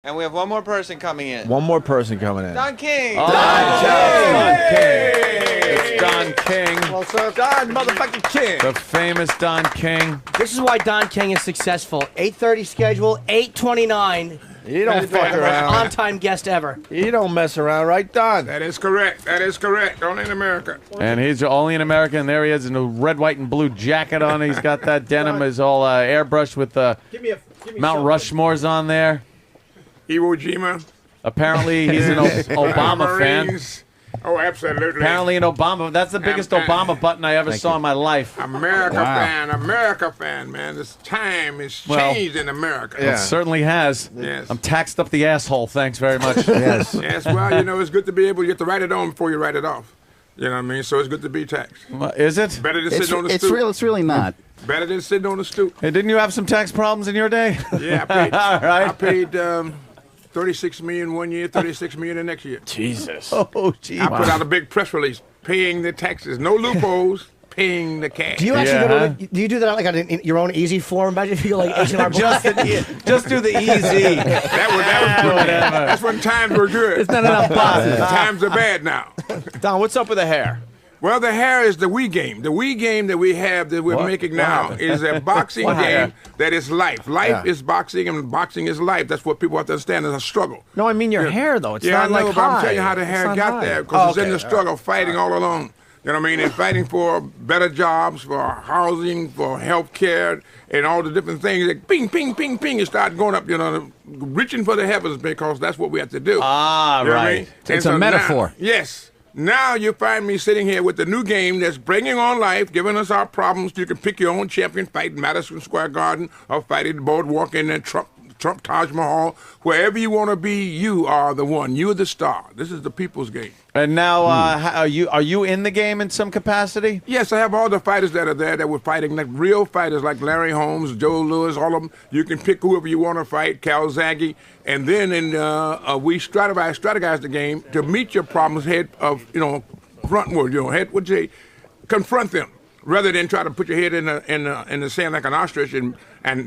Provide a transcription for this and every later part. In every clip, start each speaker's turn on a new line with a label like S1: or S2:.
S1: And we have one more person coming in.
S2: One more person coming in.
S1: Don King.
S2: Oh,
S1: Don
S2: King. It's Don King.
S3: Well, sir.
S2: Don motherfucking King. The famous Don King.
S3: This is why Don King is successful. 8:30 schedule, 8:29.
S2: You don't fuck around.
S3: On-time guest ever.
S2: You don't mess around, right, Don?
S4: That is correct. That is correct. Only in America.
S5: And he's only in America, and there he is in a red, white, and blue jacket on. He's got that denim is all airbrushed with Mount Rushmore's on there.
S4: Iwo Jima.
S5: Apparently, he's an Obama fan.
S4: Oh, absolutely.
S5: Apparently, an Obama. That's the biggest Obama button I ever saw in my life.
S4: America fan, man. This time is changed in America.
S5: It certainly has.
S4: Yes.
S5: I'm taxed up the asshole. Thanks very much.
S2: Yes.
S4: Yes, well, it's good to be able to get to write it on before you write it off. You know what I mean? So it's good to be taxed.
S5: Is it?
S4: Better than sitting on the stoop.
S6: It's really not.
S4: Better than sitting on the stoop.
S5: Hey, didn't you have some tax problems in your day?
S4: Yeah, I paid.
S5: All right.
S4: I paid $36 million one year, $36 million the next year.
S5: Jesus. Oh, geez.
S4: I put out a big press release paying the taxes. No loopholes. Paying the cash.
S3: Do you actually do you do that like on your own easy form? Imagine if you go like H&R
S5: just do the easy.
S4: That was good. That's when times were good.
S6: It's not enough bosses.
S4: Times are bad now.
S2: Don, what's up with the hair?
S4: Well, the hair is the Wii game. The Wii game that we have that we're making now is a boxing game that is life. Life is boxing, and boxing is life. That's what people have to understand. It's a struggle.
S2: No, I mean your hair, though. It's not
S4: I know,
S2: like
S4: but I'm
S2: high.
S4: telling you how the hair got there because it's in the struggle, fighting all along. You know what I mean? And fighting for better jobs, for housing, for health care, and all the different things. Like ping, ping, ping, ping, and start going up, reaching for the heavens because that's what we have to do.
S5: Ah,
S4: you know
S5: right.
S4: What I mean?
S6: It's a metaphor.
S4: Yes. Now you find me sitting here with the new game that's bringing on life, giving us our problems. You can pick your own champion, fight in Madison Square Garden, or fight at the Boardwalk in Trump Taj Mahal. Wherever you want to be, you are the one. You're the star. This is the people's game.
S5: And now, are you in the game in some capacity?
S4: Yes, I have all the fighters that are there that were fighting, like real fighters like Larry Holmes, Joe Louis, all of them. You can pick whoever you want to fight, Calzaghe. And then we strategize the game to meet your problems frontward, head would say, confront them. Rather than try to put your head in the sand like an ostrich and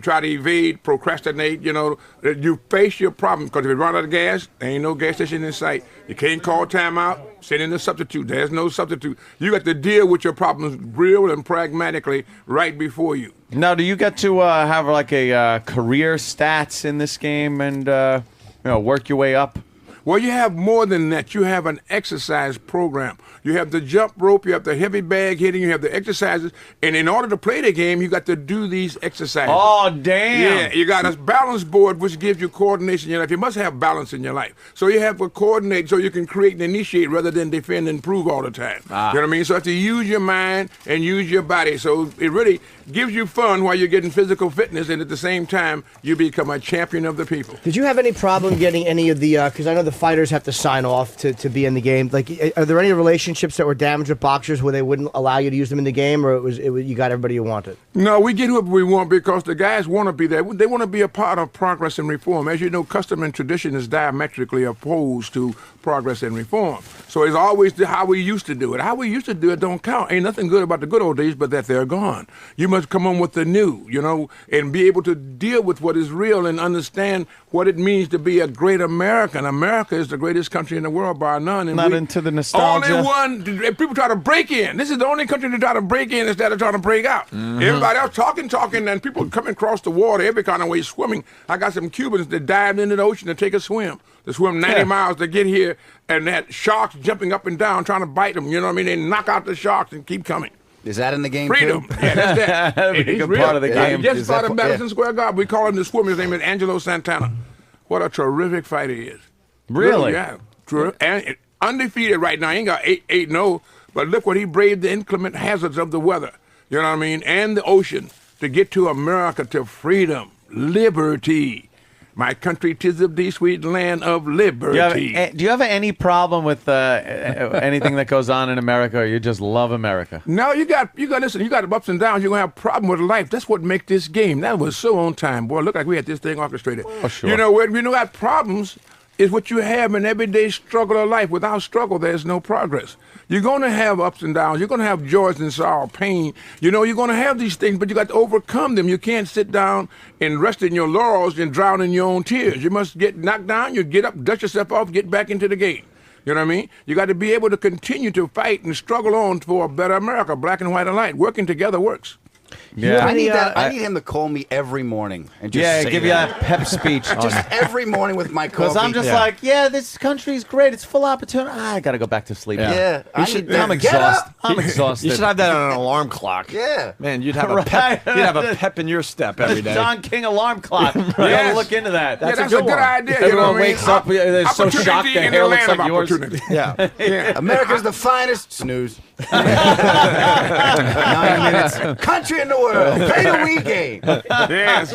S4: try to evade, procrastinate, you face your problem. Because if you run out of gas, there ain't no gas station in sight. You can't call timeout, send in a substitute. There's no substitute. You got to deal with your problems real and pragmatically right before you.
S5: Now, do you get to have like a career stats in this game and work your way up?
S4: Well, you have more than that. You have an exercise program. You have the jump rope, you have the heavy bag hitting, you have the exercises. And in order to play the game, you got to do these exercises.
S5: Oh, damn.
S4: Yeah, you got a balance board, which gives you coordination in your life. You must have balance in your life. So you have to coordinate so you can create and initiate rather than defend and improve all the time. You know what I mean? So you have to use your mind and use your body. So it really gives you fun while you're getting physical fitness, and at the same time, you become a champion of the people.
S3: Did you have any problem getting any of the, because I know the fighters have to sign off to be in the game. Like, are there any relationships that were damaged with boxers where they wouldn't allow you to use them in the game, or you got everybody you wanted?
S4: No, we get whoever we want because the guys want to be there. They want to be a part of progress and reform. As you know, custom and tradition is diametrically opposed to progress and reform. So it's always how we used to do it. How we used to do it don't count. Ain't nothing good about the good old days, but that they're gone. You must come on with the new, and be able to deal with what is real and understand what it means to be a great American. America is the greatest country in the world, bar none. And
S5: not into the nostalgia.
S4: Only one. People try to break in. This is the only country that try to break in instead of trying to break out. Mm-hmm. Everybody else talking, and people coming across the water every kind of way, swimming. I got some Cubans that dived into the ocean to take a swim. To swim 90 miles to get here, and that sharks jumping up and down trying to bite them. You know what I mean? They knock out the sharks and keep coming.
S6: Is that in the game,
S4: Freedom.
S6: too?
S4: Yeah, that's that.
S5: That'd be a good part of the game.
S4: Just part of Madison Square Garden. We call him the swimmer. His name is Angelo Santana. What a terrific fighter he is.
S5: Really?
S4: Yeah. And undefeated right now. He ain't got 8-0, but look what he braved the inclement hazards of the weather. You know what I mean? And the ocean to get to America, to freedom, liberty. My country, 'tis of thee, sweet land of liberty.
S5: Do you have any problem with anything that goes on in America, or you just love America?
S4: No, you got listen, you got ups and downs. You're going to have a problem with life. That's what makes this game. That was so on time, boy. Look like we had this thing orchestrated.
S5: Oh, sure.
S4: When you got problems, is what you have in everyday struggle of life. Without struggle, there's no progress. You're going to have ups and downs. You're going to have joys and sorrow, pain. You know, you're going to have these things, but you got to overcome them. You can't sit down and rest in your laurels and drown in your own tears. You must get knocked down. You get up, dust yourself off, get back into the game. You know what I mean? You got to be able to continue to fight and struggle on for a better America, black and white alike. Working together works.
S5: Yeah.
S6: I need that. I need him to call me every morning and just say
S5: give you a pep speech.
S6: just every morning with my coffee.
S5: Because I'm just like, this country's great. It's full opportunity. I got to go back to sleep.
S6: yeah.
S5: I'm exhausted. I'm exhausted.
S2: You should have that on an alarm clock.
S6: Yeah.
S2: Man, you'd have a pep. You'd have a pep in your step every day.
S5: Don King alarm clock. You got to look into that.
S4: That's a good idea.
S5: Everyone
S4: you know what I mean?
S5: wakes up, they're so shocked
S4: Opportunity
S5: their
S4: in
S5: hair
S4: the
S5: looks
S4: land
S5: like
S4: of
S5: yours.
S4: opportunity.
S2: Yeah.
S6: America's the finest. Snooze. 9 minutes. Country in the world. Pay the Wii game.
S4: Yes.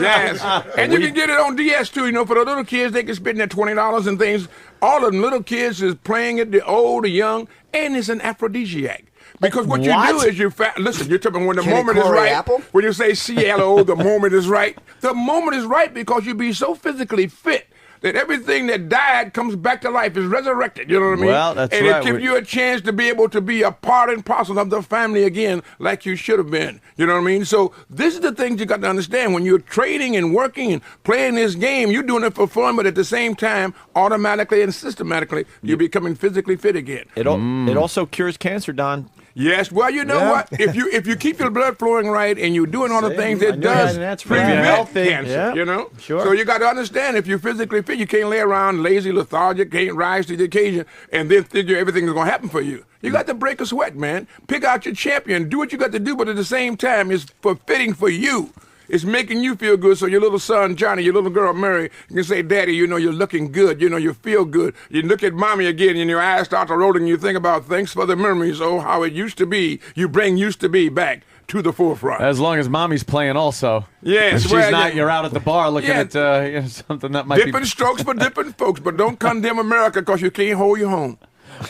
S4: And you can get it on DS too. You know, for the little kids, they can spend their $20 and things. All of them little kids is playing it, the old, the young, and it's an aphrodisiac. Because what you do is listen, you're talking when the moment is right.
S6: Apple?
S4: When you say CLO, the moment is right. The moment is right because you be so physically fit that everything that died comes back to life, is resurrected. You know what I mean?
S5: Well, that's
S4: and
S5: right.
S4: it gives you a chance to be able to be a part and parcel of the family again, like you should have been. You know what I mean? So this is the things you got to understand. When you're trading and working and playing this game, you're doing it for fun, but at the same time, automatically and systematically, you're becoming physically fit again.
S2: It also cures cancer, Don.
S4: Yes, well, you know what? If you keep your blood flowing right and you're doing all the things it does, prevent cancer. You know,
S2: Sure.
S4: So you got to understand, if you're physically fit, you can't lay around lazy, lethargic, can't rise to the occasion, and then figure everything is going to happen for you. You got to break a sweat, man. Pick out your champion. Do what you got to do, but at the same time, it's fitting for you. It's making you feel good, so your little son, Johnny, your little girl, Mary, you can say, Daddy, you know, you're looking good. You know, you feel good. You look at Mommy again, and your eyes start to roll, and you think about, thanks for the memories, oh, how it used to be. You bring used to be back to the forefront.
S5: As long as Mommy's playing also.
S4: Yes.
S5: If she's
S4: well,
S5: not, you're out at the bar looking at something that might
S4: different strokes for different folks, but don't condemn America because you can't hold your home.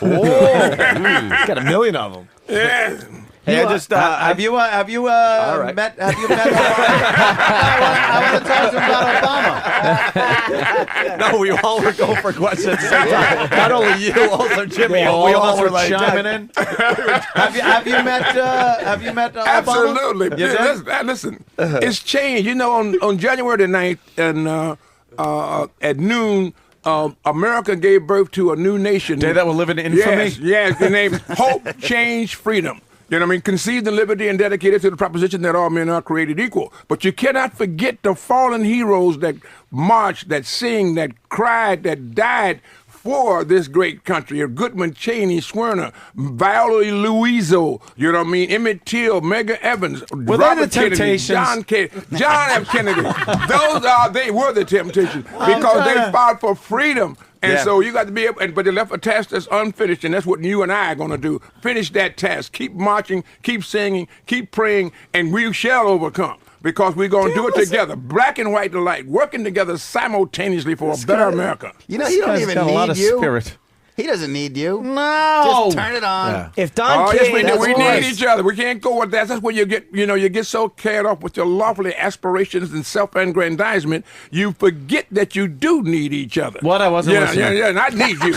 S2: Got a million of them.
S4: Yeah.
S2: Hey, I just
S5: have you met? Have you met? I want to talk to him about Obama.
S2: No, we all were going for questions at the same time. Not only you, also Jimmy.
S5: We
S2: all
S5: all
S2: were
S5: were
S2: like
S5: chiming in. Have you met Obama?
S4: Absolutely.
S5: You did?
S4: Listen, it's changed. You know, on January the 9th and at noon, America gave birth to a new nation.
S5: Day that will live in infamy?
S4: Yes, the name Hope, Change, Freedom. You know what I mean? Conceived in liberty and dedicated to the proposition that all men are created equal. But you cannot forget the fallen heroes that marched, that sing, that cried, that died for this great country. Goodman, Cheney, Swerner, Viola Louiso, you know what I mean? Emmett Till, Medgar Evans, Robert Kennedy, John F. Kennedy. They were the Temptations because they fought for freedom. And so you got to be able, but they left a task that's unfinished, and that's what you and I are going to do. Finish that task. Keep marching, keep singing, keep praying, and we shall overcome. Because we're going to do it together, black and white alike, working together simultaneously for a better America.
S6: You know, he don't even
S5: got a lot
S6: need
S5: of
S6: you.
S5: spirit.
S6: He doesn't need you.
S5: No.
S6: Just turn it on.
S2: Yeah.
S3: If Don
S4: Yes,
S3: King,
S4: we
S3: that's
S4: need
S3: worse.
S4: each other. We can't go with that. That's where you get so carried off with your lofty aspirations and self-aggrandizement, you forget that you do need each other.
S5: What? I wasn't listening.
S4: Yeah, and I need you.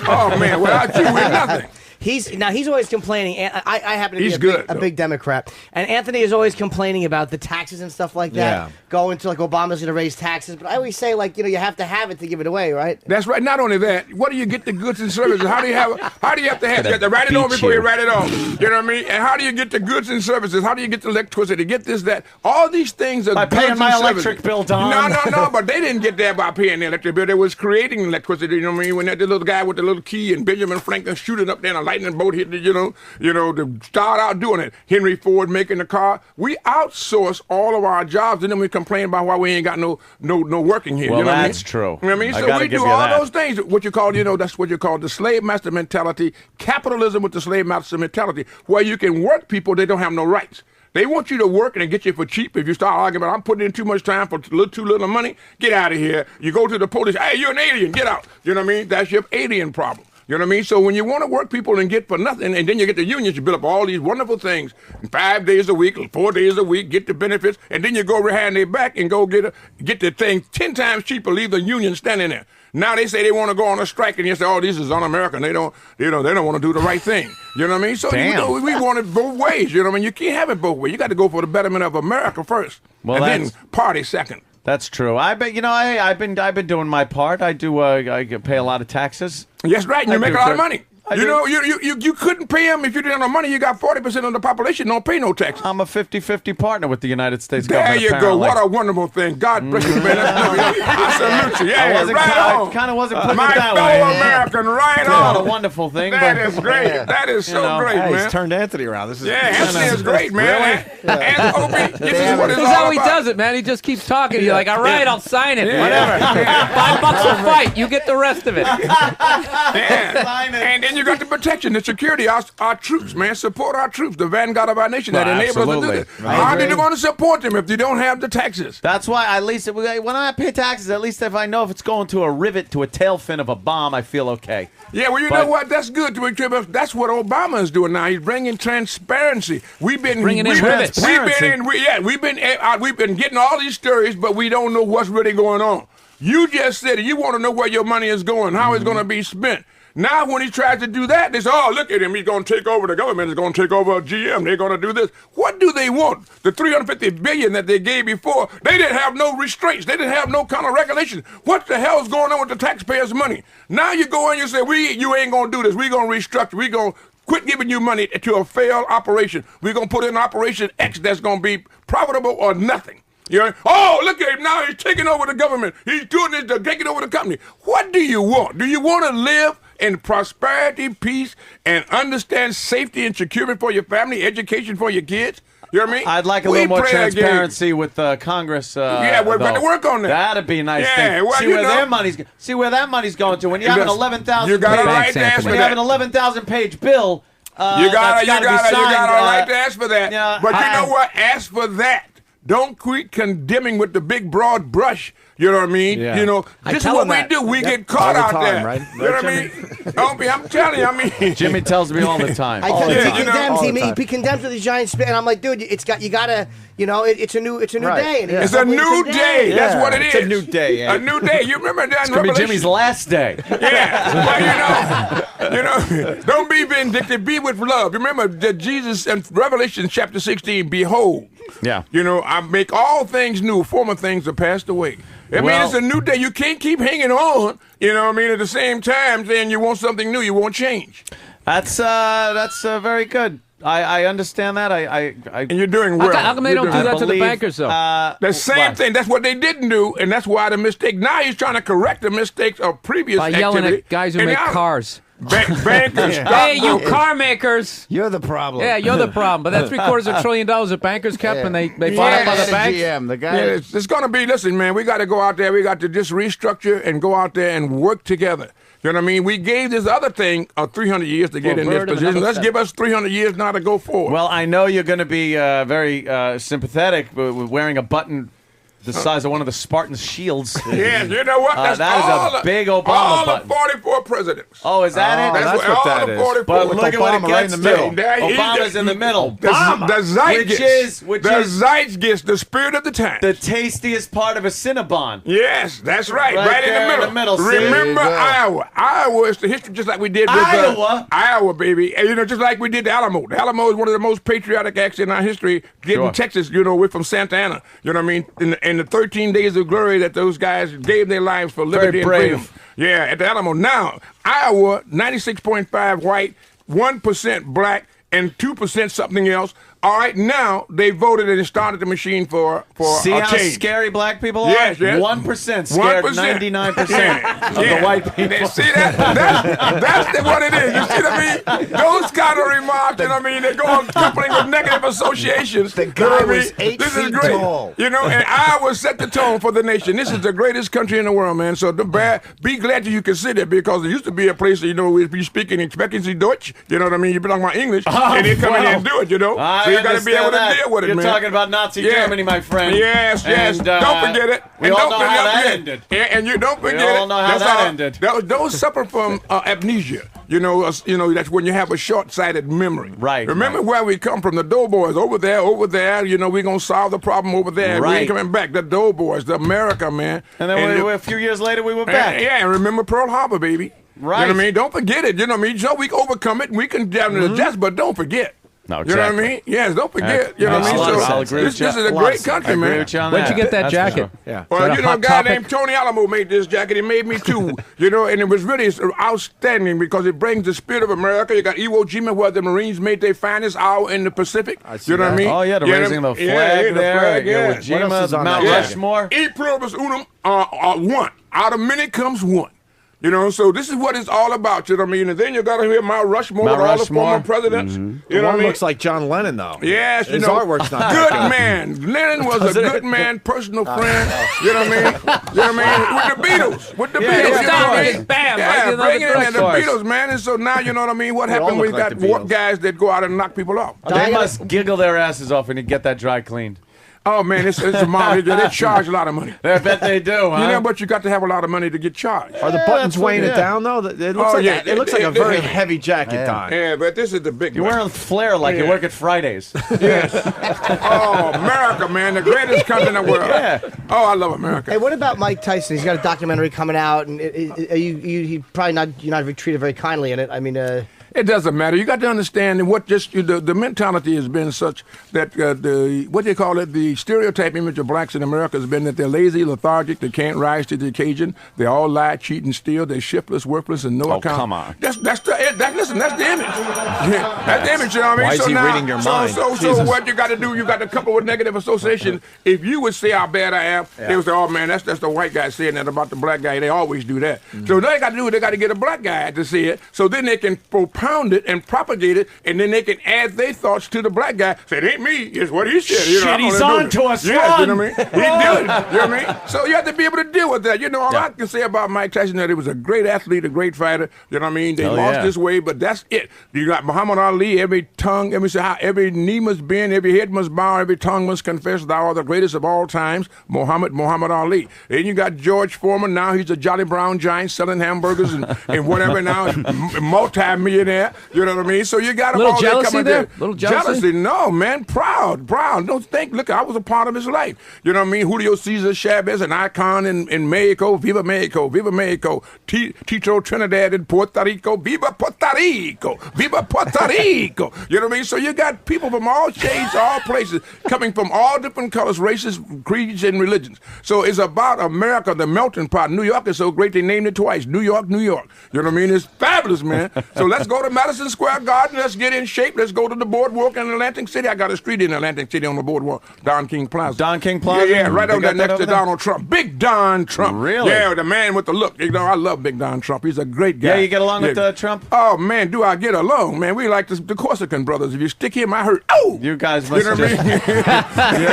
S4: Oh, man, without you, we're nothing.
S3: He's always complaining. I happen to be
S4: He's
S3: a
S4: good,
S3: big Democrat, and Anthony is always complaining about the taxes and stuff like that.
S2: Yeah.
S3: Going to like Obama's going to raise taxes, but I always say you have to have it to give it away, right?
S4: That's right. Not only that, what do you get the goods and services? How do you have to have? You have to write it on before you write it on. You know what I mean? And how do you get the goods and services? How do you get the electricity? Get this, that. All these things are
S5: By
S4: goods
S5: paying
S4: and
S5: my
S4: services.
S5: electric bill, Don.
S4: No. But they didn't get that by paying the electric bill. They was creating electricity. You know what I mean? When that little guy with the little key and Benjamin Franklin shooting up there and a lightning bolt hit the, to start out doing it. Henry Ford making the car. We outsource all of our jobs, and then we complain about why we ain't got no working here.
S5: Well,
S4: you know
S5: that's
S4: what I mean?
S5: true.
S4: You know what I mean?
S5: I
S4: So
S5: gotta
S4: we
S5: give
S4: do
S5: you
S4: all
S5: that.
S4: those things. What you call, that's what you call the slave master mentality, capitalism with the slave master mentality, where you can work people, they don't have no rights. They want you to work and get you for cheap. If you start arguing about, I'm putting in too much time for too little money, get out of here. You go to the police, hey, you're an alien, get out. You know what I mean? That's your alien problem. You know what I mean? So when you want to work people and get for nothing, and then you get the unions, you build up all these wonderful things, 5 days a week, 4 days a week, get the benefits, and then you go behind their back and go get the thing 10 times cheaper, leave the union standing there. Now they say they want to go on a strike, and you say, "Oh, this is un-American. They don't want to do the right thing." You know what I mean? So we want it both ways. You know what I mean? You can't have it both ways. You got to go for the betterment of America first, and then party second.
S5: That's true. I bet I've been doing my part. I do. I pay a lot of taxes.
S4: Yes, right. And you make a lot of money. You couldn't pay them if you didn't have no money. You got 40% of the population don't pay no taxes.
S5: I'm a 50-50 partner with the United States government.
S4: There you
S5: apparently.
S4: go. What a wonderful thing. God bless you, man. I salute you. Yeah,
S5: I kind of wasn't putting
S4: My
S5: it that
S4: fellow
S5: way.
S4: American, right
S5: Not a
S4: on.
S5: wonderful thing.
S4: That
S5: but,
S4: is great. That is so great,
S2: Hey,
S4: man.
S2: he's turned Anthony around. This is
S4: Anthony is great, man. And Opie, this is what it's
S7: This is
S4: all
S7: how he
S4: about.
S7: does it, man. He just keeps talking. You're like, all right, I'll sign it. Whatever. $5 a fight. You get the rest of it.
S4: And then you got the protection, the security, our troops, man. Support our troops, the vanguard of our nation that enable us to do this. How are you going to support them if you don't have the taxes?
S5: That's why, at least, when I pay taxes, at least if I know if it's going to a rivet, to a tail fin of a bomb, I feel okay.
S4: Yeah, well, you know what? That's good. That's what Obama is doing now. He's bringing transparency. We've been
S7: Bringing in rivets.
S4: We've been getting all these stories, but we don't know what's really going on. You just said it. You want to know where your money is going, how it's going to be spent. Now, when he tries to do that, they say, "Oh, look at him. He's going to take over the government. He's going to take over GM. They're going to do this." What do they want? The $350 billion that they gave before, they didn't have no restraints. They didn't have no kind of regulations. What the hell is going on with the taxpayers' money? Now you go in and you say, you ain't going to do this. We're going to restructure. We're going to quit giving you money to a failed operation. We're going to put in Operation X that's going to be profitable or nothing. You know, oh, look at him now. He's taking over the government. He's doing this, taking over the company. What do you want? Do you want to live in prosperity, peace, and understand safety and security for your family, education for your kids? You know what I mean?
S5: I'd like a little more transparency with Congress.
S4: Yeah, we're going to work on that.
S5: That'd be a nice thing.
S4: Well,
S5: see where that money's going to. When you have an 11,000
S4: you got a right to ask for
S5: when you have an 11,000-page bill,
S4: you got a right to ask for that.
S5: Yeah,
S4: but you know what? Ask for that. Don't quit condemning with the big broad brush. You know what I mean?
S2: Yeah.
S4: You know, this is what we do. We get caught
S2: all
S4: out
S2: the time,
S4: there.
S2: right?
S4: You know what I mean? Opie, I'm telling you,
S5: Jimmy tells me all the time.
S3: I tell you,
S4: Yeah,
S3: he
S4: you know,
S3: condemns. He condemns with a giant spit, and I'm like, dude, it's got. You gotta. You know, it's a new
S2: Right.
S3: day. And
S2: Yeah.
S4: it's a new day.
S2: Yeah.
S4: That's what it is.
S2: It's a new day, yeah.
S4: A new day. You remember that?
S5: It's gonna be Jimmy's last day.
S4: Yeah. Well, don't be vindictive. Be with love. Remember that Jesus in Revelation chapter 16, behold.
S2: Yeah.
S4: I make all things new. Former things are passed away. I mean, it's a new day. You can't keep hanging on. You know what I mean? At the same time, saying you want something new, you won't change.
S5: That's very good. I understand that.
S4: And you're doing well.
S7: How come they don't do that to the bankers, though?
S4: The same thing. That's what they didn't do, and that's why the mistake. Now he's trying to correct the mistakes of previous
S7: By
S4: activity.
S7: yelling at guys who
S4: And
S7: make
S4: now-
S7: cars.
S4: Bankers,
S7: Hey, you
S4: stockbrokers.
S7: car makers.
S6: You're the problem.
S7: Yeah, you're the problem. But that $750 billion that bankers kept and they bought up by the banks.
S6: GM, the guy.
S4: Yeah, it's going to be, listen, man, we got to go out there. We got to just restructure and go out there and work together. You know what I mean? We gave this other thing 300 years to get in this position. Let's give us 300 years now to go forward.
S5: Well, I know you're going to be very sympathetic with wearing a button the size of one of the Spartans' shields.
S4: Yeah, you know what? That's
S5: that is
S4: all
S5: a big Obama
S4: all
S5: button.
S4: the 44 presidents.
S5: Oh, is that it?
S2: that's what that is.
S4: 44.
S5: But look at what it
S2: Obama right
S5: gets
S2: in the middle.
S5: to.
S4: There he
S5: Obama's
S4: is.
S5: in the middle.
S4: The zeitgeist.
S5: Which
S4: the
S5: is
S4: zeitgeist, the spirit of the time.
S5: the tastiest part of a Cinnabon.
S4: Yes, that's right. Right
S5: there
S4: in the middle.
S5: see?
S4: Remember
S6: There you go.
S4: Iowa. Iowa is the history just like we did with
S5: Iowa?
S4: Iowa, baby. And, just like we did the Alamo. The Alamo is one of the most patriotic acts in our history. Getting
S5: Sure.
S4: Texas, we're from Santa Ana. You know what I mean? In the 13 days of glory that those guys gave their lives for liberty and
S5: brave.
S4: freedom. Yeah, at the Alamo. Now, Iowa, 96.5 white, 1% black, and 2% something else. All right, now they voted and started the machine for
S5: See
S4: a
S5: how
S4: change.
S5: scary black people are?
S4: Yes, yes.
S5: 1% scared 99% of the white people.
S4: See that's what it is. You see what I mean? Those kind of remarks, you know what I mean? They go on coupling with negative associations.
S6: The
S4: You know
S6: guy
S4: what I mean?
S6: was 8
S4: This is
S6: feet
S4: great.
S6: tall.
S4: And Iowa set the tone for the nation. This is the greatest country in the world, man. So be glad that you consider it, because there used to be a place, we'd be speaking expectancy Deutsch. You know what I mean? You be talking about English, and they come in here and do it,
S5: I
S4: you got to be able to
S5: understand that.
S4: deal with it,
S5: You're
S4: man.
S5: talking about Nazi
S4: Yeah.
S5: Germany, my friend.
S4: Yes, yes.
S5: And,
S4: don't forget it.
S5: We
S4: And
S5: all
S4: don't
S5: know how
S4: forget
S5: that
S4: it.
S5: ended.
S4: And you don't forget
S5: all
S4: it.
S5: know how that ended.
S4: Those suffer from amnesia. You know, that's when you have a short-sighted memory.
S5: Right.
S4: Remember where we come from, the Doughboys, over there. You know, we're going to solve the problem over there. We
S5: Right.
S4: ain't coming back. The Doughboys, the America, man.
S5: And then a few years later, we were back.
S4: Yeah, and remember Pearl Harbor, baby.
S5: Right.
S4: You know what I mean? Don't forget it. You know what I mean? So we can overcome it and we can adjust, but don't forget.
S5: No,
S4: You know what I
S5: exactly.
S4: mean? Yes, don't forget. You know what I
S5: Makes
S4: mean?
S5: a lot of
S4: So
S5: sense.
S4: this is a great country,
S5: I agree
S4: man.
S5: with you on
S7: Where'd you get that
S5: That's for
S7: jacket?
S5: sure.
S2: Yeah.
S4: Well,
S2: Is
S4: you
S2: that
S4: know, a
S2: Hot
S4: guy
S2: Topic?
S4: named Tony Alamo made this jacket. He made me too. You know, and it was really outstanding because it brings the spirit of America. You got Iwo Jima, where the Marines made their finest hour in the Pacific.
S2: see
S4: You know what I
S2: that.
S4: mean?
S5: Oh, yeah, the raising the flag
S4: the
S5: there.
S4: flag, yeah.
S5: Iwo Jima,
S2: What else is on
S5: Mount
S2: that
S5: Rushmore.
S4: E pluribus unum, one. Out of many comes one. You know, so this is what it's all about, you know what I mean? And then you got to hear Mount Rushmore
S5: Mount
S4: with all the
S5: Rushmore.
S4: former presidents.
S2: The
S4: You know what I
S2: one
S4: mean?
S2: looks like John Lennon, though.
S4: Yes, you
S2: His
S4: know,
S2: artwork's not
S4: good
S2: that
S4: man. Lennon was a good man, personal friend. You know what I mean? You know what I mean? With the Beatles. With the Beatles.
S5: yeah,
S4: You know
S5: of
S4: what I
S5: course.
S4: mean?
S7: Bam,
S4: Yeah,
S7: right in
S4: bring
S7: the
S4: in the
S5: course.
S4: Beatles, man. And so now, you know what I mean? What
S2: They all
S4: happened? We
S2: look like
S4: got
S2: the Beatles.
S4: guys that go out and knock people off.
S5: They must giggle their asses off when you get that dry cleaned.
S4: Oh, man, it's a mob. They charge a lot of money.
S5: I bet they do, huh?
S4: You know, but you got to have a lot of money to get charged.
S2: Are the buttons weighing it down, though? It looks like
S4: yeah,
S2: it looks like a
S4: they-
S2: very
S4: they-
S2: heavy jacket, Don.
S4: Yeah, but this is the big
S5: You're
S4: one.
S5: wearing flair like you
S4: Yeah.
S5: work at Fridays.
S4: Yes. Oh, America, man, the greatest country in the world.
S5: Yeah.
S4: Oh, I love America.
S3: Hey, what about Mike Tyson? He's got a documentary coming out, and you probably you're not treated very kindly in it. I mean,
S4: It doesn't matter. You got to understand what the mentality has been such that the what they call it, the stereotype image of blacks in America has been that they're lazy, lethargic, they can't rise to the occasion, they all lie, cheat, and steal, they're shiftless, worthless, and no account.
S5: Come on.
S4: That's the image. Yeah, that's the image. You know what I mean?
S2: Why is
S4: so
S2: he
S4: now,
S2: reading your mind?
S4: So what you got to do? You got to couple with negative association. If you would say how bad I am, they would say, "Oh man, that's the white guy saying that about the black guy." They always do that. So now they got to do it. They got to get a black guy to say it. So then they can propound it and propagate it, and then they can add their thoughts to the black guy. Say, "It ain't me. It's what he said." You know,
S5: Shit,
S4: I'm
S5: he's
S4: gonna do
S5: on
S4: it.
S5: to us,
S4: Yeah, you know
S5: run.
S4: what I mean? He did it. You know what I mean? So you have to be able to deal with that. You know, all I can say about Mike Tyson that he was a great athlete, a great fighter. You know what I mean? They
S5: Hell
S4: lost
S5: yeah.
S4: his way, but that's it. You got Muhammad Ali, every tongue, every knee must bend, every head must bow, every tongue must confess thou art the greatest of all times, Muhammad Ali. Then you got George Foreman, now he's a Jolly Brown giant selling hamburgers and whatever now, multi-millionaire, you know what I mean? So you got them
S7: Little
S4: all
S7: jealousy
S4: coming
S7: there? Little jealousy?
S4: No, man, proud. Don't think, look, I was a part of his life. You know what I mean? Julio Cesar Chavez, an icon in Mexico, Viva Mexico, Viva Mexico. Tito Trinidad in Puerto Rico, Viva Puerto Rico, Viva Puerto Rico. You know what I mean? So you got people from all shades, all places, coming from all different colors, races, creeds, and religions. So it's about America, the melting pot. New York is so great they named it twice. New York, New York. You know what I mean? It's fabulous, man. So let's go to Madison Square Garden. Let's get in shape. Let's go to the boardwalk in Atlantic City. I got a street in Atlantic City on the boardwalk, Don King Plaza.
S5: Don King Plaza?
S4: Yeah, right
S5: They
S4: on there
S5: got that
S4: next
S5: over
S4: to
S5: there?
S4: Donald Trump. Big Don Trump.
S5: Really?
S4: Yeah, the man with the look. You know, I love Big Don Trump. He's a great guy.
S5: Yeah, you get along with Trump?
S4: Oh, man, do I get along, man. We like the Corsican brothers. If you stick him, I hurt. Oh!
S5: You guys must
S4: You know what I mean?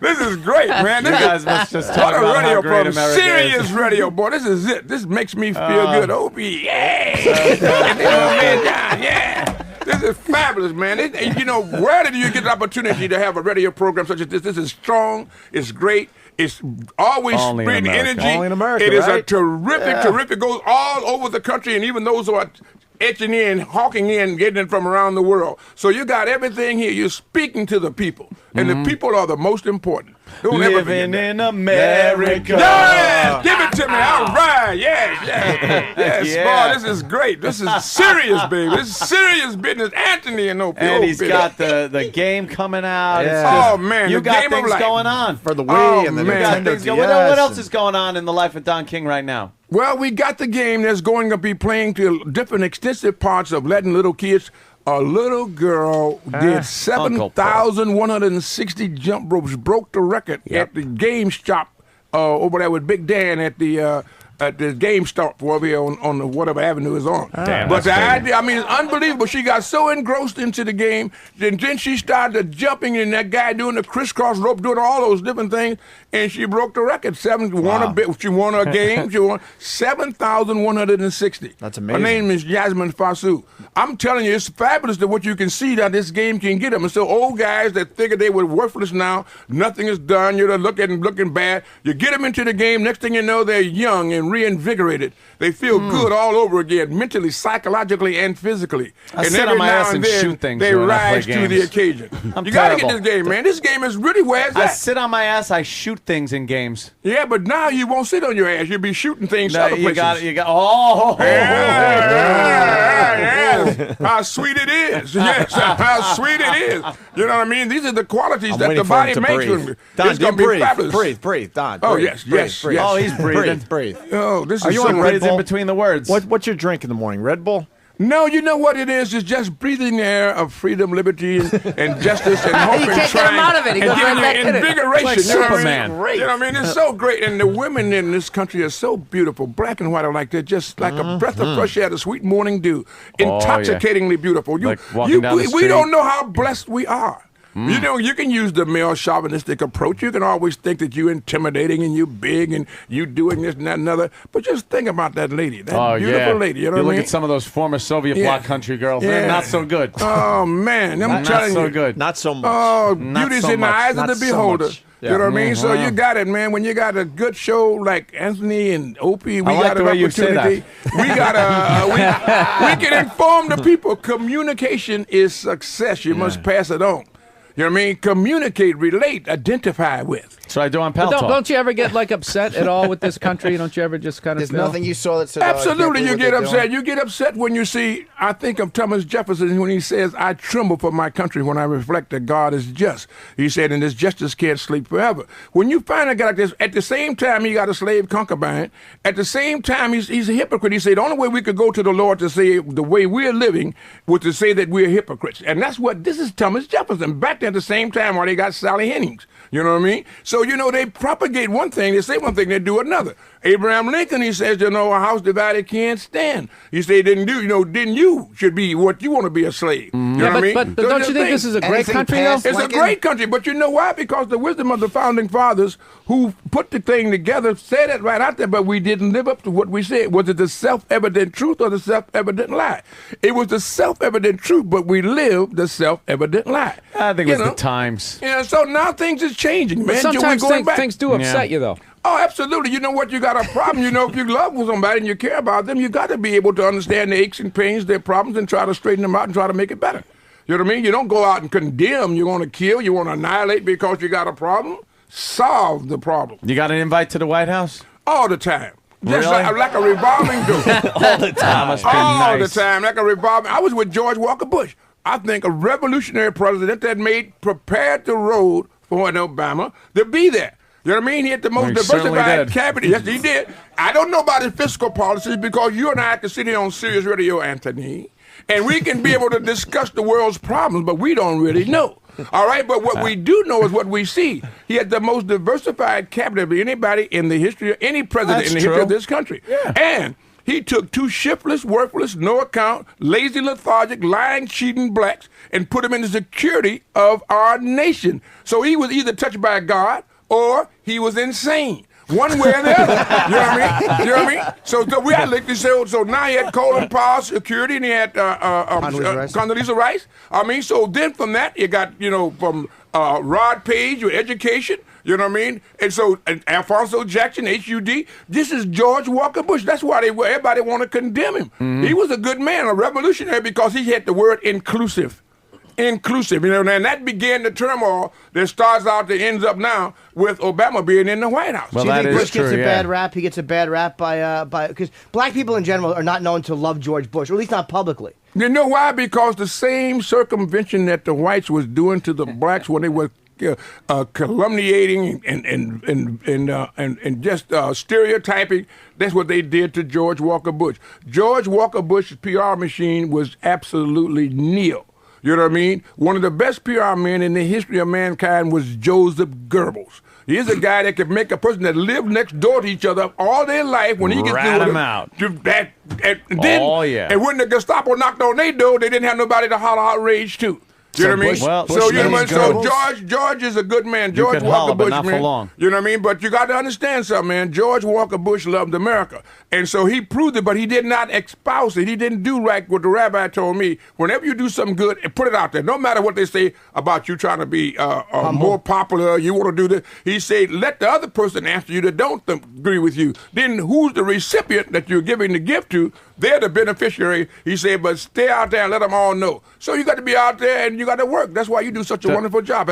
S4: This is great, man.
S5: You
S4: This
S5: guys
S4: is,
S5: must just
S4: what
S5: talk
S4: a
S5: about
S4: radio
S5: how great
S4: program.
S5: America
S4: Serious
S5: is.
S4: radio, boy. This is it. This makes me feel good. Opie, yeah. Man, John, yeah. This is fabulous, man. You know, where did you get the opportunity to have a radio program such as this? This is strong. It's great. It's always
S5: Only in
S4: spreading
S5: America.
S4: energy.
S2: Only in America,
S4: It is a
S2: right?
S4: terrific. Goes all over the country, and even those who are etching in, hawking in, getting it from around the world. So you got everything here. You're speaking to the people, and the people are the most important. Don't ever forget
S5: Living
S4: that.
S5: in America.
S4: Yes, give it to me. All right, yes.
S5: Yeah.
S4: Boy, this is great. This is serious, baby. This is serious business. Anthony and Opie.
S5: And he's
S4: Opie.
S5: got the game coming out. It's
S2: Yeah.
S5: just-
S4: Oh, man,
S5: you
S4: the
S5: got
S4: game of
S5: things
S4: life.
S5: going on.
S2: For the Wii
S4: Oh,
S2: and the
S4: man.
S5: You got
S2: Nintendo
S5: things
S2: DS.
S5: what else is going on in the life of Don King right now?
S4: Well, we got the game that's going to be playing to different extensive parts of letting little kids. A little girl did 7,160 jump ropes, broke the record at the game shop over there with Big Dan at the at the GameStop over here on the whatever avenue is on.
S5: Damn,
S4: but the
S5: that's
S4: idea, I mean, it's unbelievable. She got so engrossed into the game, then she started jumping, and that guy doing the crisscross rope, doing all those different things, and she broke the record. She won a game. She won 7,160.
S2: That's amazing.
S4: Her name is Yasmin Fasu. I'm telling you, it's fabulous to what you can see that this game can get them. And so old guys that figured they were worthless now, nothing is done, you're looking bad. You get them into the game, next thing you know, they're young and reinvigorated. They feel good all over again, mentally, psychologically, and physically.
S5: I
S4: and
S5: sit
S4: every
S5: on my
S4: now
S5: ass
S4: and
S5: and
S4: then,
S5: shoot things
S4: they
S5: when I play
S4: rise to the
S5: games.
S4: occasion.
S5: I'm
S4: You got to get
S5: terrible.
S4: this game, man. This game is really where it's
S5: I
S4: at.
S5: sit on my ass. I shoot things in games.
S4: Yeah, but now you won't sit on your ass. You'll be shooting things other
S5: You
S4: places.
S5: got. Oh,
S4: Yes. How sweet it is. Yes, how sweet it is. You know what I mean? These are the qualities
S2: I'm
S4: that
S2: waiting
S4: the
S2: for him
S4: body
S2: to
S4: makes.
S2: breathe.
S4: It's
S2: Don,
S4: going to be
S2: breathe,
S4: fabulous.
S2: breathe, Don.
S4: Oh,
S2: breathe,
S4: yes,
S2: breathe,
S4: yes,
S2: breathe.
S4: yes.
S5: Oh, he's breathing.
S2: Breathe.
S4: Oh, this
S2: Are
S4: is
S2: you
S4: so
S2: on Red
S5: breathes
S2: Bull?
S5: in between the words.
S2: What's your drink in the morning? Red Bull?
S4: No, you know what it is? It's just breathing the air of freedom, liberty, and justice, and hope,
S7: You
S4: and
S7: can't get him
S4: trying,
S7: out of it. He
S4: and
S7: goes
S4: giving
S7: right back
S4: you
S7: in it.
S4: invigoration.
S5: It's like
S4: you know what I
S5: Superman.
S4: mean? You know what I mean? It's so great, and the women in this country are so beautiful. Black and white are like they're just like a breath of fresh air, the sweet morning dew, intoxicatingly beautiful.
S5: Like walking down the
S4: we
S5: street.
S4: don't know how blessed we are. You know, you can use the male chauvinistic approach. You can always think that you're intimidating and you big and you doing this and that and other. But just think about that lady, that beautiful lady. You know what I
S5: look
S4: mean?
S5: at some of those former Soviet bloc country girls. They're not so good.
S4: Oh man, I'm
S5: Not
S4: telling
S5: so
S4: you.
S5: good.
S2: Not so much.
S4: Oh,
S5: Not
S4: beauty's
S5: so
S4: in the
S5: much.
S4: eyes
S2: Not
S4: of the
S2: so
S4: beholder.
S2: much.
S4: You know what I mean? So
S5: Mm-hmm.
S4: you got it, man. When you got a good show like Anthony and Opie, we
S5: I like
S4: got
S5: the
S4: an
S5: way you say
S4: opportunity. We got we can inform the people. Communication is success. You must pass it on. You know what I mean? Communicate, relate, identify with.
S5: That's what I do on
S7: But
S5: Pal Talk.
S7: don't you ever get like upset at all with this country? Don't you ever just kind of
S6: There's
S7: feel?
S6: nothing you saw that said, "Oh, I can't
S4: Absolutely,
S6: believe
S4: you
S6: what
S4: get
S6: they're
S4: upset.
S6: doing."
S4: You get upset when you see, I think of Thomas Jefferson when he says, I tremble for my country when I reflect that God is just. He said, and this justice can't sleep forever. When you find a guy like this, at the same time he got a slave concubine, at the same time he's a hypocrite. He said, the only way we could go to the Lord to say the way we're living was to say that we're hypocrites. And that's what, this is Thomas Jefferson. Back there at the same time while they got Sally Hennings. You know what I mean? So, you know, they propagate one thing, they say one thing, they do another. Abraham Lincoln, he says, you know, a house divided can't stand. He said, then you should be what you want to be a slave. You know what I mean?
S7: But
S4: So
S7: don't
S4: just
S7: you think this is a great
S6: Anything
S7: country
S6: past
S7: though?
S4: it's a
S6: Lincoln?
S4: great country, but you know why? Because the wisdom of the founding fathers who put the thing together said it right out there, but we didn't live up to what we said. Was it the self-evident truth or the self-evident lie? It was the self-evident truth, but we lived the self-evident lie.
S5: I think
S4: You
S5: it was
S4: know?
S5: the times.
S4: Yeah, so now things is changing, man.
S7: But sometimes
S4: We're going back.
S7: things do upset you though.
S4: Oh, absolutely. You know what? You got a problem. You know, if you love somebody and you care about them, you got to be able to understand their aches and pains, their problems, and try to straighten them out and try to make it better. You know what I mean? You don't go out and condemn. You want to kill. You want to annihilate because you got a problem. Solve the problem
S5: You got an invite to the White House?
S4: all the time. Just
S5: Really?
S4: like a revolving door.
S5: All the time. Must be
S4: all
S5: nice.
S4: the time, like a revolving. I was with George Walker Bush. I think a revolutionary president that prepared the road for an Obama to be there. You know what I mean? He had the most
S5: He certainly
S4: diversified
S5: did.
S4: cabinet. Yes, he did. I don't know about his fiscal policies because you and I can sit here on Sirius Radio, Anthony, and we can be able to discuss the world's problems, but we don't really know. All right, but what we do know is what we see. He had the most diversified cabinet of anybody in the history of any president
S5: That's
S4: in the history of
S5: true.
S4: this country. And he took two shiftless, worthless, no account, lazy, lethargic, lying, cheating blacks and put them in the security of our nation. So he was either touched by God or he was insane. One way or the other. You know what I mean? You know what I mean? So we had like this. So now he had Colin Powell security and he had Condoleezza Rice. I mean, so then from that you got, you know, from Rod Page, your education. You know what I mean? And so Alfonso Jackson, HUD. This is George Walker Bush. That's why everybody want to condemn him. He was a good man, a revolutionary, because he had the word inclusive. Inclusive, you know, and that began the turmoil that starts out that ends up now with Obama being in the White House.
S5: Well,
S3: Do you
S5: that
S3: think
S5: is
S3: Bush gets
S5: true,
S3: a
S5: yeah.
S3: bad rap? He gets a bad rap by because black people in general are not known to love George Bush, or at least not publicly.
S4: You know why? Because the same circumvention that the whites was doing to the blacks when they were calumniating and just stereotyping, that's what they did to George Walker Bush. George Walker Bush's PR machine was absolutely nil. You know what I mean? One of the best PR men in the history of mankind was Joseph Goebbels. He's a guy that can make a person that lived next door to each other all their life when he gets
S5: Rat
S4: through with
S5: 'em
S4: them,
S5: out.
S4: And then,
S5: Oh, yeah.
S4: And when the Gestapo knocked on their door, they didn't have nobody to holler outrage to. You know what I mean?
S5: Well,
S4: so you know what I mean? So
S3: Goebbels.
S4: George is a good man. George
S5: can
S4: Walker
S5: holler, but
S4: Bush,
S5: not for
S4: man.
S5: long.
S4: You know what I mean? But you got to understand something, man. George Walker Bush loved America, and so he proved it. But he did not espouse it. He didn't do like what the rabbi told me. Whenever you do something good, put it out there. No matter what they say about you trying to be more popular, you want to do this. He said, let the other person answer you that don't agree with you. Then who's the recipient that you're giving the gift to? They're the beneficiary. He said, but stay out there and let them all know. So you got to be out there and you got to work. That's why you do such a wonderful job.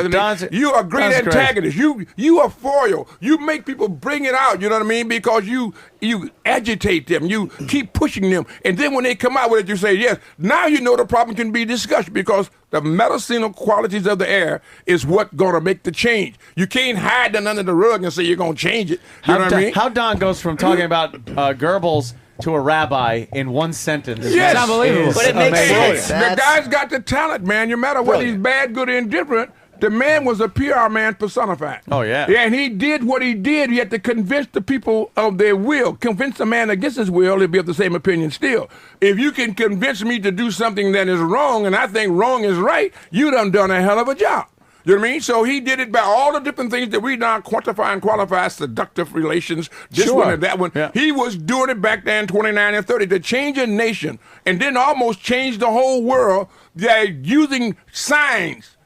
S4: You are a great antagonist. You are foil. You make people bring it out. You know what I mean? Because you agitate them. You keep pushing them. And then when they come out with it, you say, yes, now you know the problem can be discussed because the medicinal qualities of the air is what's going to make the change. You can't hide them under the rug and say you're going to change it. You know what I mean?
S5: How Don goes from talking about Goebbels to a rabbi in one sentence.
S4: Yes.
S7: It's unbelievable.
S3: But it makes
S5: Amazing.
S3: sense.
S4: The guy's got the talent, man. No matter whether he's bad, good, or indifferent, the man was a PR man personified.
S5: Oh, yeah.
S4: Yeah, and he did what he did. He had to convince the people of their will. Convince a man against his will, he'll be of the same opinion still. If you can convince me to do something that is wrong, and I think wrong is right, you done a hell of a job. You know what I mean? So he did it by all the different things that we now quantify and qualify, seductive relations, this one and that one.
S5: Yeah.
S4: He was doing it back then, 29 and 30, to change a nation and then almost change the whole world using signs,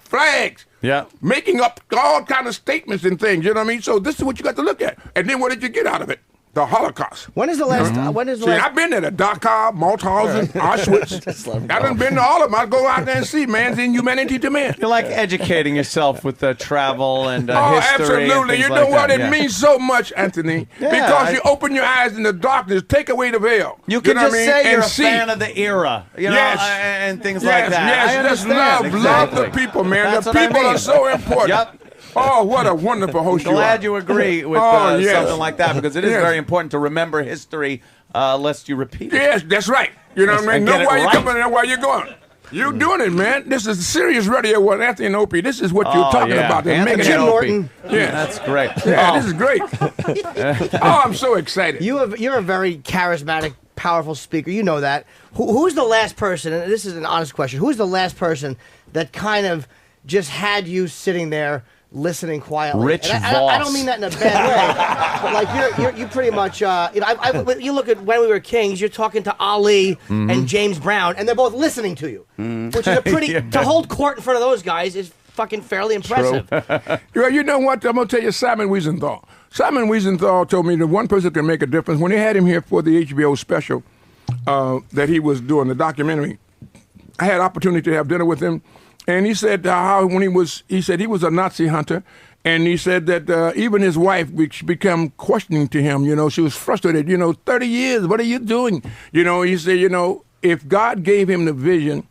S4: flags.
S5: Yeah.
S4: Making up all kind of statements and things, you know what I mean? So this is what you got to look at. And then what did you get out of it? The Holocaust.
S3: When is the last? When is the
S4: See,
S3: last?
S4: I've been there to Dachau, Mauthausen, Auschwitz. I done been to all of them. I go out there and see man's inhumanity to man.
S5: You're like educating yourself with travel and
S4: Oh,
S5: history. And
S4: absolutely.
S5: things
S4: You know
S5: like
S4: what?
S5: that.
S4: It means so much, Anthony. Because you open your eyes in the darkness, take away the veil.
S5: You can
S4: know what
S5: just
S4: I mean?
S5: say you're
S4: And
S5: a
S4: see.
S5: fan of the era,
S4: Yes.
S5: and things
S4: Yes,
S5: like that.
S4: yes,
S5: I
S4: just
S5: understand.
S4: love
S5: Exactly.
S4: the people, man.
S5: That's
S4: the
S5: what I
S4: people
S5: mean.
S4: are so important.
S5: Yep.
S4: Oh, what a wonderful host
S5: Glad
S4: you
S5: you
S4: are.
S5: agree with
S4: Yes.
S5: something like that because it is
S4: Yes.
S5: very important to remember history lest you repeat it.
S4: Yes, that's right. You know what I mean?
S5: And
S4: Know
S5: get it
S4: why you're
S5: right.
S4: coming and why you're going. You're doing it, man. This is serious radio with Anthony and Opie. This is what you're talking about. They're
S5: Anthony
S4: making
S5: and
S4: it.
S5: Opie.
S3: Norton.
S4: Yeah.
S5: That's great.
S4: Yeah,
S5: Oh,
S4: this is great. Oh, I'm so excited.
S3: You're a very charismatic, powerful speaker. You know that. Who's the last person? And this is an honest question. Who's the last person that kind of just had you sitting there listening quietly?
S5: Rich
S3: And I
S5: Voss.
S3: don't mean that in a bad way, but like you pretty much. You look at when we were kings. You're talking to Ali and James Brown, and they're both listening to you, which is a pretty to hold court in front of those guys is fucking fairly impressive.
S4: Well, you know what? I'm going to tell you Simon Wiesenthal. Simon Wiesenthal told me that one person can make a difference. When they had him here for the HBO special that he was doing, the documentary, I had opportunity to have dinner with him. And he said he said he was a Nazi hunter. And he said that even his wife became questioning to him. She was frustrated. 30 years, what are you doing? He said, if God gave him the vision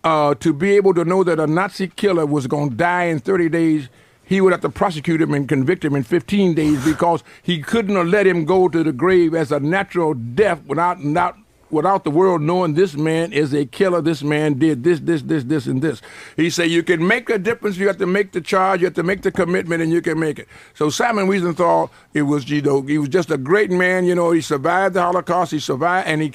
S4: to be able to know that a Nazi killer was going to die in 30 days, he would have to prosecute him and convict him in 15 days because he couldn't have let him go to the grave as a natural death without the world knowing this man is a killer, this man did this, and this. He said you can make a difference, you have to make the charge, you have to make the commitment, and you can make it. So Simon Wiesenthal, he was just a great man, he survived the Holocaust, he survived, and he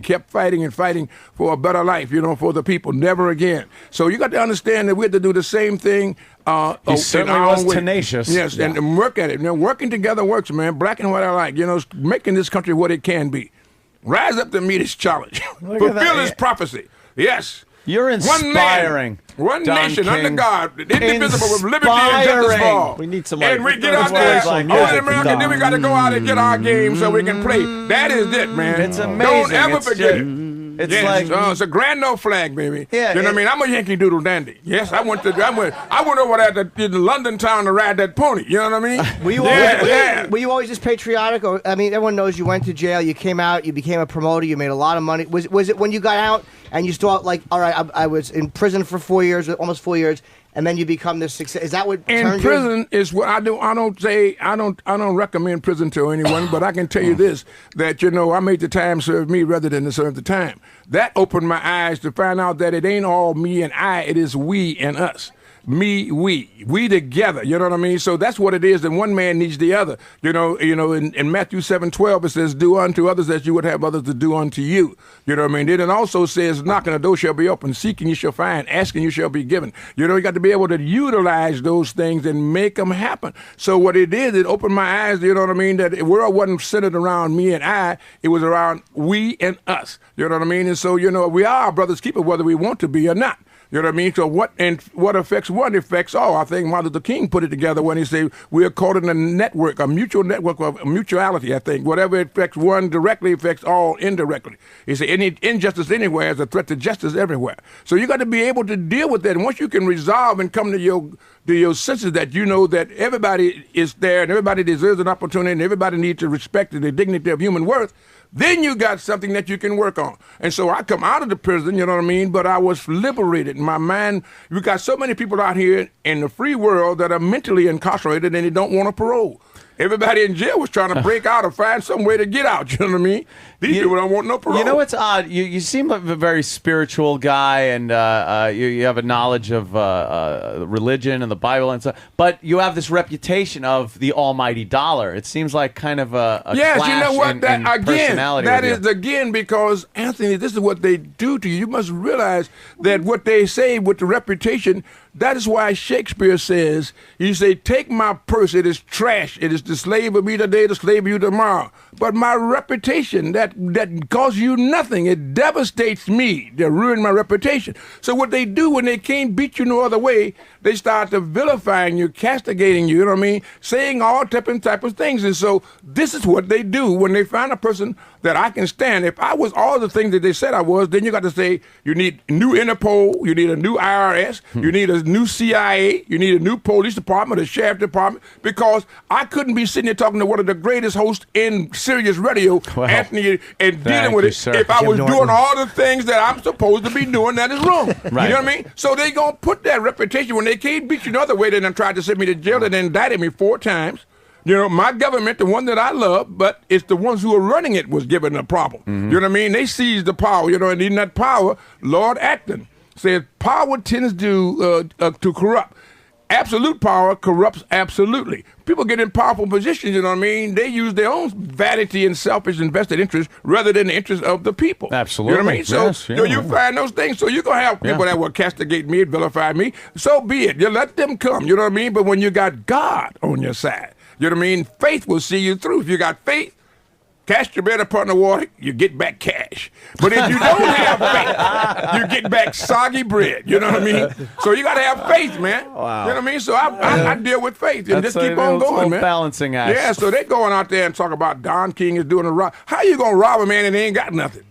S4: kept fighting and fighting for a better life, for the people, never again. So you got to understand that we have to do the same thing.
S5: He certainly was tenacious.
S4: Yes, and work at it. Working together works, man. Black and white alike, making this country what it can be. Rise up to meet his challenge. Fulfill his prophecy. Yes.
S5: You're inspiring.
S4: One
S5: Don
S4: nation
S5: King.
S4: under God, indivisible with liberty and justice for all.
S2: We need some,
S4: and we get out there, all in America, then we got to go out and get our game so we can play. That is it, man.
S5: It's amazing.
S4: Don't ever
S5: It's
S4: forget
S5: just-
S4: it.
S5: It's
S4: Yes,
S5: like
S4: it's a grand old flag, baby.
S5: Yeah,
S4: you know what I mean? I'm a Yankee Doodle dandy. Yes, I went over there to the London town to ride that pony. You know what I mean?
S3: Were you always just patriotic? Or everyone knows you went to jail, you came out, you became a promoter, you made a lot of money. Was it when you got out and you thought like, all right, I was in prison for 4 years, almost 4 years, and then you become this success? Is that what
S4: in
S3: turned
S4: prison is what I do. I don't recommend prison to anyone, but I can tell you this, that I made the time serve me rather than to serve the time. That opened my eyes to find out that it ain't all me and I, it is we and us. me, we together. You know what I mean? So that's what it is. And one man needs the other. You know. In Matthew 7:12 it says, "Do unto others as you would have others to do unto you." You know what I mean? Then it also says, "Knocking, the door shall be open; seeking, you shall find; asking, you shall be given." You know, you got to be able to utilize those things and make them happen. So what it did, it opened my eyes. You know what I mean? That the world wasn't centered around me and I; it was around we and us. You know what I mean? And so we are our brother's keeper, whether we want to be or not. You know what I mean? So what affects one affects all. I think Martin Luther King put it together when he said we are caught in a network, a mutual network of mutuality. I think whatever affects one directly affects all indirectly. He said any injustice anywhere is a threat to justice everywhere. So you got to be able to deal with that. And once you can resolve and come to your senses that you know that everybody is there and everybody deserves an opportunity and everybody needs to respect the dignity of human worth, then you got something that you can work on. And so I come out of the prison, you know what I mean, but I was liberated. My mind, we got so many people out here in the free world that are mentally incarcerated and they don't want a parole. Everybody in jail was trying to break out or find some way to get out, you know what I mean? These people don't want no parole.
S5: You know what's odd? You seem like a very spiritual guy, and you have a knowledge of religion and the Bible and stuff, but you have this reputation of the almighty dollar. It seems like kind of a
S4: yes,
S5: clash
S4: you know what?
S5: in
S4: Again,
S5: personality
S4: that
S5: with
S4: is
S5: you.
S4: again because, Anthony, this is what they do to you. You must realize that what they say with the reputation, that is why Shakespeare says, you say, take my purse, it is trash. It is the slave of me today, the slave of you tomorrow. But my reputation, that costs you nothing. It devastates me. They ruin my reputation. So what they do when they can't beat you no other way, they start to vilifying you, castigating you, you know what I mean? Saying all different type of things. And so this is what they do when they find a person that I can stand. If I was all the things that they said I was, then you got to say you need new Interpol, you need a new IRS, you need a new CIA, you need a new police department, a sheriff department, because I couldn't be sitting here talking to one of the greatest hosts in Sirius Radio, Anthony, and dealing with it
S5: sir.
S4: if I
S3: Jim
S4: was
S3: Norton.
S4: doing all the things that I'm supposed to be doing that is wrong.
S5: Right.
S4: You know what I mean? So they going to put that reputation when they can't beat you another way. They done tried to send me to jail. They done indicted me 4 times. You know, my government, the one that I love, but it's the ones who are running it was given a problem. You know what I mean? They seized the power, you know, and in that power, Lord Acton said power tends to corrupt. Absolute power corrupts absolutely. People get in powerful positions, you know what I mean? They use their own vanity and selfish invested interest rather than the interest of the people.
S5: Absolutely.
S4: You know what I mean? So
S5: Yes, yeah.
S4: you find those things. So you're going to have people that will castigate me, vilify me. So be it. You let them come, you know what I mean? But when you got God on your side, you know what I mean? Faith will see you through. If you got faith, cast your bread upon the water, you get back cash. But if you don't have faith, you get back soggy bread. You know what I mean? So you got to have faith, man. Wow. You know what I mean? So I deal with faith and just keep on going, man.
S5: Balancing act.
S4: Yeah, so they going out there and talk about Don King is doing a rob. How you going to rob a man and they ain't got nothing?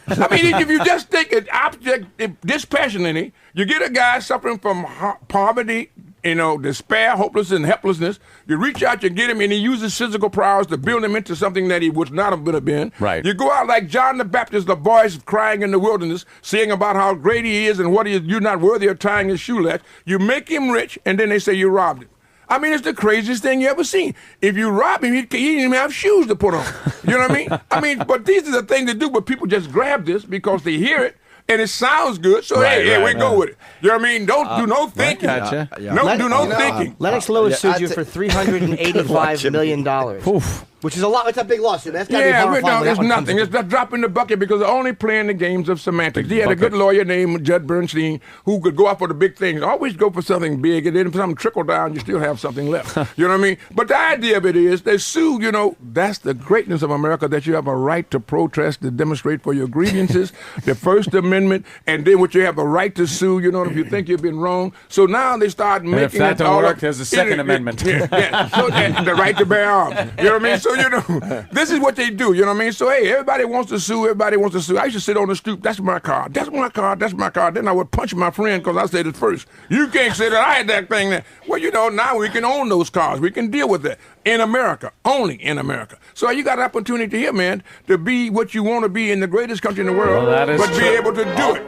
S4: I mean, if you just think it object dispassionately, you get a guy suffering from poverty, you know, despair, hopelessness, and helplessness. You reach out, you get him, and he uses physical prowess to build him into something that he would not have been.
S5: Right.
S4: You go out like John the Baptist, the voice crying in the wilderness, saying about how great he is and what he is, you're not worthy of tying his shoelace. You make him rich, and then they say you robbed him. I mean, it's the craziest thing you ever seen. If you rob him, he didn't even have shoes to put on. You know what I mean? I mean, but these are the things to do, but people just grab this because they hear it. And it sounds good, so we go with it. You know what I mean? Don't do no thinking.
S5: Gotcha.
S4: Do no thinking.
S3: Lennox Lewis sued you for $385 million. Which is a lot. It's a big lawsuit. That's got to be horrifying.
S4: No, it's nothing. It's a drop in the bucket because they're only playing the games of semantics. He had a good lawyer named Judd Bernstein who could go out for the big things. Always go for something big, and then if something trickle down, you still have something left. You know what I mean? But the idea of it is they sue, you know, that's the greatness of America, that you have a right to protest, to demonstrate for your grievances, the First Amendment, and then what you have a right to sue, you know, if you think you've been wrong. So now they start making
S5: if that
S4: it
S5: don't
S4: all
S5: work,
S4: up.
S5: there's a Second Amendment.
S4: So the right to bear arms. You know what I mean? So, you know, this is what they do, you know what I mean? So, hey, everybody wants to sue, everybody wants to sue. I used to sit on the stoop, that's my car, that's my car, that's my car. Then I would punch my friend because I said it first. You can't say that I had that thing there. Well, you know, now we can own those cars. We can deal with that in America, only in America. So you got an opportunity here, man, to be what you want to be in the greatest country in the world, but be able to do it.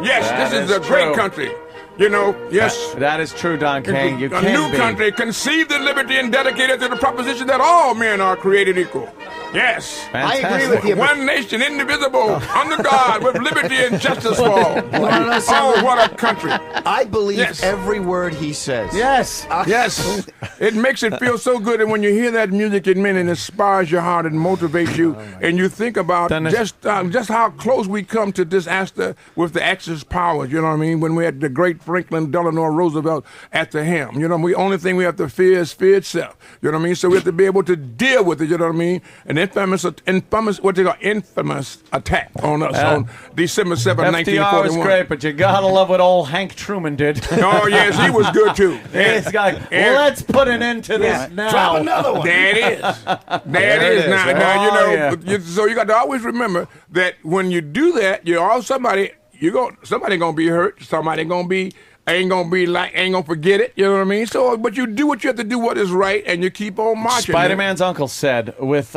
S4: Yes, this is a great country. You know, yes.
S5: That is true, Don King. You
S4: a
S5: can
S4: new country conceived in liberty and dedicated to the proposition that all men are created equal. Yes.
S3: I agree with you.
S4: One nation, indivisible, under God, with liberty and justice for all. Oh, what a country.
S6: I believe
S4: Yes.
S6: every word he says.
S5: Yes.
S4: Yes. It makes it feel so good. And when you hear that music, it inspires your heart and motivates you. And you think about just how close we come to disaster with the Axis powers. You know what I mean? When we had the great Franklin Delano Roosevelt at the helm. You know, the only thing we have to fear is fear itself. You know what I mean? So we have to be able to deal with it. You know what I mean? An infamous attack on us on December 7,
S5: FDR
S4: 1941.
S5: was great, but you gotta love what old Hank Truman did.
S4: Oh, yes, he was good, too.
S5: He's like, let's put an end to this now.
S6: Drop another one.
S4: There it is. There it is. Now, so you got to always remember that when you do that, somebody gonna be hurt. Somebody ain't gonna forget it. You know what I mean? So, but you do what you have to do, what is right, and you keep on marching.
S5: Spider-Man's uncle said, "With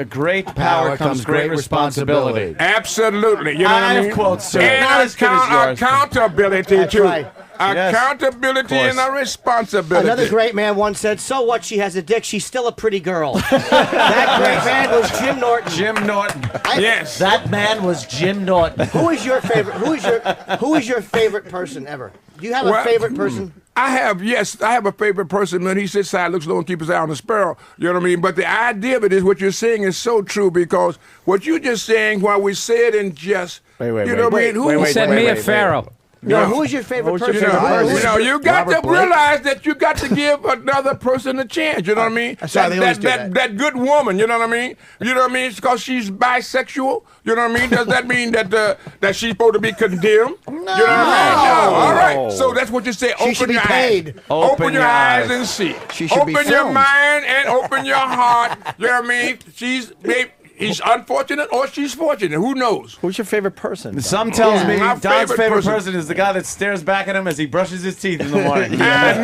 S5: great power comes great responsibility."
S4: Absolutely. You know what I mean?
S5: Quotes, sir.
S4: And
S5: Not as good as yours.
S4: accountability
S3: That's
S4: too.
S3: right.
S4: Accountability and a responsibility.
S3: Another great man once said, "So what? She has a dick. She's still a pretty girl." That great man was Jim Norton.
S5: Jim Norton.
S4: Yes.
S5: That man was Jim Norton.
S3: Who is your favorite? Who is your favorite person ever? Do you have a favorite person?
S4: I have a favorite person. When he sits side, looks low, and keeps his eye on the sparrow. You know what I mean? But the idea of it is what you're saying is so true, because what you're just saying, while we say it in jest, you know what I mean?
S7: Who said Mia Farrow?
S3: No, who is your favorite person?
S4: You got to realize that you got to give another person a chance. You know what I mean? That good woman. You know what I mean? You know what I mean? It's because she's bisexual. You know what I mean? Does that mean that she's supposed to be condemned? No. You know what I mean? No. All right. So that's what you say.
S3: She should be paid.
S4: Open your eyes and see.
S6: She should be
S4: open your
S6: filmed.
S4: mind and open your heart. You know what I mean? He's unfortunate or she's fortunate. Who knows?
S2: Who's your favorite person?
S5: Some tells me
S4: My
S5: Don's
S4: favorite
S5: favorite
S4: person.
S5: person is the guy that stares back at him as he brushes his teeth in the morning.
S4: That's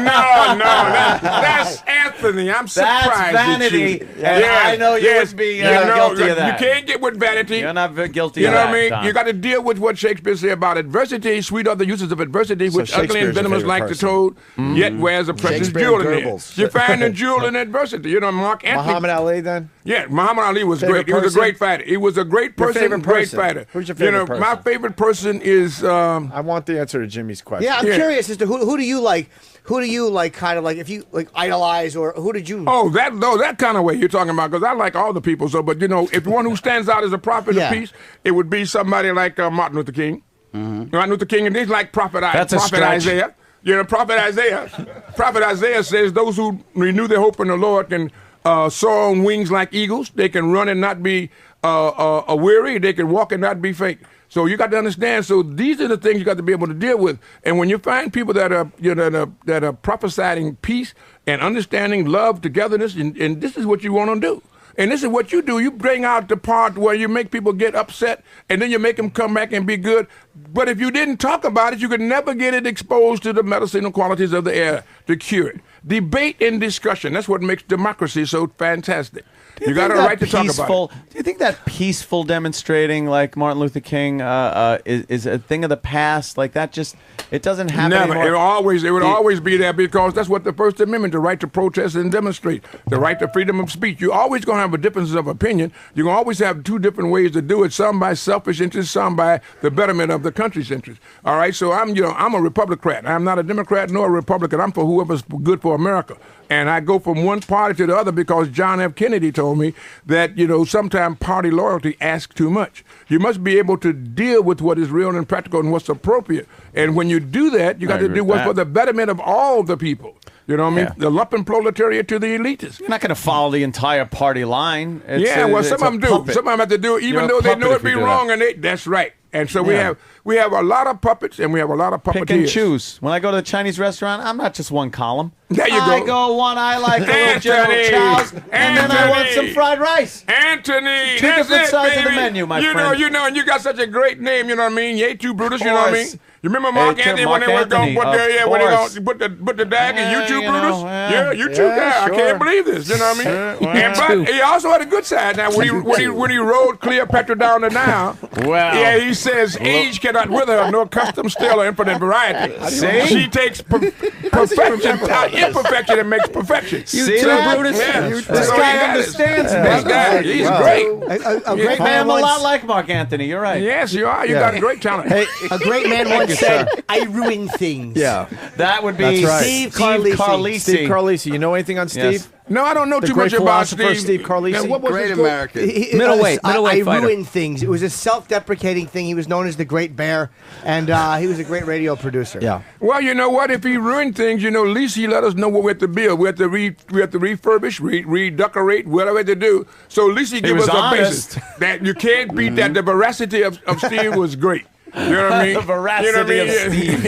S4: Anthony. I'm surprised.
S5: That's vanity,
S4: at you.
S5: and I know you would be guilty of that.
S4: You can't get with vanity.
S5: You're not guilty
S4: You
S5: of
S4: know
S5: that,
S4: what I mean?
S5: Don.
S4: You got to deal with what Shakespeare said about adversity. Sweet are the uses of adversity, which ugly and
S2: Shakespeare's your
S4: venomous
S2: favorite
S4: like the
S2: person.
S4: toad, yet wears a precious
S6: Shakespeare
S4: jewel
S6: and
S4: in it.
S6: Goebbels.
S4: You find the jewel in adversity. You know, Mark Antony.
S2: Muhammad Ali, then?
S4: Yeah, Muhammad Ali was
S2: Favorite
S4: great. He was a
S2: person?
S4: great fighter. He was a great person,
S2: favorite
S4: great
S2: person?
S4: fighter.
S2: Who's your favorite person?
S4: My favorite person is.
S2: I want the answer to Jimmy's question.
S3: Yeah, I'm curious as to who do you like? Who do you like? Kind of like if you like idolize, or who did you?
S4: Oh, that kind of way you're talking about, because I like all the people. So, but if one who stands out as a prophet of peace, it would be somebody like Martin Luther King. Martin Luther King, and he's like Prophet Isaiah. You know, Prophet Isaiah says, "Those who renew their hope in the Lord can soar on wings like eagles. They can run and not be weary. They can walk and not be faint." So you got to understand. So these are the things you got to be able to deal with. And when you find people that are prophesying peace and understanding, love, togetherness, and this is what you want to do. And this is what you do. You bring out the part where you make people get upset, and then you make them come back and be good. But if you didn't talk about it, you could never get it exposed to the medicinal qualities of the air to cure it. Debate and discussion. That's what makes democracy so fantastic. You got a right to talk about it.
S5: Do you think that peaceful demonstrating, like Martin Luther King, is a thing of the past? Like that it doesn't happen
S4: Never.
S5: anymore?
S4: It would always be there, because that's what the First Amendment, the right to protest and demonstrate, the right to freedom of speech. You're always going to have a difference of opinion. You're going to always have two different ways to do it, some by selfish interest, some by the betterment of the country's interest. All right, so I'm a Republican. I'm not a Democrat nor a Republican. I'm for whoever's good for America. And I go from one party to the other because John F. Kennedy told me that, sometimes party loyalty asks too much. You must be able to deal with what is real and practical and what's appropriate. And when you do that, you got to do what's for the betterment of all the people. You know what I mean? The lumpen proletariat to the elitists.
S5: You're not going to follow the entire party line.
S4: Some of them do.
S5: Puppet.
S4: Some of them have to do it, even though they know it be wrong. And that's right. And so we have a lot of puppets, and we have a lot of puppeteers.
S5: Pick and choose. When I go to the Chinese restaurant, I'm not just one column.
S4: There you go.
S5: I go one. I like a little General Chow's, and then I want some fried rice.
S4: Anthony,
S5: Two different sides of the menu, my friend.
S4: You know, and you got such a great name. You know what I mean? Yay, too Brutus. You know what I mean? You remember Mark
S5: Hey,
S4: Anthony
S5: Mark
S4: when they was going
S5: Anthony,
S4: when they
S5: of
S4: gonna put the dag in
S5: Yeah,
S4: YouTube
S5: you know,
S4: Brutus?
S5: yeah.
S4: Yeah, YouTube guy.
S2: sure.
S4: I can't believe this. You know what I mean? And but he also had a good side. Now when he rode Cleopatra down the Nile,
S5: Wow.
S4: yeah, he says age cannot wither her, nor custom still or infinite variety.
S5: See?
S4: She takes perfection, imperfection, and makes perfection.
S5: See that?
S7: Brutus?
S4: Yeah.
S5: This
S4: So
S5: guy
S4: he got it.
S5: understands me.
S4: This guy, he's great.
S3: A great
S5: I
S3: man
S5: am a lot
S3: once.
S5: like Mark Anthony. You're right.
S4: Yes, you are. You got a great talent.
S2: Hey,
S3: A great man once said, "I ruin things."
S2: yeah.
S5: That would be
S2: That's right.
S3: Steve Carlisi.
S2: Steve Carlisi. You know anything on Steve?
S5: Yes.
S4: No, I don't know
S2: The
S4: too
S2: great
S4: much about
S2: philosopher
S4: Steve.
S2: Steve Carlisi.
S4: Now, what was
S6: Great
S4: his quote?
S6: American.
S7: Middleweight
S3: I
S7: fighter.
S3: ruined things. It was a self-deprecating thing. He was known as the Great Bear, and he was a great radio producer.
S2: Yeah.
S4: Well, you know what? If he ruined things, at least he let us know what we have to build. We have to refurbish, redecorate, whatever we have to do. So at least he give
S5: was
S4: us a
S5: honest.
S4: basis that you can't beat that. The veracity of Steve was great. You know what I mean?
S5: The veracity of
S4: Steve.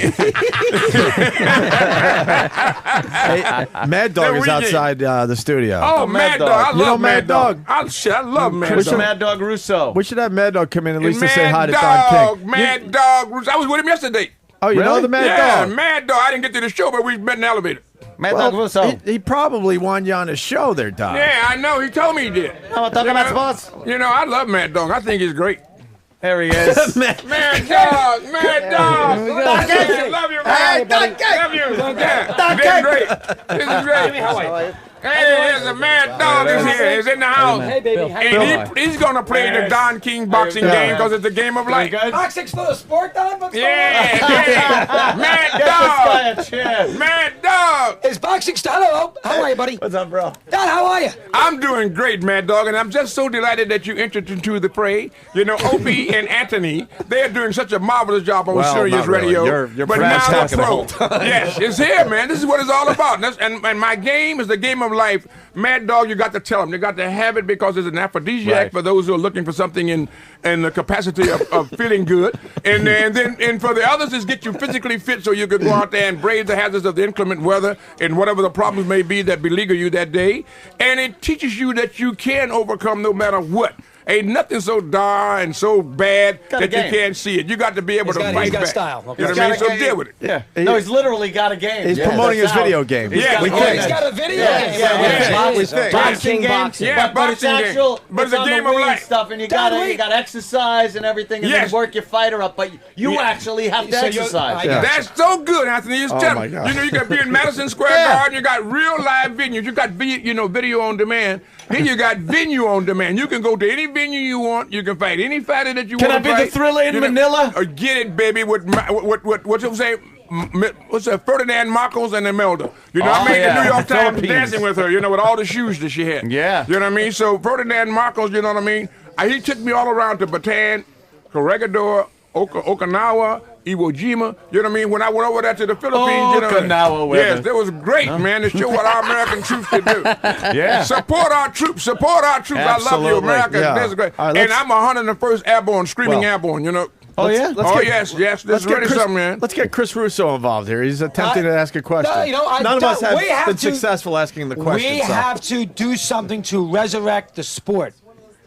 S2: Hey, Mad Dog is
S4: we did.
S2: outside the studio.
S4: Oh,
S5: Mad
S4: Mad
S5: Dog.
S4: Dog. I
S2: You know
S4: love
S2: Mad
S4: Mad Dog. I love Mad
S5: Where's
S4: Dog.
S5: Mad Dog Russo?
S2: We should have Mad Dog come in at least to
S4: Mad
S2: say hi to
S4: Dog,
S2: Don King.
S4: Mad Dog. I was with him yesterday.
S2: Oh, you know the Mad
S4: Yeah,
S2: Dog?
S4: Mad Dog. I didn't get to the show, but we met in the elevator.
S5: Mad Dog Russo.
S2: He probably wanted you on his show there, Don.
S4: Yeah, I know. He told me he did.
S5: I'm talking about sports.
S4: You know, I love Mad Dog. I think he's great.
S5: There he is.
S4: Mad Dog, Mad Dog. Love you, man. Love you. Yeah, this is great. This is great. Hey, there's a Mad Dog is here. He's in the house.
S7: Hey, baby. How you
S4: And
S7: doing?
S4: he's going to play the Don King boxing game because it's a game of life.
S7: Boxing's for the sport, Don? What's going on?
S4: Yeah. Mad
S5: Get this guy
S4: Dog.
S5: a chair.
S4: Mad Dog.
S7: It's boxing style. Hello. How are you, buddy?
S5: What's up, bro?
S7: Don, how are you?
S4: I'm doing great, Mad Dog, and I'm just so delighted that you entered into the fray. You know, Opie and Anthony, they're doing such a marvelous job on
S2: Well,
S4: Sirius
S2: not really.
S4: Radio.
S2: You're
S4: but
S2: perhaps
S4: now
S2: talking
S4: the
S2: the
S4: pro.
S2: whole
S4: Yes, it's here, man. This is what it's all about. And my game is the game of life. Mad Dog, you got to tell them. You got to have it because it's an aphrodisiac
S2: Right.
S4: for those who are looking for something in the capacity of feeling good. And for the others, is get you physically fit so you can go out there and brave the hazards of the inclement weather and whatever the problems may be that beleaguer you that day. And it teaches you that you can overcome no matter what. Ain't nothing so dire and so bad
S5: Got a
S4: that you
S5: game.
S4: can't see it. You got to be able
S7: He's
S4: to
S7: got-
S4: fight
S7: he's got
S4: back.
S7: style. Okay.
S4: You know
S5: He's
S4: what I mean?
S5: got a
S4: So
S5: game.
S4: deal with it.
S2: Yeah.
S5: No, he's literally got a game.
S2: He's
S5: Yeah,
S2: promoting his
S5: that's how-
S2: video game.
S4: Yeah,
S2: we
S4: oh,
S2: think.
S7: He's got a video
S5: Yeah,
S7: game.
S5: yeah,
S2: yeah.
S5: Boxing
S2: think.
S3: Boxing,
S5: game,
S3: boxing.
S4: Yeah,
S5: but it's
S4: boxing game.
S5: actual.
S4: But it's a
S5: on
S4: game
S5: the
S4: of
S5: ring
S4: life.
S5: stuff, and you
S7: Don,
S5: got
S7: wait.
S5: you got exercise and everything, and
S4: Yes.
S5: then work your fighter up. But you
S4: Yeah.
S5: actually have to
S7: So you're-
S5: exercise.
S7: I got
S4: That's so good, Anthony. It's
S2: Oh,
S4: tell
S2: my
S4: me.
S2: God.
S4: You know, you got to be in Madison Square Garden. You got real live venues. You got video on demand. Here you got venue on demand. You can go to any venue you want. You can fight any fighter that you
S5: Can
S4: want
S5: I
S4: to
S5: be
S4: fight.
S5: the Thriller in
S4: You know,
S5: Manila?
S4: Get it, baby. What's it say? What's that? Ferdinand Marcos and Imelda. You know,
S5: Oh,
S4: I made
S5: yeah.
S4: the New York
S5: The
S4: Times
S5: Philippines.
S4: dancing with her. You know, with all the shoes that she had.
S5: Yeah.
S4: You know what I mean? So Ferdinand Marcos. You know what I mean? He took me all around to Bataan, Corregidor, Okinawa, Iwo Jima. You know what I mean? When I went over there to the Philippines, you know.
S5: Okinawa women.
S4: Yes, that was great, man, to show what our American troops can do.
S5: Yeah.
S4: Support our troops. Support our troops. I love you,
S2: Absolutely.
S4: America.
S2: Yeah.
S4: That's great.
S2: All right,
S4: And
S2: let's-
S4: I'm 101st Airborne, screaming
S2: Well,
S4: airborne, you know.
S5: Oh yeah.
S4: Yes. This
S2: Let's
S4: is
S2: get
S4: really
S2: Chris,
S4: something, man.
S2: let's get Chris Russo involved here. He's attempting to ask a question.
S8: No, you know,
S2: None of us have
S8: we have
S2: been
S8: to-
S2: successful asking the question.
S8: We
S2: so.
S8: have to do something to resurrect the sport.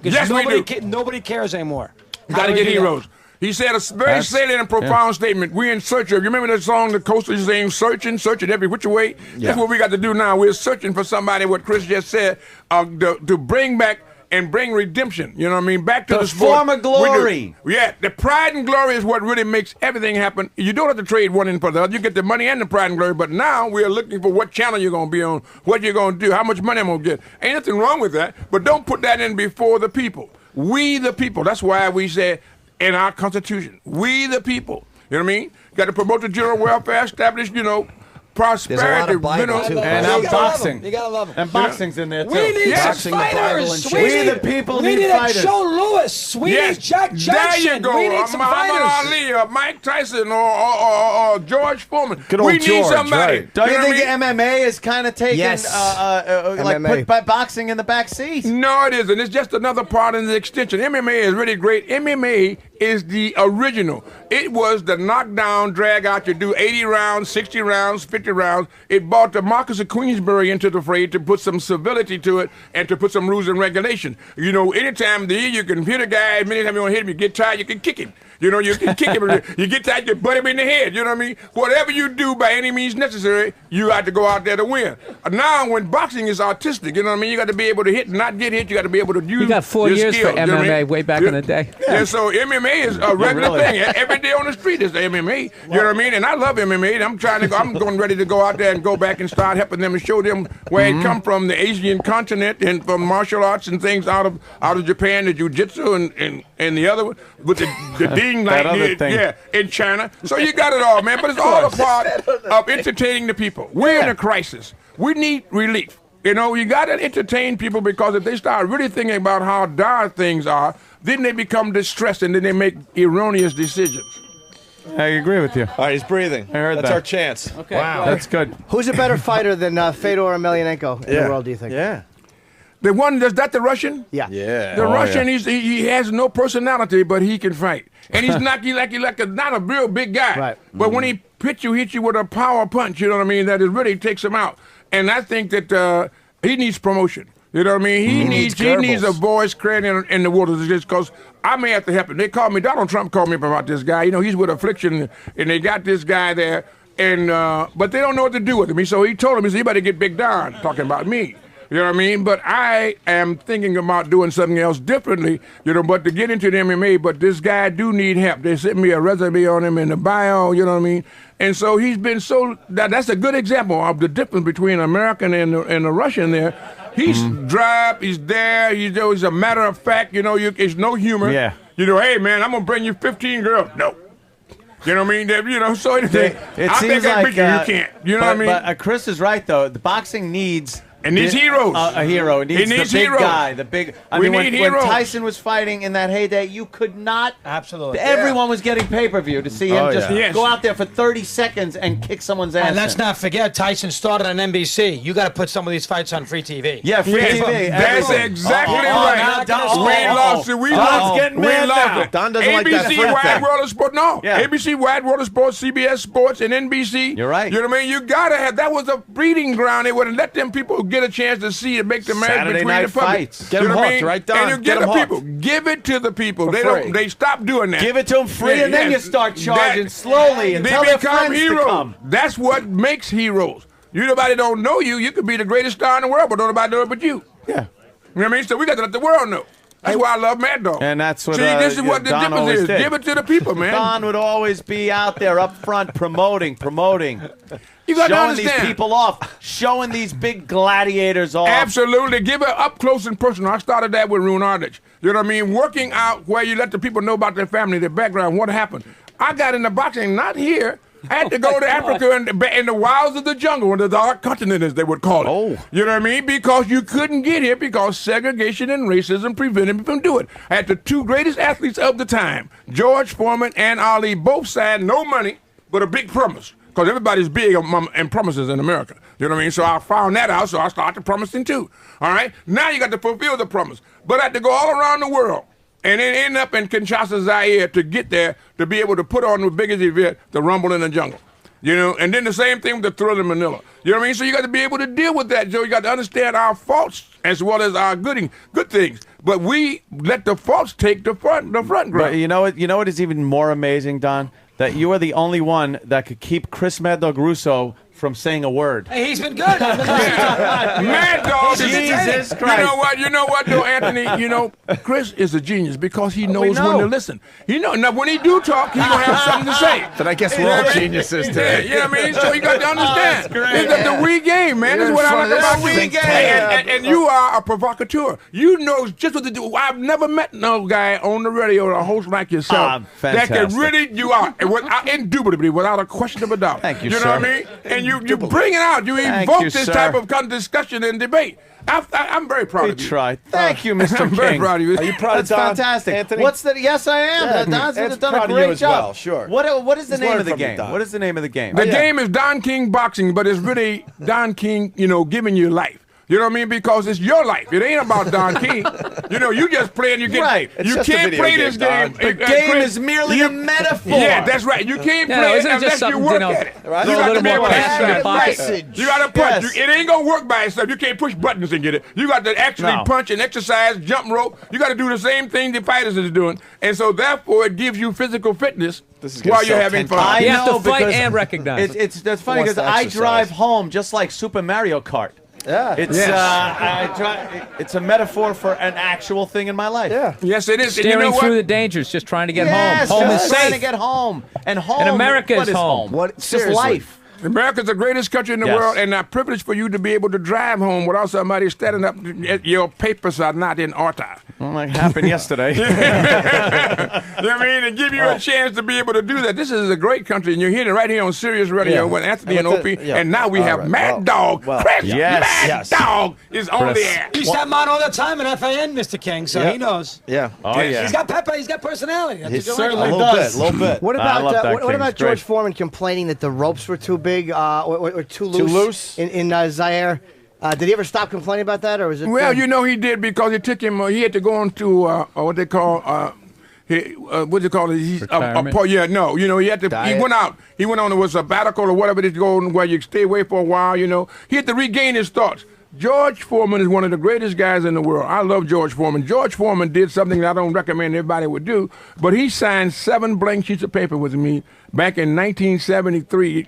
S8: Because
S4: Yes, we do.
S8: nobody cares anymore.
S4: You got to get heroes. He said a very salient and profound statement. We're in search of. You remember that song, The Coasters saying, searching every which way?
S2: Yeah.
S4: That's what we got to do now. We're searching for somebody, what Chris just said, to bring back and bring redemption. You know what I mean? Back to
S5: The
S4: the sport.
S5: former glory.
S4: We do. Yeah, the pride and glory is what really makes everything happen. You don't have to trade one in for the other. You get the money and the pride and glory. But now we are looking for what channel you're going to be on, what you're going to do, how much money I'm going to get. Ain't nothing wrong with that. But don't put that in before the people. We the people. That's why we say in our Constitution, we the people. You know what I mean? Got to promote the general welfare, establish, prosperity.
S3: There's a lot of Bible, too.
S5: And
S8: You
S5: I'm
S8: gotta love 'em.
S5: boxing.
S8: You gotta love them.
S5: And boxing's in there too.
S8: We need
S4: Yes.
S8: some
S3: Boxing, the Bible, and
S8: fighters.
S3: shit.
S5: We the people
S8: we
S5: need
S8: need
S5: fighters.
S8: a Joe Louis. We need Jack Jackson.
S4: There you go.
S8: We need some
S4: Muhammad
S8: fighters.
S4: Ali or Mike Tyson or George Foreman.
S2: Good old
S4: we need
S2: George,
S4: somebody.
S2: right.
S5: Don't you
S4: know what
S5: think
S4: I mean?
S5: MMA is kind of taking
S3: Yes.
S5: like
S2: MMA.
S5: put by boxing in the back seat?
S4: No, it isn't. It's just another part in the extension. MMA is really great. MMA is the original. It was the knockdown, drag out. You do 80 rounds, 60 rounds, 50 rounds. It brought the Marcus of Queensberry into the fray to put some civility to it and to put some rules and regulations. You know, any time of the year you can hit a guy, as many times you want to hit him, you get tired, you can kick him. You know, you can kick him. You get tight, you butt him in the head. You know what I mean? Whatever you do by any means necessary, you have to go out there to win. Now, when boxing is artistic, you know what I mean? You got to be able to hit and not get hit. You got to be able to use
S7: You got 4
S4: your
S7: years
S4: skills,
S7: for
S4: you know what I
S7: MMA
S4: mean?
S7: way back in the day.
S4: Yeah, so MMA is a regular thing. Every day on the street is the MMA. You know what I mean? And I love MMA. I'm going ready to go out there and go back and start helping them and show them where it come from, the Asian continent, and from martial arts and things out of Japan, the jiu-jitsu and the other one with the ding like in China. So you got it all, man. But it's all a part of entertaining the people. We're in a crisis. We need relief. You know, you got to entertain people, because if they start really thinking about how dire things are, then they become distressed and then they make erroneous decisions.
S5: I agree with you.
S1: All right, he's breathing.
S5: I heard
S1: That's
S5: that.
S1: our chance.
S7: Okay.
S3: Wow.
S5: That's good.
S3: Who's a better fighter than Fedor Emelianenko in the world, do you think?
S1: Yeah.
S4: The one, is that the Russian?
S3: Yeah.
S1: Yeah.
S4: The Russian, he has no personality, but he can fight. And he's not not a real big guy.
S3: Right.
S4: But when he hits you with a power punch, you know what I mean, that it really takes him out. And I think that he needs promotion. You know what I mean? He needs a voice created in the waters, just because I may have to help him. Donald Trump called me up about this guy. You know, he's with Affliction, and they got this guy there, and but they don't know what to do with him. So he told him, he said, you better get Big Don, talking about me. You know what I mean? But I am thinking about doing something else differently, you know, but to get into the MMA, but this guy do need help. They sent me a resume on him in the bio, you know what I mean? And so he's been that's a good example of the difference between American and the Russian there. He's dry, he's there, he's a matter of fact, you know, it's no humor.
S5: Yeah.
S4: You know, hey, man, I'm going to bring you 15 girls. No. You know what I mean? You know, so anything. I think I beat you, you can't. You know what I mean?
S5: But Chris is right, though. The boxing needs...
S4: It needs heroes.
S5: A hero. It needs the big
S4: heroes.
S5: guy. The big.
S4: We need
S5: when
S4: heroes.
S5: Tyson was fighting in that heyday, you could not.
S8: Absolutely.
S5: Everyone was getting pay-per-view to see him just
S4: Yes.
S5: go out there for 30 seconds and kick someone's ass.
S8: And let's
S5: in.
S8: not forget, Tyson started on NBC. You got to put some of these fights on free TV.
S5: Yeah, free TV.
S4: That's
S5: everything.
S4: exactly
S5: now
S4: right.
S5: Don's
S4: We lost it. We lost it. We lost it.
S1: Don doesn't like that
S4: ABC
S1: free
S4: Wide
S1: thing.
S4: World of Sport. No.
S5: Yeah.
S4: ABC Wide World of Sports, CBS Sports, and NBC.
S5: You're right.
S4: You know what I mean? You got to have, that was a breeding ground. They wouldn't let them people get a chance to see and make the marriage
S5: Saturday
S4: between
S5: night
S4: the public.
S5: fights.
S1: Get 'em
S4: You know what I
S1: hooked,
S4: mean?
S1: right, Don?
S4: And you
S1: Get
S4: get
S1: 'em
S4: the people.
S1: hooked.
S4: Give it to the people.
S1: For
S4: They
S1: free.
S4: They stop doing that.
S5: Give it to them free, and then you start charging slowly and
S4: They
S5: tell their
S4: become
S5: friends to
S4: heroes.
S5: come.
S4: That's what makes heroes. Nobody don't know you. You could be the greatest star in the world, but nobody know it but you.
S5: Yeah.
S4: You know what I mean? So we got to let the world know. That's why I love Mad Dog.
S5: And that's what,
S4: See, this is what the
S5: Don
S4: difference
S5: always
S4: is.
S5: did.
S4: Give it to the people, man.
S5: Don would always be out there up front promoting.
S4: You got to
S5: showing these
S4: understand.
S5: people off, showing these big gladiators off.
S4: Absolutely. Give it up close and personal. I started that with Rune Ardich. You know what I mean? Working out where you let the people know about their family, their background, what happened. I got into boxing, not here. I had to go to Africa in the wilds of the jungle, or the dark continent, as they would call it.
S5: Oh.
S4: You know what I mean? Because you couldn't get here because segregation and racism prevented me from doing it. I had the two greatest athletes of the time, George Foreman and Ali, both signed no money, but a big promise. Because everybody's big in promises in America. You know what I mean? So I found that out, so I started promising too. All right? Now you got to fulfill the promise. But I had to go all around the world and then end up in Kinshasa, Zaire to get there to be able to put on the biggest event, the Rumble in the Jungle. You know, and then the same thing with the Thriller in Manila. You know what I mean? So you got to be able to deal with that, Joe. You got to understand our faults as well as our good things. But we let the faults take the front ground.
S5: But you know what is even more amazing, Don? That you are the only one that could keep Chris Mad Dog Russo from saying a word.
S8: Hey, he's been good.
S4: Mad Dog is
S5: Jesus Christ.
S4: You know what, though, Anthony? You know, Chris is a genius because he knows when to listen. Now when he do talk, he gonna have something to say.
S2: But I guess we're all geniuses
S4: Yeah,
S2: today.
S4: you know what I mean? So you got to understand. It's the we game, man. This is what I like about
S5: we
S4: you.
S5: game.
S4: And you are a provocateur. You know just what to do. I've never met no guy on the radio or a host like yourself that can
S5: fantastic.
S4: really, you are, indubitably, without a question of a doubt.
S5: Thank you,
S4: You know
S5: sir.
S4: what I mean? And you bring it out. You
S5: Thank
S4: evoke
S5: you,
S4: this
S5: sir.
S4: type of discussion and debate. I'm very proud
S5: We
S4: of you.
S5: tried. Thank you, Mr.
S4: I'm
S5: King.
S4: very proud of you.
S1: Are you proud
S5: That's
S1: of Don,
S5: fantastic.
S1: Anthony?
S5: Yes, I am.
S1: Yeah,
S5: Don's
S1: Ed's
S5: done
S1: proud
S5: a
S1: of you
S5: great
S1: as
S5: job.
S1: well, sure.
S5: What is the
S1: He's
S5: name
S1: learned
S5: of the
S1: from you,
S5: game?
S1: Don.
S5: What is the name of the game?
S4: The game is Don King Boxing, but it's really Don King, giving you life. You know what I mean? Because it's your life. It ain't about Don King. You know, you just playing. You get.
S5: Right.
S6: It's
S4: You
S6: just a
S4: can't
S6: video
S4: play
S6: game,
S4: this game.
S6: Don.
S5: The game
S4: Chris,
S5: is merely a metaphor.
S4: Yeah, that's right. You can't
S7: No,
S4: play it
S7: isn't it just
S4: unless you
S7: something,
S4: work
S7: you know,
S4: at it.
S6: right?
S4: You
S6: A
S4: got
S7: little
S4: to be
S7: more
S4: able to
S7: cash in your
S4: exercise.
S7: pocket.
S4: You got to punch.
S5: Yes.
S4: It ain't gonna work by itself. You can't push buttons and get it. You got to actually
S5: No.
S4: punch and exercise, jump rope. You got to do the same thing the fighters is doing, and so therefore it gives you physical fitness
S6: This is gonna
S4: while you're
S6: sell
S4: having
S6: 10
S4: fun.
S7: You have
S5: know
S7: to fight
S5: because
S7: and recognize.
S5: That's funny
S6: Wants
S5: because
S6: to
S5: I
S6: exercise.
S5: drive home just like Super Mario Kart.
S6: Yeah.
S5: It's it's a metaphor for an actual thing in my life.
S6: Yeah.
S4: Yes, it is. And
S7: Steering
S4: you know
S7: through
S4: what?
S7: the dangers, just trying to get
S5: Yes,
S7: home. Home is
S5: just trying to
S7: safe.
S5: get home, and home.
S7: And America
S5: what
S7: is home.
S6: What?
S5: It's just
S6: Seriously.
S5: life.
S4: America's the greatest country in the
S5: Yes.
S4: world, and a privilege for you to be able to drive home without somebody standing up. Your papers are not in order.
S5: Well, like happened yesterday.
S4: You know what I mean? And give you a chance to be able to do that. This is a great country, and you're hearing it right here on Sirius Radio
S6: Yeah.
S4: with Anthony and
S6: And with
S4: Opie.
S6: the- yeah.
S4: And now we
S6: All
S4: have
S6: right.
S4: Mad Dog.
S6: well,
S4: Chris
S5: yes.
S4: Mad
S6: Yes.
S4: Dog is on the
S5: Chris.
S4: air.
S8: He used to have mine all the time in FAN, Mr. King, so
S6: Yeah.
S8: he knows.
S6: Yeah.
S5: Oh yeah.
S8: He's got pepper. He's got personality. That's
S6: He
S8: what you
S6: certainly
S8: like.
S6: does. A little bit.
S3: What
S5: I
S3: about
S5: love that
S3: what
S5: King.
S3: about
S5: It's great.
S3: George Foreman complaining that the ropes were too big or too loose?
S6: loose?
S3: In Zaire. Did he ever stop complaining about that, or was it?
S4: Well, you know he did because it took him. He had to go on to what they call. What do you call it?
S7: Retirement?
S4: Yeah, no. You know, he had to. He
S6: Diet.
S4: went out. He went on to a sabbatical or whatever it is, go on where you stay away for a while. You know, he had to regain his thoughts. George Foreman is one of the greatest guys in the world. I love George Foreman. George Foreman did something that I don't recommend everybody would do, but he signed 7 blank sheets of paper with me back in 1973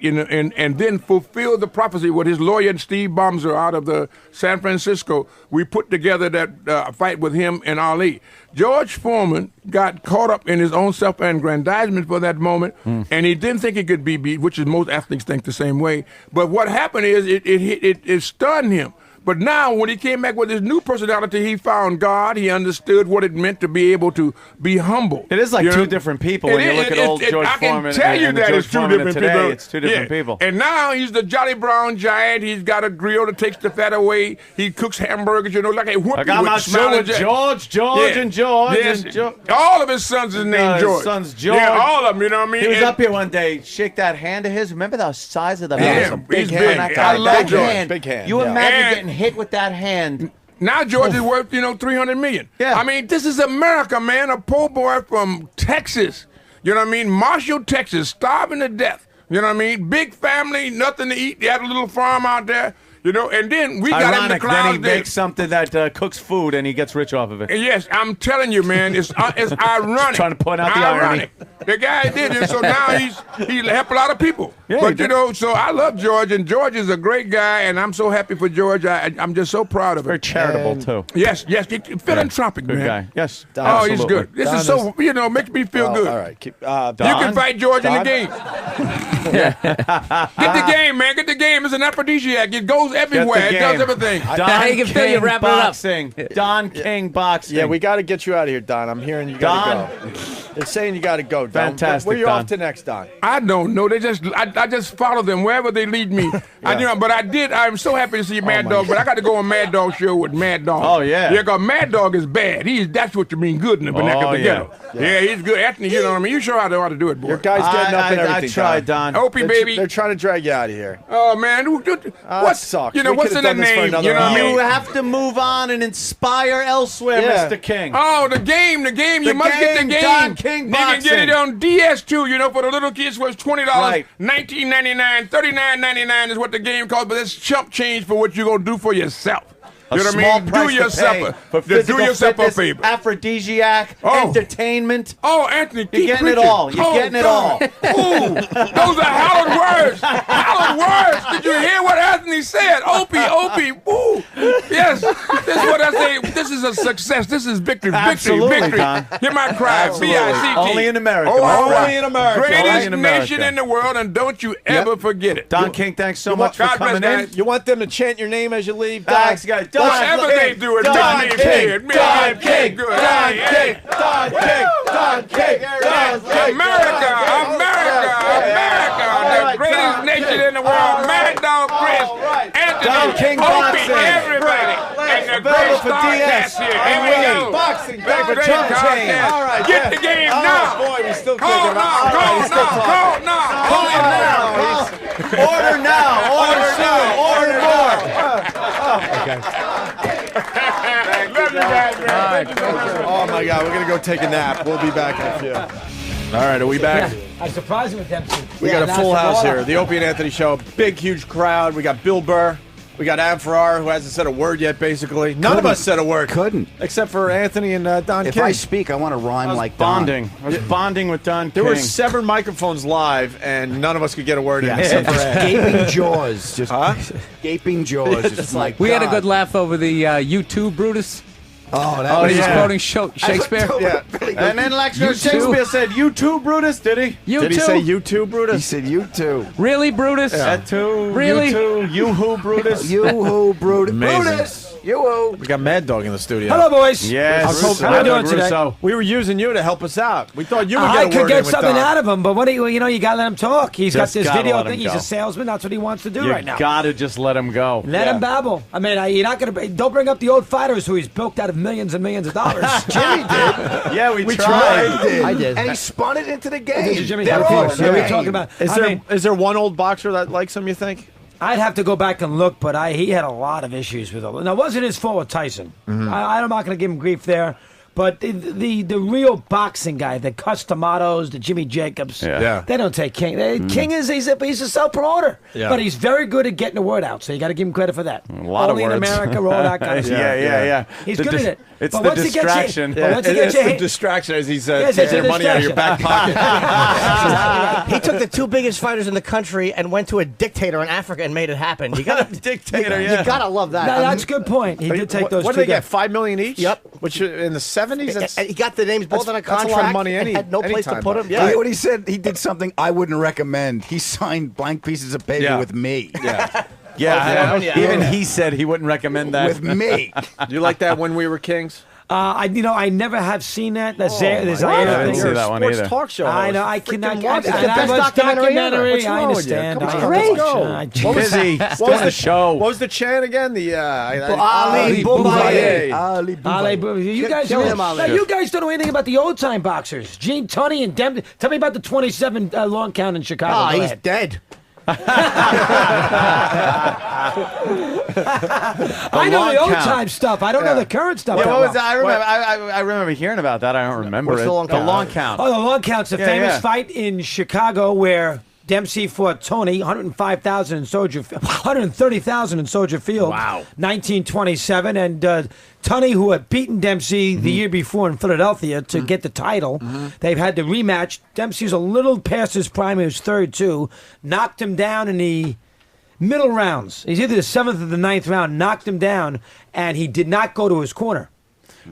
S4: and then fulfilled the prophecy with his lawyer, Steve Bomser, out of the San Francisco. We put together that fight with him and Ali. George Foreman got caught up in his own self-aggrandizement for that moment, and he didn't think he could be beat, which is most athletes think the same way. But what happened is it stunned him. But now, when he came back with his new personality, he found God. He understood what it meant to be able to be humble.
S5: It is like
S4: You
S5: two
S4: know?
S5: different people when you look at old George
S4: I
S5: Foreman.
S4: can tell you
S5: and the
S4: that
S5: George
S4: it's two
S5: Foreman of
S4: different
S5: today.
S4: people.
S5: It's two different people.
S4: And now he's the Jolly Brown giant. He's got a grill that takes the fat away. He cooks hamburgers, you know, like a whoop.
S5: I got my show with George,
S4: Yeah.
S5: and George.
S4: Yes.
S5: And George.
S4: All of his sons is named
S5: his
S4: George.
S5: son's George.
S4: Yeah, all of them, you know what I mean?
S5: He was
S4: And-
S5: up here one day, shake that hand of his. Remember the size of the
S4: Yeah,
S5: hand? It was a big
S4: he's
S5: hand.
S4: big.
S5: That
S4: I
S5: guy,
S4: love
S5: that
S4: George.
S5: hand.
S6: Big hand,
S5: You
S6: yeah.
S5: imagine
S4: And-
S5: getting hit with that hand.
S4: Now George is worth, $300 million.
S5: Yeah.
S4: I mean, this is America, man. A poor boy from Texas. You know what I mean? Marshall, Texas, starving to death. You know what I mean? Big family, nothing to eat. They had a little farm out there. You know, and then we got in the
S5: Ironic. Then
S4: clouds.
S5: he makes something that cooks food and he gets rich off of it.
S4: Yes, I'm telling you, man, it's ironic.
S5: Trying to point out the irony.
S4: The guy did it, so now he helped a lot of people.
S5: Yeah, he
S4: But
S5: did.
S4: so I love George, and George is a great guy, and I'm so happy for George. I'm just so proud of him.
S5: Very charitable
S6: And-
S5: too.
S4: Yes, philanthropic,
S5: Good
S4: man.
S5: guy. Yes.
S4: Oh, he's
S5: absolutely.
S4: good. This
S6: Don
S4: is so, makes me feel
S6: Well,
S4: good.
S6: All right. Keep,
S4: You
S5: Don?
S4: can fight George in the
S6: Don?
S4: game. Get the game, man. Get the game. It's an aphrodisiac. It goes everywhere.
S5: the
S4: It does
S5: game.
S4: everything.
S5: Don
S7: You can feel you
S5: King
S7: wrapping it up.
S5: boxing. Don King boxing.
S6: Yeah, we got to get you out of here, Don. I'm hearing you got
S5: Don.
S6: to go. They're saying you got to go, Don.
S5: Fantastic,
S6: Where you
S5: Don.
S6: off to next, Don?
S4: I don't know. I just follow them wherever they lead me. But I'm so happy to see Mad Dog. But I got to go on Mad Dog show with Mad Dog.
S5: Oh, yeah.
S4: Yeah, because Mad Dog is bad. That's what you mean good in the vernacular
S5: Oh,
S4: together.
S5: yeah.
S4: Yeah, he's good. Anthony, you know what I mean? You sure how to do it, boy.
S6: Your guy's getting up and everything.
S5: I tried, Don.
S4: Opie,
S6: They're,
S4: baby.
S6: they're trying to drag you out of here.
S4: Oh, man.
S6: That sucks.
S4: You know,
S6: We
S4: what's
S6: could've
S4: in the
S6: done this for
S4: name?
S6: another
S4: You know what I
S6: hour.
S4: mean?
S5: You have to move on and inspire elsewhere,
S6: Yeah.
S5: Mr. King.
S4: Oh, the game. You must get the
S5: game,
S4: game.
S5: Don King
S4: You can get it
S5: boxing.
S4: on DS2, for the little kids was $20,
S5: Right.
S4: $19.99, $39.99 is what the game costs, but that's chump change for what you're going to do for yourself. You know what I
S5: small
S4: mean?
S5: price
S4: Do
S5: to
S4: yourself
S5: pay
S4: a,
S5: for
S4: do
S5: physical
S4: yourself a
S5: fitness,
S4: favor.
S5: aphrodisiac,
S4: Oh.
S5: entertainment.
S4: Oh, Anthony, keep
S5: You're getting it
S4: preaching.
S5: all. You're getting it all.
S4: Ooh, those are hallowed words. Hallowed words. Did you hear what Anthony said? Opie. Ooh. Yes. This is what I say. This is a success. This is victory.
S5: Absolutely,
S4: Victory.
S5: Don.
S4: Hear my cry.
S5: Absolutely.
S4: BICT.
S5: Only in America.
S4: Oh,
S5: Only
S4: right.
S5: in America.
S4: Greatest
S5: Only in America.
S4: nation in the world, and don't you ever forget it.
S5: Don King, thanks so much for
S4: God bless,
S5: coming in.
S4: guys.
S6: You want them to chant your name as you leave, Don?
S5: Thanks, guys. Don,
S4: Whatever they do, it
S5: Don
S4: makes me
S5: King,
S4: good.
S5: Don King,
S4: Good.
S5: Don
S4: Hey,
S5: King,
S4: hey.
S5: Don King, Don King, Don King.
S4: America, the greatest nation in the world. Mad Dog Chris, Anthony,
S5: Don King
S4: Opie,
S5: boxing.
S4: everybody, and the
S5: Available
S4: great
S5: for
S4: star
S5: DS.
S4: cast here.
S5: And
S4: Here we
S5: Wayne.
S4: go.
S6: Boxing,
S4: The
S6: Don
S4: great
S6: King.
S4: star
S5: Chain.
S4: cast.
S6: All right,
S4: Get
S6: yeah.
S4: the game
S6: Oh,
S4: now.
S6: boy, we still
S4: Call
S6: thinking
S4: now,
S6: about-
S4: call
S6: he's still
S4: now,
S6: talking.
S4: call now, call it now.
S5: Order now. Order soon. Order more.
S3: guys.
S4: Love you guys, man.
S6: Oh my God, we're gonna go take a nap. We'll be back in a few.
S2: All right, are we back?
S8: I'm surprised with Dempsey.
S6: We got a full house here. The Opie and Anthony show. Big, huge crowd. We got Bill Burr. We got Ab Farrar, who hasn't said a word yet, basically. None of us said a word.
S9: Couldn't.
S6: Except for Anthony and Don
S9: If
S6: King.
S9: I speak, I want to rhyme like
S5: bonding. I was bonding with Don
S6: There
S5: King.
S6: were 7 microphones live, and none of us could get a word in. Except for Ed.
S9: Gaping jaws. Just gaping jaws. Just like
S7: We had a
S9: God.
S7: good laugh over the U2 Brutus.
S9: Oh, that
S5: Oh,
S7: When he was
S5: yeah.
S7: quoting Shakespeare.
S6: Yeah.
S5: And then like
S7: You
S5: Shakespeare
S7: too.
S5: said, "You too, Brutus." Did he?
S7: You
S6: Did he
S7: too.
S6: say you too,
S9: He
S6: Brutus?
S9: said, "You too."
S7: Really, Brutus?
S5: That too.
S7: Really?
S5: You too. You who, Brutus?
S9: You who, Brutus?
S6: Amazing.
S9: Brutus. You who?
S6: We got Mad Dog in the studio.
S8: Hello, boys.
S5: Yes.
S8: How you doing today?
S5: Russo.
S6: We were using you to help us out. We thought you would
S8: I
S6: get a
S8: could
S6: word in
S8: get
S6: with
S8: something
S6: Don.
S8: out of him, but what do you know? You got to let him talk. He's
S5: Just
S8: got this
S5: gotta
S8: video
S5: let him
S8: thing. He's
S5: go.
S8: a salesman. That's what he wants to do
S5: You
S8: right now.
S5: gotta just let him go.
S8: Let him babble. I mean, you're not going to. Don't bring up the old fighters who he's bilked out of millions and millions of dollars.
S9: Jimmy did.
S5: Yeah, we
S9: He
S5: tried.
S9: did.
S3: I did.
S9: And he spun it into the game.
S8: Did you, Jimmy?
S9: They're
S8: Of
S9: all
S8: course.
S9: the
S8: Yeah, we're
S9: game.
S8: talking about.
S6: Is there one old boxer that likes him, you think?
S8: I'd have to go back and look, but he had a lot of issues with him. Now, it wasn't his fault with Tyson. I'm not going to give him grief there. But the real boxing guy, the Customatos, the Jimmy Jacobs,
S5: Yeah.
S8: they don't take King. King is he's a self-promoter,
S6: Yeah.
S8: but he's very good at getting the word out. So you got to give him credit for that.
S5: A lot
S8: Only
S5: of words.
S8: in America, all that kind of stuff.
S5: Yeah.
S8: He's
S5: The
S8: good at it.
S5: It's
S8: But
S5: the
S8: once he gets you-
S5: distraction.
S8: but once he gets
S6: It's
S8: you-
S6: the distraction as he's
S8: Yes, it's
S6: taking
S8: a
S6: money out of your back pocket.
S3: He took the 2 biggest fighters in the country and went to a dictator in Africa and made it happen. You gotta
S5: Dictator,
S3: You
S5: yeah.
S3: gotta love that.
S8: No, that's a good point. He did take those
S6: What
S8: two
S6: did they get?
S8: guys.
S6: $5 million each.
S3: Yep.
S6: Which in the 70s, that's,
S3: And he got the names both on a
S6: that's a lot of
S3: contract
S6: money
S3: and had no place to
S6: anytime,
S3: put
S6: but-
S3: them.
S9: You
S3: Yeah.
S9: hear what he said? He did something I wouldn't recommend. He signed blank pieces of paper
S6: Yeah.
S9: with me.
S5: Yeah,
S3: yeah.
S5: even he said he wouldn't recommend that.
S9: With me.
S6: Do you like that When We Were Kings?
S8: I never have seen that. The Zaire
S5: I didn't
S8: thing.
S5: see that one
S6: Sports
S5: either.
S6: talk show.
S8: I know.
S6: host.
S8: I cannot.
S6: Freaking watch
S3: It's
S6: it.
S3: the best documentary ever.
S6: What's
S8: I
S6: wrong with you?
S8: understand.
S6: Come
S8: I
S6: on,
S8: have to
S6: let's
S8: watch.
S6: go.
S5: Busy.
S6: What was
S5: Doing
S6: the
S5: the show.
S6: What was the chant again? The
S3: Ali Boumaier.
S9: Ali
S8: Ale,
S9: Boumaier.
S8: you guys,
S3: Kill him, Ale.
S8: now you guys don't know anything about the old time boxers. Gene Tunney and Dem. Tell me about the 27 long count in Chicago.
S3: Oh,
S8: Go
S3: he's
S8: ahead.
S3: dead.
S8: I know
S5: long
S8: the old
S5: count.
S8: time stuff. I don't know the current stuff.
S5: Yeah,
S8: that
S5: what was
S8: well.
S5: that? I remember hearing about that. I don't remember
S3: What's
S5: it.
S3: the long count?
S5: long count.
S8: Oh, the long count's a famous
S5: yeah.
S8: fight in Chicago where Dempsey fought Tony, 105,000 in Soldier, 130,000 in Soldier Field.
S6: Wow.
S8: 1927, and Tony, who had beaten Dempsey the year before in Philadelphia to get the title, they've had the rematch. Dempsey's a little past his prime; he was 32. Knocked him down in the middle rounds. He's either the 7th or the 9th round. Knocked him down, and he did not go to his corner.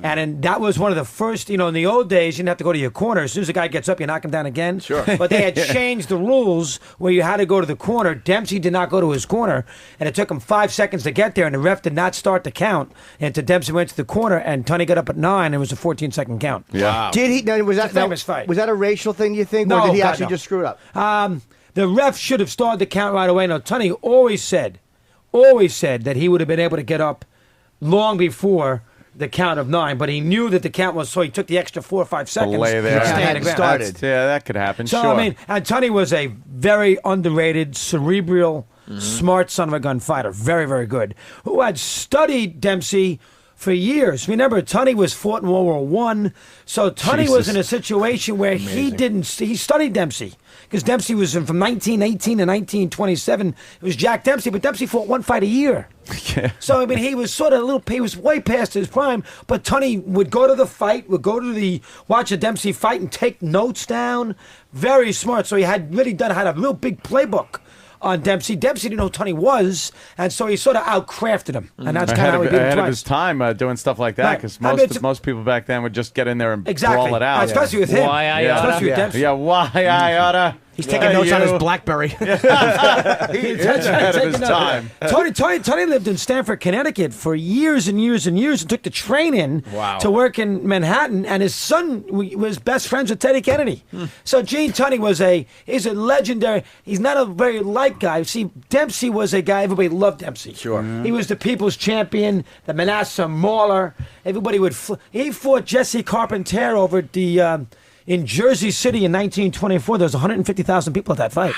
S8: And that was one of the first, in the old days, you didn't have to go to your corner. As soon as the guy gets up, you knock him down again. Sure. But they had changed the rules where you had to go to the corner. Dempsey did not go to his corner, and it took him 5 seconds to get there, and the ref did not start the count. And Dempsey went to the corner, and Tony got up at 9, and it was a 14-second count.
S5: Yeah.
S3: Did he? Now, was that
S8: It's a famous fight.
S3: Was that a racial thing? You think,
S8: No,
S3: or did he
S8: God,
S3: actually
S8: no.
S3: just screw it up?
S8: The ref should have started the count right away. No, Tony always said that he would have been able to get up long before the count of 9, but he knew that the count was, so he took the extra 4 or 5 seconds
S5: lay there.
S8: to stay
S3: Yeah,
S8: on the ground.
S3: started.
S5: Yeah, that could happen.
S8: So,
S5: sure.
S8: I mean, and Tony was a very underrated, cerebral, smart son of a gun fighter. Very, very good. Who had studied Dempsey for years. Remember, Tony was fought in World War One, so Tony was in a situation where he studied Dempsey. Because Dempsey was from 1918 to 1927. It was Jack Dempsey, but Dempsey fought one fight a year.
S5: Yeah.
S8: So, I mean, he was sort of he was way past his prime, but Tony would go to the fight, watch a Dempsey fight and take notes down. Very smart. So he had a real big playbook on Dempsey. Dempsey didn't know who Tony was, and so he sort of outcrafted him. And that's kind of how he beat him
S5: ahead of
S8: twice.
S5: his time doing stuff like that,
S8: Right.
S5: because
S8: I mean,
S5: most people back then would just get in there and
S8: Exactly.
S5: brawl it out.
S8: Especially with him.
S7: Why I
S5: Yeah.
S7: oughta.
S8: Especially with Dempsey.
S5: Yeah, why I oughta.
S3: He's taking notes on his BlackBerry.
S8: That's
S5: ahead of
S8: taking
S5: his
S8: notes.
S5: time.
S8: Tony lived in Stamford, Connecticut for years and years and years and took the train in to work in Manhattan, and his son was best friends with Teddy Kennedy. So Gene Tunney is a legendary, he's not a very liked guy. See, Dempsey was a guy, everybody loved Dempsey. Sure. He was the people's champion, the Manasseh Mauler. Everybody he fought Jesse Carpentier over at the... in Jersey City in 1924, there was 150,000 people at that fight.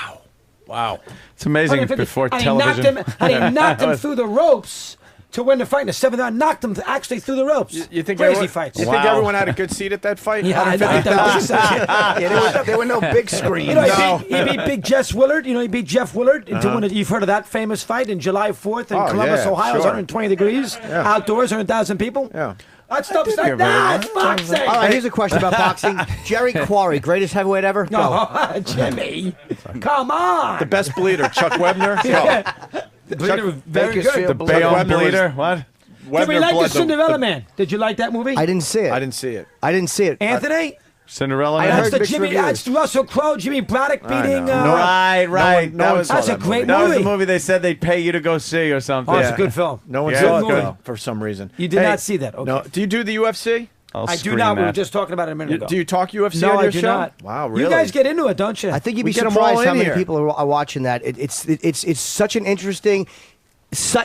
S6: Wow.
S5: It's amazing
S8: 150.
S5: before
S8: And
S5: television.
S8: He knocked him through the ropes to win the fight in the 7th round. Knocked him actually through the ropes.
S6: You think
S8: crazy
S6: everyone,
S8: fights?
S6: You think everyone had a good seat at that fight?
S8: Yeah, I think so.
S9: Yeah, there were no big screens.
S8: You know, he beat Big Jess Willard. You know, he beat Jeff Willard into one. You've heard of that famous fight in July 4th in Columbus,
S6: yeah,
S8: Ohio. It was
S6: sure.
S8: 120 degrees, outdoors, 100,000 people.
S6: Yeah.
S8: That stuff's like that. Boxing.
S3: All right, here's a question about boxing. Jerry Quarry, greatest heavyweight ever? Go.
S8: No, Jimmy, come on.
S6: The best bleeder, Chuck Webner.
S8: Bleeder was very good.
S9: Bakersfield
S5: The Bayonne
S6: Webner was-
S5: bleeder. What?
S8: Did we like the Cinderella Man? Did you like that movie?
S3: I didn't see it.
S6: I didn't see it.
S3: I didn't see it.
S8: Anthony?
S5: Cinderella
S3: I
S5: Man?
S3: heard
S8: That's the
S3: mixed
S8: Jimmy.
S3: reviews.
S8: That's Russell Crowe, Jimmy Braddock beating.
S5: Right.
S6: no one saw
S8: That's a
S6: that
S8: great
S5: That was
S8: movie.
S5: the movie they said they'd pay you to go see or something.
S8: Oh, it's a good film.
S6: No one
S5: Yeah,
S6: saw
S5: it's
S6: it
S5: good.
S6: though, for some reason.
S8: You did not see that. Okay.
S6: No. Do you do the UFC?
S5: I'll
S8: I do
S5: scream
S8: not. We were
S5: that.
S8: just talking about it a minute ago.
S6: Do you talk UFC
S8: No,
S6: on your
S8: I do
S6: show?
S8: not.
S6: Wow, really?
S8: You guys get into it, don't you?
S3: I think you'd be
S6: We get 'em all
S3: surprised how
S6: in
S3: many
S6: here.
S3: people are watching that. It's such an interesting.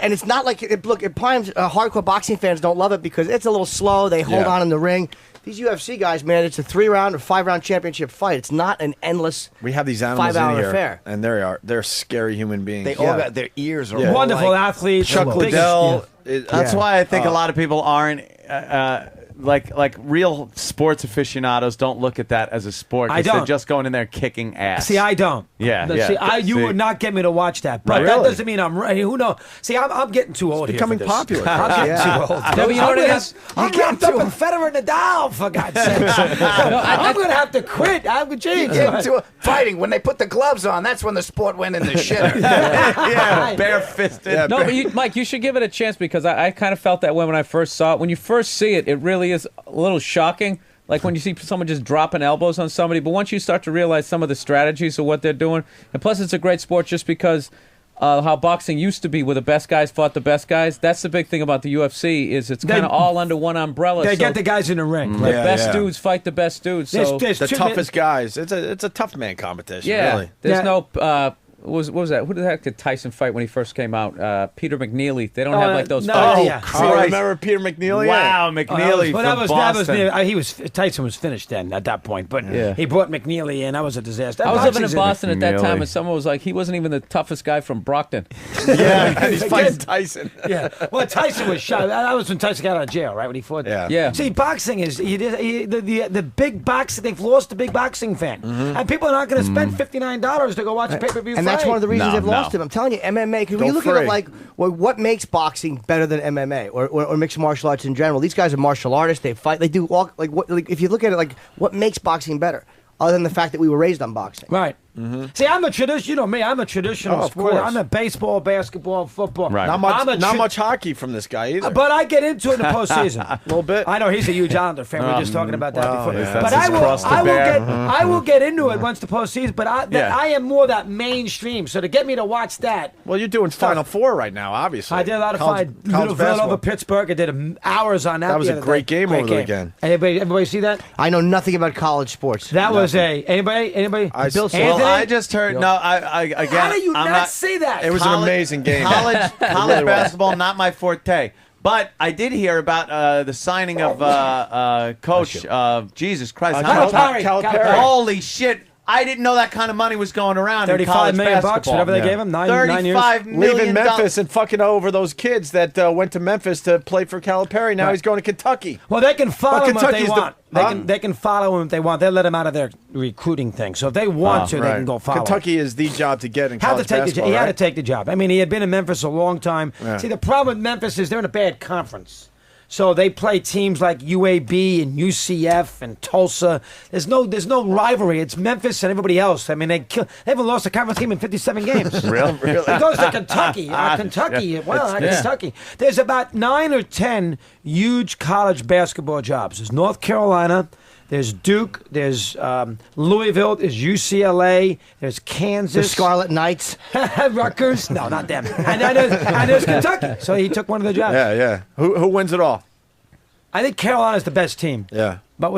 S3: And it's not like look. At times, hardcore boxing fans don't love it because it's a little slow. They hold on in the ring. These UFC guys, man, it's a 3-round or 5-round championship fight. It's not an endless.
S6: We have these animals
S3: 5-hour
S6: in here,
S3: affair.
S6: and they're scary human beings.
S9: They all got their ears are
S6: Yeah.
S9: all
S8: Wonderful
S9: like,
S8: athletes.
S6: Chuck
S8: the biggest-
S6: Liddell.
S5: That's why I think a lot of people aren't like real sports aficionados don't look at that as a sport. 'Cause
S8: I don't.
S5: They're just going in there kicking ass.
S8: See, I don't.
S5: Yeah,
S8: No,
S5: yeah.
S8: See, you
S5: See.
S8: would not get me to watch that. But
S6: Right.
S8: that
S6: Really?
S8: doesn't mean I'm right. Who knows? See, I'm getting too old here
S6: becoming
S8: for this.
S6: popular.
S8: I'm getting too old.
S7: No, but you know what it is?
S8: I'm wrapped up in Federer and Nadal, for God's sake. I'm going to have to quit. I'm going to change.
S9: Get into a fighting. When they put the gloves on, that's when the sport went in the shitter.
S5: Yeah, barefisted.
S6: Yeah,
S7: No, but Mike, you should give it a chance because I kind of felt that way when I first saw it. When you first see it, it really is a little shocking. Like when you see someone just dropping elbows on somebody. But once you start to realize some of the strategies of what they're doing, and plus it's a great sport just because how boxing used to be where the best guys fought the best guys. That's the big thing about the UFC is it's kind of all under one umbrella.
S8: They
S7: so
S8: get the guys in the ring.
S7: the
S6: Yeah,
S7: best
S6: yeah.
S7: dudes fight the best dudes. So
S8: There's
S6: the
S8: two-
S6: toughest guys. It's a tough man competition.
S7: yeah,
S6: Really.
S7: there's
S8: Yeah.
S7: no. What was that? Who the heck did Tyson fight when he first came out? Peter McNeely. They don't have like those
S8: no,
S7: fights.
S8: yeah.
S6: Oh, remember Peter McNeely?
S5: Wow, McNeely
S8: Well,
S5: from Boston.
S8: he was Tyson was finished then at that point, but
S7: Yeah.
S8: he brought McNeely in. That was a disaster.
S7: I was living in
S8: Boxing's
S7: Boston at that time,
S5: McNeely.
S7: and someone was like, he wasn't even the toughest guy from Brockton.
S6: Yeah, and he's fighting Tyson.
S8: Yeah, well, Tyson was shot. That was when Tyson got out of jail, right? When he fought.
S6: Yeah.
S7: Yeah.
S8: See, boxing is the big boxing. They've lost the big boxing fan, and people are not going to spend $59 to go watch a pay-per-view
S3: And
S8: fight.
S3: that's one of the reasons
S5: No,
S3: they've lost
S5: no.
S3: him. I'm telling you, MMA. Because when
S6: Go
S3: you look at
S6: free.
S3: it, like, what makes boxing better than MMA or mixed martial arts in general? These guys are martial artists. They fight. They do all like if you look at it, like what makes boxing better, other than the fact that we were raised on boxing.
S8: Right. See, I'm a tradition. You know me. I'm a traditional
S6: Oh, of
S8: sport.
S6: course.
S8: I'm a baseball, basketball, football.
S5: Right.
S6: Not much hockey from this guy either.
S8: But I get into it in the postseason.
S6: A little bit.
S8: I know he's a huge Islander fan. We were just talking about that before.
S6: yeah.
S8: But
S5: That's his cross to bear.
S8: I will get into it once the postseason. But
S5: Yeah.
S8: I am more that mainstream. So to get me to watch that,
S6: Well, you're doing Final Four right now, obviously.
S8: I did a lot of
S6: College
S8: Little
S6: basketball.
S8: over Pittsburgh. I did hours on that.
S6: That was
S8: the
S6: a
S8: other
S6: great
S8: day.
S6: game over the weekend.
S8: Everybody see that?
S3: I know nothing about college sports.
S8: That was anybody?
S3: Bill
S8: Anthony?
S5: Well, I just heard. No, I again.
S8: How do you
S5: I'm
S8: not see that?
S6: It was an amazing game.
S5: College
S6: really was.
S5: basketball, not my forte. But I did hear about the signing of Coach. Jesus Christ!
S8: Calipari.
S5: Holy shit! I didn't know that kind of money was going around. in
S8: $35
S5: college
S8: million bucks,
S5: basketball.
S8: whatever they gave him. Nine years.
S5: $35 million.
S6: Leaving Memphis and fucking over those kids that went to Memphis to play for Calipari. Now he's going to Kentucky.
S8: Well, they can follow him if they
S6: Kentucky's
S8: want.
S6: the-
S8: They can follow him if they want. They let him out of their recruiting thing. So if they want to, they can go follow him.
S6: Kentucky is the job to get in
S8: Had to
S6: college
S8: take the
S6: basketball,
S8: job. He had to
S6: right?
S8: take the job. I mean, he had been in Memphis a long time.
S6: Yeah.
S8: See, the problem with Memphis is they're in a bad conference. So they play teams like UAB and UCF and Tulsa. There's no rivalry. It's Memphis and everybody else. I mean, they haven't lost a conference game in 57 games.
S5: Really?
S8: It goes to Kentucky. Kentucky. There's about 9 or 10 huge college basketball jobs. There's North Carolina. There's Duke. There's Louisville. There's UCLA. There's Kansas.
S3: The Scarlet Knights.
S8: Rutgers. No, not them. And there's Kentucky. So he took one of the jobs.
S6: Yeah. Who wins it all?
S8: I think Carolina's the best team.
S6: Yeah.
S8: But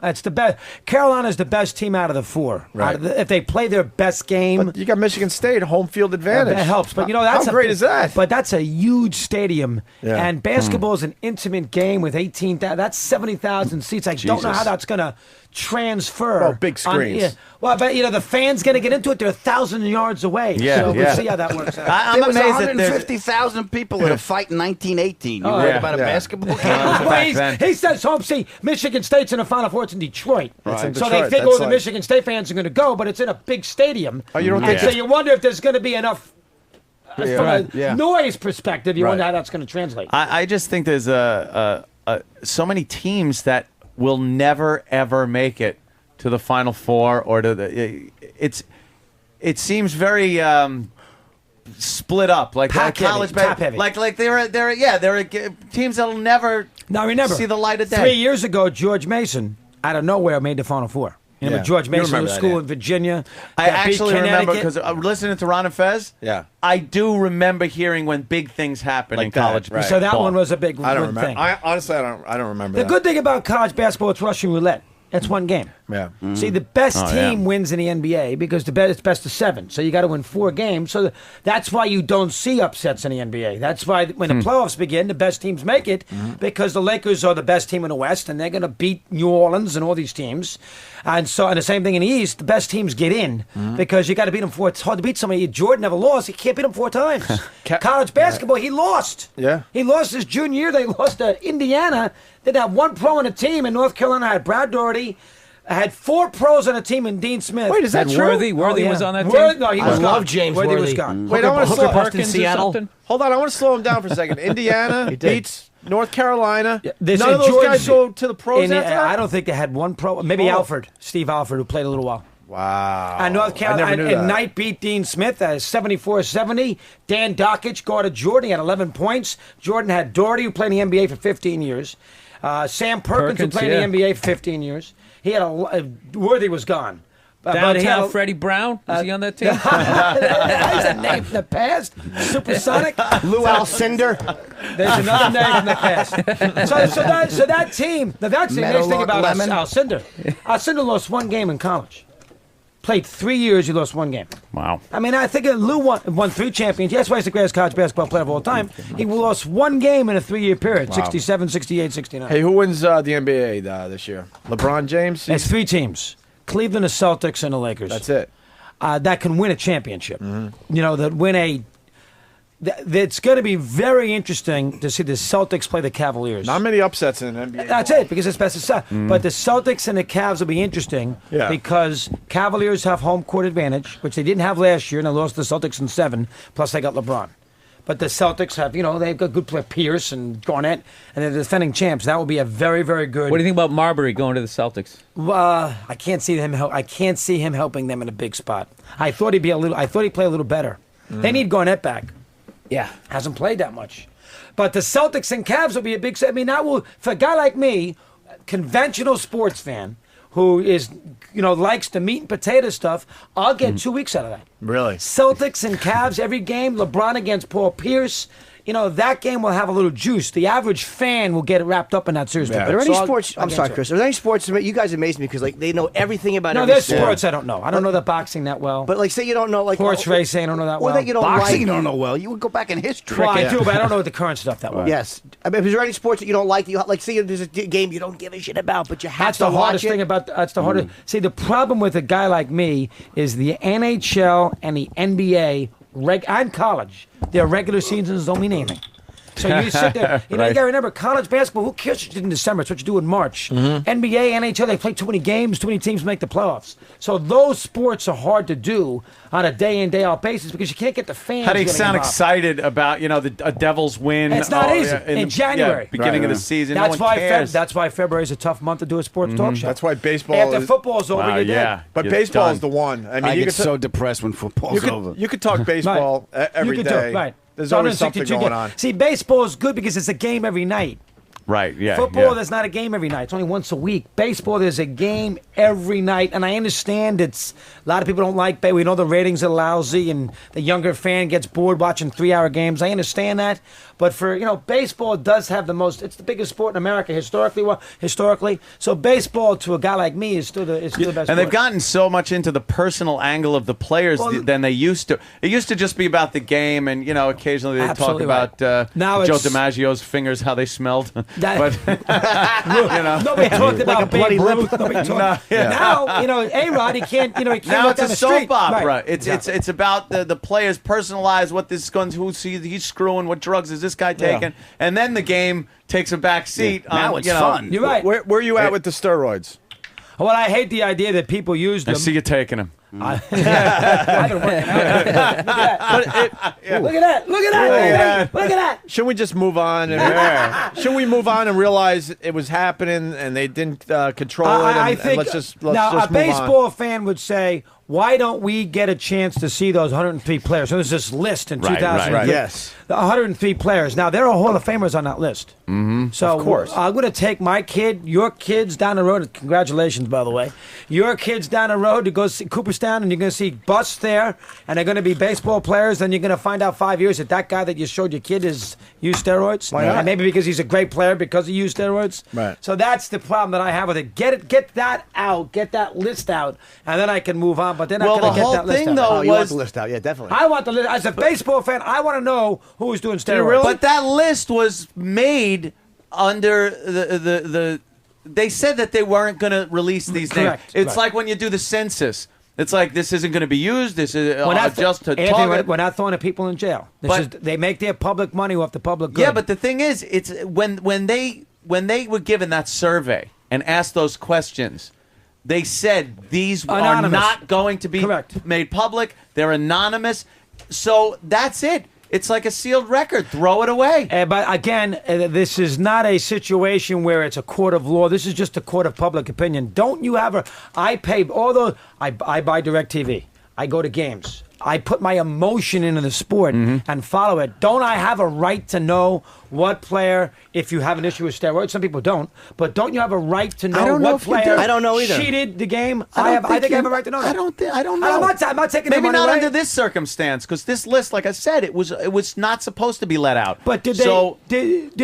S8: that's the best. Carolina's the best team out of the four.
S6: Right.
S8: If they play their best game,
S6: But you got Michigan State home field advantage.
S8: that helps. But that's
S6: how great is that?
S8: But that's a huge stadium,
S6: Yeah.
S8: and basketball is an intimate game with 18,000. That's 70,000 seats. I don't know
S5: Jesus.
S8: how that's going to transfer.
S6: Well, big screens.
S8: Well, but the fans going to get into it. They're 1,000 yards away.
S5: Yeah,
S8: so
S5: yeah.
S8: we'll see how that works out.
S5: I'm
S9: There was
S5: amazed that there's
S9: 150,000 people at a fight in 1918. You worried
S5: yeah.
S9: about a
S6: Yeah.
S9: basketball game?
S8: Well,
S5: back then.
S8: he says home. See, Michigan State's in the Final Four. It's in Detroit,
S6: It's in
S8: so
S6: Detroit.
S8: they figure
S6: That's
S8: the
S6: like-
S8: Michigan State fans are going to go, but it's in a big stadium.
S6: Oh, you don't
S8: and
S6: think
S8: so
S6: that-
S8: you wonder if there's going to be enough. From a
S9: Yeah.
S8: noise perspective, you
S6: Right.
S8: wonder how that's going to translate.
S5: I just think there's so many teams that will never ever make it to the Final Four or to the. It seems very split up, like
S8: Pack heavy,
S5: college
S8: top heavy.
S5: like they're teams that'll never
S8: Now remember,
S5: see the light of day.
S8: 3 years ago, George Mason, out of nowhere, made the Final Four. Remember
S6: Yeah.
S8: George
S6: You
S8: Mason,
S6: remember
S8: the
S6: that,
S8: school
S6: yeah.
S8: in Virginia.
S5: I
S8: that beat
S5: actually remember
S8: Connecticut.
S5: because listening to Ron and Fez.
S6: Yeah.
S5: I do remember hearing when big things happen
S6: Like
S5: in
S6: that,
S5: college.
S6: right.
S8: So that
S5: ball.
S8: one was a big
S6: I don't
S8: good
S6: remember.
S8: thing.
S6: Honestly, I don't remember
S8: The
S6: that.
S8: good thing about college basketball, it's Russian roulette. It's one game.
S6: Yeah.
S8: See, the best
S5: Oh,
S8: team
S5: yeah.
S8: wins in the NBA because it's best of 7. So you got to win 4 games. So that's why you don't see upsets in the NBA. That's why when the playoffs begin, the best teams make it because the Lakers are the best team in the West and they're going to beat New Orleans and all these teams. And the same thing in the East, the best teams get in because you got to beat them 4. It's hard to beat somebody. Jordan never lost. He can't beat them 4 times. College basketball, he lost.
S6: Yeah.
S8: He lost his junior year. They lost to Indiana. They'd have 1 pro on a team, and North Carolina had Brad Doherty. Had 4 pros on a team in Dean Smith.
S6: Wait, is that
S7: And
S6: true?
S7: Worthy
S8: Oh, yeah.
S7: was on that
S8: Worthy-
S7: team.
S8: No, he
S3: I
S8: was
S3: love
S8: gone.
S3: James
S8: Worthy was
S3: Worthy.
S8: gone.
S6: Wait, I want to
S3: Hooker
S6: slow.
S3: Perkins,
S7: Perkins or
S3: Seattle.
S7: something?
S6: Hold on, I want to slow him down for a second. Indiana beats North Carolina.
S8: They
S6: None
S8: say
S6: of those
S8: Jordan-
S6: guys go to the pros
S8: And,
S6: after that?
S8: I don't think they had 1 pro. Maybe
S6: Oh.
S8: Alford, Steve Alford, who played a little while.
S6: Wow.
S8: And North
S6: I
S8: Carolina
S6: never knew
S8: and
S6: that.
S8: Knight beat Dean Smith 74-70. Dan Dockich guarded Jordan. He had 11 points. Jordan had Doherty, who played in the NBA for 15 years. Sam Perkins, who
S7: Perkins,
S8: played
S7: yeah.
S8: in the NBA for 15 years. He had Worthy was gone. But he had
S7: Downtown
S8: a-
S7: Freddie Brown was he on that team?
S8: That's a name from the past. Supersonic.
S3: Lou Alcindor.
S8: There's another name from the past. So that team. Now that's the nice thing
S9: Meadowlark
S8: about
S9: Lemon.
S8: Alcindor. Alcindor lost 1 game in college. Played 3 years. He lost 1 game.
S5: Wow.
S8: I mean, I think Lou won 3 championships. That's why he's the greatest college basketball player of all time. He lost 1 game in a 3-year period. 67, 68, 69.
S6: Hey, who wins the NBA this year? LeBron James?
S8: It's 3 teams. Cleveland, the Celtics, and the Lakers.
S6: That's it.
S8: That can win a championship. That win a. It's going to be very interesting to see the Celtics play the Cavaliers.
S6: Not many upsets in NBA.
S8: That's it, because it's best of 7. But the Celtics and the Cavs will be interesting
S6: Yeah.
S8: because Cavaliers have home court advantage, which they didn't have last year, and they lost the Celtics in 7. Plus, they got LeBron. But the Celtics have, they've got good player Pierce and Garnett, and they're defending champs. That will be a very, very good.
S7: What do you think about Marbury going to the Celtics?
S8: I can't see him. I can't see him helping them in a big spot. I thought he'd play a little better. They need Garnett back.
S3: Yeah.
S8: Hasn't played that much. But the Celtics and Cavs will be a big. I mean, that will for a guy like me, conventional sports fan, who is likes the meat and potato stuff. I'll get 2 weeks out of that.
S6: Really?
S8: Celtics and Cavs every game. LeBron against Paul Pierce. That game will have a little juice. The average fan will get wrapped up in that series.
S6: Yeah.
S3: Are there any
S8: So
S3: sports?
S8: I'll
S3: I'm
S8: get
S3: sorry,
S8: into it.
S3: Chris. Are there any sports? You guys amaze me because they know everything about
S8: No,
S3: every
S8: there's
S3: sport.
S8: sports I don't know. I don't know the boxing that well.
S3: But say you don't know
S8: Horse racing, I don't know that
S3: or
S8: well.
S3: that you don't
S9: Boxing,
S3: like.
S9: you don't know well. You would go back in history.
S8: Well, I do, but I don't know the current stuff that well.
S3: Yes. I mean, is there any sports that you don't like? That you say there's a game you don't give a shit about, but you have
S8: That's
S3: to
S8: the
S3: watch
S8: hardest
S3: it?
S8: thing about. That's the hardest. See, the problem with a guy like me is the NHL and the NBA and college. Their regular seasons don't mean anything. So you sit there. You got to remember, college basketball. Who cares what you did in December? It's what you do in March. NBA, NHL, they play too many games. Too many teams make the playoffs. So those sports are hard to do on a day in day out basis because you can't get the fans.
S5: How do you
S8: getting
S5: sound
S8: involved.
S5: excited about a Devils win?
S8: It's not easy. In January.
S5: Beginning of the season.
S8: That's
S5: no one
S8: why.
S5: cares.
S8: That's why February is a tough month to do a sports talk show.
S6: That's why baseball
S8: After
S6: is.
S8: football's over,
S5: Wow,
S8: you're dead.
S5: yeah.
S6: But
S5: You're
S6: baseball
S5: done.
S6: is the one. I mean,
S9: I
S6: you
S9: get
S6: could
S9: so depressed when football's over.
S6: you could talk baseball every
S8: you
S6: day.
S8: can do, right.
S6: There's
S8: So
S6: always something
S8: 162
S6: going
S8: games.
S6: on.
S8: See, baseball is good because it's a game every night.
S5: Right, yeah.
S8: Football,
S5: yeah.
S8: there's not a game every night. It's only once a week. Baseball, there's a game every night. And I understand a lot of people don't like baseball. We know the ratings are lousy and the younger fan gets bored watching 3-hour games. I understand that. But baseball does have it's the biggest sport in America historically. So baseball to a guy like me is still the best sport.
S5: And they've gotten so much into the personal angle of the players than they used to. It used to just be about the game, and occasionally they talk
S8: Absolutely
S5: about
S8: now
S5: Joe
S8: it's-
S5: DiMaggio's fingers, how they smelled. But
S8: Nobody talked about Babe Ruth. Nobody talked.
S5: yeah.
S8: Now, A-Rod, he can't, he can't
S5: now
S8: walk
S5: it's
S8: down
S5: a
S8: the
S5: soap
S8: street.
S5: opera.
S8: Right.
S5: It's about the players personalized, what this gun, he's screwing, what drugs is this guy taking, and then the game takes a back seat.
S9: Now it's fun.
S8: You're right.
S6: Where are you at with the steroids?
S8: Well, I hate the idea that people use them.
S5: I see you taking him.
S8: I've been working out. Look at that. Look at that. Look at that.
S6: Should we just move on? Should we move on and realize it was happening and they didn't control it?
S8: I think
S6: let's just
S8: now
S6: move
S8: a
S6: on.
S8: baseball fan would say, "Why don't we get a chance to see those 103 players?" So there's this list in 2000.
S5: right.
S6: Yes.
S8: The 103 players. Now there are Hall of Famers on that list. Mm-hmm. So
S6: Of course.
S8: I'm going to take my kid, your kids down the road. Congratulations, by the way. Your kids down the road to go see Cooperstown, and you're going to see busts there, and they're going to be baseball players. Then you're going to find out 5 years that guy that you showed your kid is used steroids.
S6: Why not?
S8: And maybe because he's a great player because he used steroids.
S6: Right.
S8: So that's the problem that I have with it. Get that out. Get that list out, and then I can move on. But they're not
S5: Well,
S8: going to
S5: the
S8: get
S5: whole
S8: that list
S5: thing,
S8: out.
S5: though,
S3: Oh, you want
S5: was
S3: the list out? Yeah, definitely.
S8: I want the list. As a baseball fan, I want to know who's doing steroids.
S5: But that list was made under the they said that they weren't going to release these names.
S8: Correct,
S5: It's
S8: right.
S5: like when you do the census. It's like this isn't going to be used. This is just to
S8: Anthony,
S5: target.
S8: we're not throwing people in jail. They make their public money off the public good.
S5: Yeah, but the thing is, it's when they were given that survey and asked those questions, they said these
S8: Anonymous.
S5: are not going to be
S8: Correct.
S5: made public. They're anonymous. So that's it. It's like a sealed record. Throw it away.
S8: But again, this is not a situation where it's a court of law. This is just a court of public opinion. Don't you have I pay all those. I buy DirecTV. I go to games. I put my emotion into the sport and follow it. Don't I have a right to know what player, if you have an issue with steroids? Some people don't. But don't you have a right to know
S5: don't know
S8: what
S5: if you do.
S8: player
S3: I don't know either.
S8: cheated the game? I think I have a right to know that.
S5: I don't know.
S8: I'm not taking
S5: Maybe
S8: their money
S5: not
S8: away.
S5: under this circumstance, because this list, like I said, it was not supposed to be let out.
S8: But did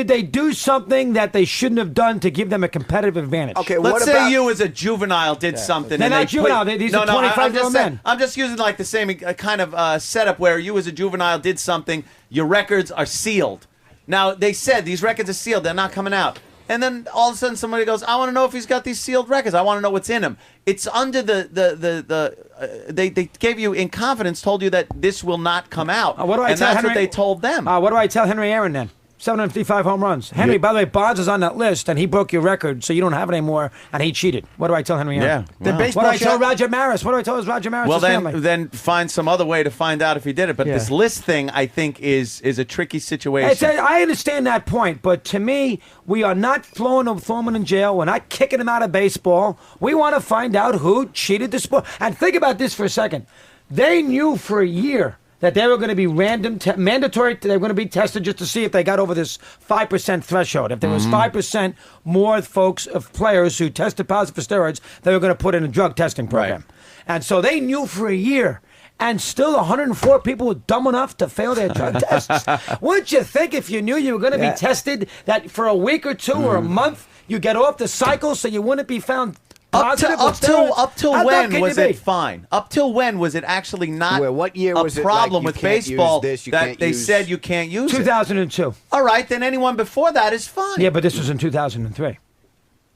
S8: they do something that they shouldn't have done to give them a competitive advantage?
S9: Okay,
S5: Let's
S9: what
S5: say
S9: about
S5: you as a juvenile did something.
S8: They're
S5: and
S8: not
S5: they
S8: juvenile. These are 25-year-old men.
S5: I'm just using like the same kind of setup where you as a juvenile did something. Your records are sealed. Now, they said these records are sealed. They're not coming out. And then all of a sudden somebody goes, I want to know if he's got these sealed records. I want to know what's in them. It's under they gave you, in confidence, told you that this will not come out.
S8: What do I
S5: and
S8: tell
S5: that's
S8: Henry?
S5: what they told them.
S8: What do I tell Henry Aaron then? 755 home runs. Henry, by the way, Bonds is on that list, and he broke your record, so you don't have it anymore, and he cheated. What do I tell Henry Aaron?
S5: Yeah.
S8: What do I tell Roger Maris? What do I tell Roger Maris'
S5: Well,
S8: family?
S5: then find some other way to find out if he did it. But
S8: Yeah.
S5: this list thing, I think, is a tricky situation.
S8: I understand that point, but to me, we are not throwing him in jail. We're not kicking him out of baseball. We want to find out who cheated the sport. And think about this for a second. They knew for a year that they were going to be mandatory. They were going to be tested just to see if they got over this 5% threshold. If there was 5% more players who tested positive for steroids, they were going to put in a drug testing program.
S5: Right.
S8: And so they knew for a year. And still 104 people were dumb enough to fail their drug tests. Wouldn't you think if you knew you were going to be tested that for a week or two or a month, you get off the cycle so you wouldn't be found positive with steroids?
S5: Up till
S8: How dumb
S5: when
S8: can
S5: was
S8: you be?
S5: it fine? Up till when was it actually not
S9: Well, what year
S5: a
S9: was it,
S5: problem
S9: like,
S5: with
S9: you can't use
S5: baseball
S9: this, you
S5: that
S9: can't
S5: they
S9: use-
S5: said you can't use it?
S8: 2002.
S5: All right, then anyone before that is fine.
S8: Yeah, but this was in 2003.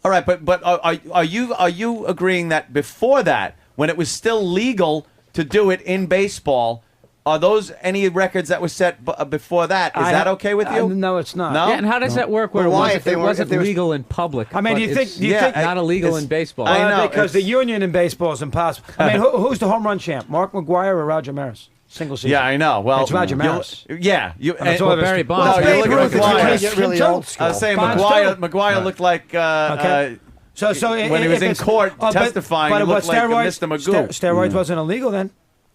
S5: All right, but are you agreeing that before that, when it was still legal to do it in baseball, are those any records that were set before that? Is that okay with you?
S8: No, it's not.
S5: No?
S7: Yeah, and how does that work where
S9: Well, why,
S7: it
S9: if they were-
S7: wasn't
S9: if there was-
S7: legal in public?
S8: I mean,
S7: but
S8: do you think-
S7: it's
S8: do you think-
S7: not illegal
S5: it's-
S7: in baseball?
S5: I know,
S8: because the
S5: it's-
S8: union in baseball is impossible. I mean, who's the home run champ? Mark McGwire or Roger Maris? Single season.
S5: Yeah, I know. Well,
S8: It's Roger
S5: you'll-
S8: Maris.
S5: Yeah, you.
S8: And it's all
S7: well,
S8: of his-
S7: Barry Bonds.
S5: No,
S8: Well,
S5: you're
S8: Babe
S5: looking
S8: Ruth,
S5: at
S8: if you
S5: McGuire.
S8: can't
S3: Get really
S8: Kim
S3: old
S8: Jones.
S3: school.
S5: I was saying
S8: Bonds
S5: McGuire.
S8: too.
S5: McGuire looked like
S8: Okay. So
S5: when he was in court testifying, he looked like Mr. Magoo.
S8: Steroids wasn't illegal then.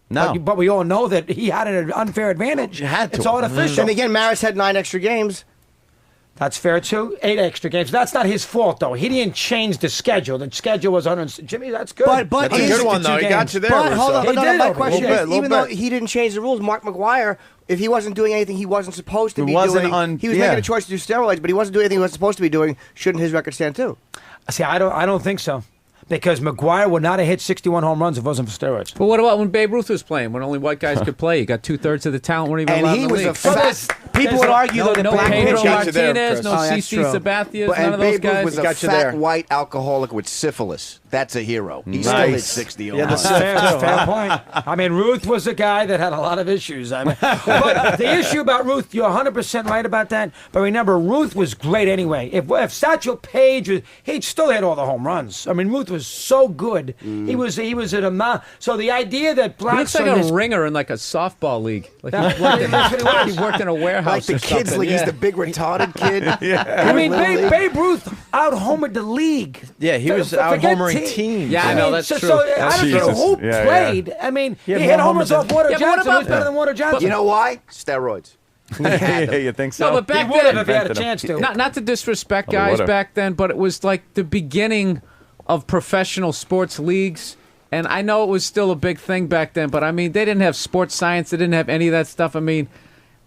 S5: No.
S8: But we all know that he had an unfair advantage.
S5: You had to.
S8: It's artificial.
S3: And again, Maris had 9 extra games.
S8: That's fair too. 8 extra games. That's not his fault though. He didn't change the schedule. The schedule was 100. Jimmy, that's good.
S3: But
S6: That's a good one, though. He got you there.
S3: But hold on,
S8: He
S3: but
S8: did
S3: my
S8: a
S3: question
S8: little
S3: is,
S6: bit,
S3: even
S6: little
S3: though
S6: bit.
S3: he didn't change the rules, Mark McGuire, if he wasn't doing anything he wasn't supposed to
S5: He
S3: be
S5: wasn't
S3: doing,
S5: on-
S3: he was
S5: yeah.
S3: making a choice to do steroids, but he wasn't doing anything he was supposed to be doing. Shouldn't his record stand too?
S8: See, I don't think so. Because McGuire would not have hit 61 home runs if it wasn't for steroids.
S7: But what about when Babe Ruth was playing, when only white guys could play? You got 2/3 of the talent weren't even allowed
S9: And he
S7: in the
S9: was a
S7: league.
S9: fat. People would argue
S7: no,
S9: though that
S7: no
S9: black
S7: Pedro
S9: pitchers.
S6: got you there,
S7: Martinez,
S6: Chris.
S7: no
S3: Oh, that's
S7: CC
S3: true.
S7: Sabathias,
S9: But-
S7: none
S9: and
S7: of those
S9: Babe Ruth
S7: guys.
S9: was a
S6: Got you
S9: fat
S6: there.
S9: white alcoholic with syphilis. That's a hero. He still hit 60 home
S6: Yeah, the
S9: runs.
S8: Fair point. I mean, Ruth was a guy that had a lot of issues. I mean, but the issue about Ruth, you're 100% right about that. But remember, Ruth was great anyway. If Satchel Paige, he'd still hit all the home runs. I mean, Ruth was so good. He was at a so the idea that
S7: He
S8: blacks
S7: looks like
S8: on
S7: a
S8: this,
S7: ringer in like a softball league. Like
S8: That's
S7: he worked in,
S8: what he was.
S7: he worked in a warehouse
S9: Like the
S7: or
S9: kids
S7: something.
S9: league. He's
S7: Yeah.
S9: the big retarded kid.
S8: I mean, Babe Ruth out-homered the league.
S6: Yeah, he was out
S8: Forget
S6: homering
S8: team.
S6: teams.
S7: Yeah, I know, that's
S8: so,
S7: true.
S8: So I don't know
S5: Jesus.
S8: who
S5: Yeah,
S8: played. I mean, he
S6: had
S8: hit
S6: more
S8: homers
S6: homers
S8: off Water
S7: Yeah, but what
S8: Johnson.
S7: about-
S8: Who's better than Water Johnson?
S9: You know why? Steroids.
S5: You think so?
S7: No, but back
S8: He would have
S7: then,
S8: if he had a
S5: Invented him.
S8: chance to.
S7: not to disrespect
S5: Probably
S7: guys
S5: would've.
S7: back then, but it was like the beginning of professional sports leagues. And I know it was still a big thing back then, but I mean, they didn't have sports science. They didn't have any of that stuff. I mean,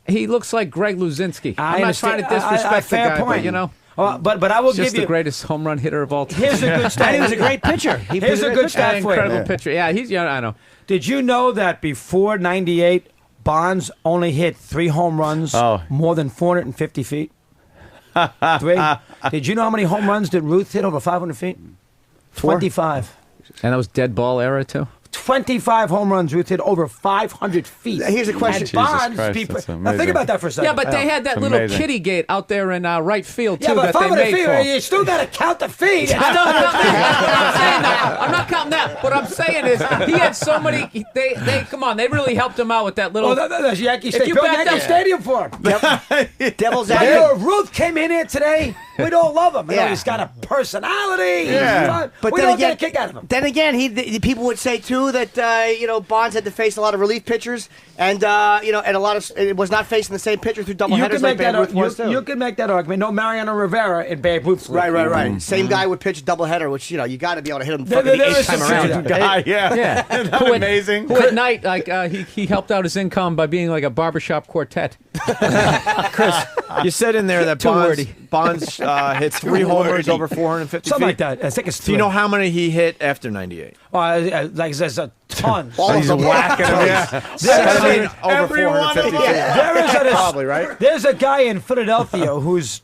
S7: he looks like Greg Luzinski. I'm not trying to disrespect the
S8: fair
S7: guy,
S8: point.
S7: but you know,
S8: But I will
S7: just
S8: give
S7: the
S8: you.
S7: greatest home run hitter of all time.
S8: Here's a good stat.
S3: And he was a great pitcher.
S8: Here's a good stat for
S7: Incredible
S8: you.
S7: pitcher. Yeah, he's. Yeah, I know.
S8: Did you know that before '98, Bonds only hit 3 home runs more than 450 feet? 3. Did you know how many home runs did Ruth hit over 500 feet? 25.
S7: And that was dead ball era too.
S8: 25 home runs, Ruth hit over 500 feet.
S3: Here's a question.
S8: And
S5: Jesus
S8: Bonds,
S5: Christ,
S8: people,
S5: that's
S8: now
S5: amazing.
S8: think about that for a second.
S7: Yeah, but they had that
S5: It's
S7: little
S5: amazing.
S7: kitty gate out there in right field too
S8: Yeah, but
S7: that they
S8: 500
S7: made
S8: feet,
S7: for him.
S8: you still got to count the feet.
S7: I'm not saying that. I'm not counting that. What I'm saying is he had so many. They come on. They really helped him out with that little.
S8: Oh, that's Yankee
S7: If
S8: Stadium.
S7: you
S8: Built
S7: back
S8: Yankee
S7: up-
S8: Stadium for him.
S3: Devil's
S8: But
S3: advocate.
S8: if Ruth came in here today, we'd all love him. You know,
S3: Yeah.
S8: he's got a personality.
S6: Yeah.
S3: But
S8: we
S3: then
S8: don't
S3: again,
S8: get a kick out of him.
S3: Then again, the people would say too that Bonds had to face a lot of relief pitchers, and and a lot of it was not facing the same pitcher through double
S8: You
S3: headers
S8: can
S3: like
S8: make
S3: Babe
S8: that.
S3: Ruth was too.
S8: You can make that argument. No, Mariano Rivera in Babe Ruth's league.
S3: Right. Same guy would pitch a double header, which you got to be able to hit him
S8: There-
S3: fucking
S8: there
S3: the
S8: is
S3: eighth time
S8: some
S3: around.
S8: truth to that.
S5: Guy, yeah.
S7: Yeah.
S5: Isn't that amazing?
S7: Who at night, like he helped out his income by being like a barbershop quartet.
S6: You said in there that
S7: Too wordy.
S6: Bonds hit 3 homers over 450
S8: Something
S6: feet.
S8: like that. I think it's 3.
S6: Do you know how many he hit after 98?
S8: Like there's a ton.
S3: All of them.
S6: Whacking him.
S8: There's a-
S6: Over 450 feet.
S8: There is a,
S6: Probably, right?
S8: There's a guy in Philadelphia who's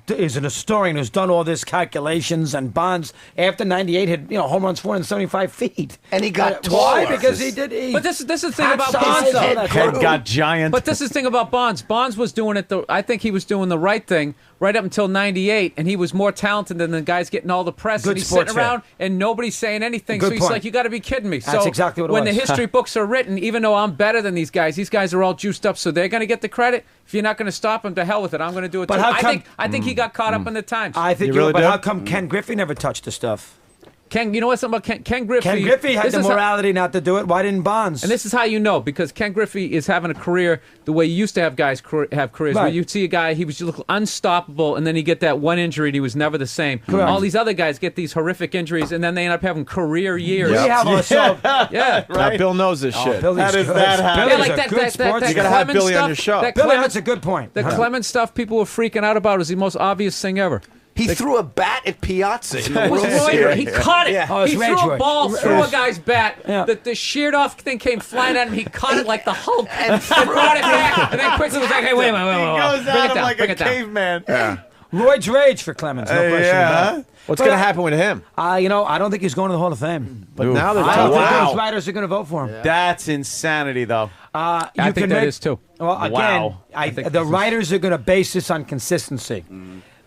S8: is an historian who's done all this calculations, and Bonds after '98 hit home runs 475 feet,
S9: And he got
S8: why?
S9: taller.
S8: Because he did.
S7: But this is the thing
S8: Hot
S7: about
S8: sauce
S7: Bonds.
S8: is
S7: though.
S8: all that
S5: Head
S8: crap.
S5: got giant.
S7: But this is the thing about Bonds. Bonds was doing it. I think he was doing the right thing right up until '98, and he was more talented than the guys getting all the press.
S8: Good
S7: and he's
S8: sports
S7: sitting around, and nobody's saying anything.
S8: Good
S7: So he's
S8: point.
S7: like, "You got to be kidding me."
S8: That's
S7: so
S8: exactly what it
S7: when
S8: was.
S7: the history books are written, even though I'm better than these guys are all juiced up, so they're going to get the credit. If you're not going to stop them, to hell with it. I'm going to do it
S8: But
S7: too.
S8: how come-
S7: I think he got caught up in the times.
S8: I think
S6: You
S8: you're
S6: really
S8: but
S6: do?
S8: how come Ken Griffey never touched the stuff?
S7: Ken, you know what's something about Ken Griffey?
S8: Ken Griffey had
S7: this
S8: the
S7: is how-
S8: morality not to do it. Why didn't Bonds?
S7: And this is how you know, because Ken Griffey is having a career the way you used to have guys have careers, where
S8: Right.
S7: you'd see a guy, he was just unstoppable, and then he get that one injury and he was never the same.
S8: Correct.
S7: All these other guys get these horrific injuries, and then they end up having career years.
S8: we have ourselves.
S7: Yeah.
S6: Now, Bill knows this shit.
S8: Billy's
S5: How does
S8: good.
S5: that happen?
S8: Billy's
S7: Yeah, like
S8: a
S7: that,
S8: good
S7: that,
S8: sports
S7: that
S6: You gotta
S8: guy.
S6: have
S7: Clemens
S6: Billy on
S7: stuff,
S6: your show.
S7: That
S8: Billy,
S7: Clemens,
S8: that's a good point.
S7: the Clemens stuff people were freaking out about is the most obvious thing ever.
S9: He threw a bat at Piazza in the
S7: It was
S9: World
S7: Roy-
S9: Series.
S7: he caught it.
S8: Oh, it's
S7: he
S8: Red
S7: threw
S8: Roy.
S7: a ball through a guy's bat.
S8: Yeah.
S7: The sheared off thing came flying at him. He caught it like the Hulk and brought it back. And then quickly was like, "Hey, wait a minute,
S5: He goes
S7: bring
S5: at
S7: it
S5: him
S7: down,
S5: like
S7: bring
S5: a
S7: it down."
S5: caveman.
S8: Royd's rage for Clemens, no question about it.
S6: What's going to happen with him?
S8: I don't think he's going to the Hall of Fame.
S6: But now they're
S8: I don't
S6: talking.
S8: think those writers are going to vote for him.
S5: That's insanity, though.
S8: I
S7: think that is too.
S8: Well, again,
S5: Wow.
S8: the writers are going to base this on consistency.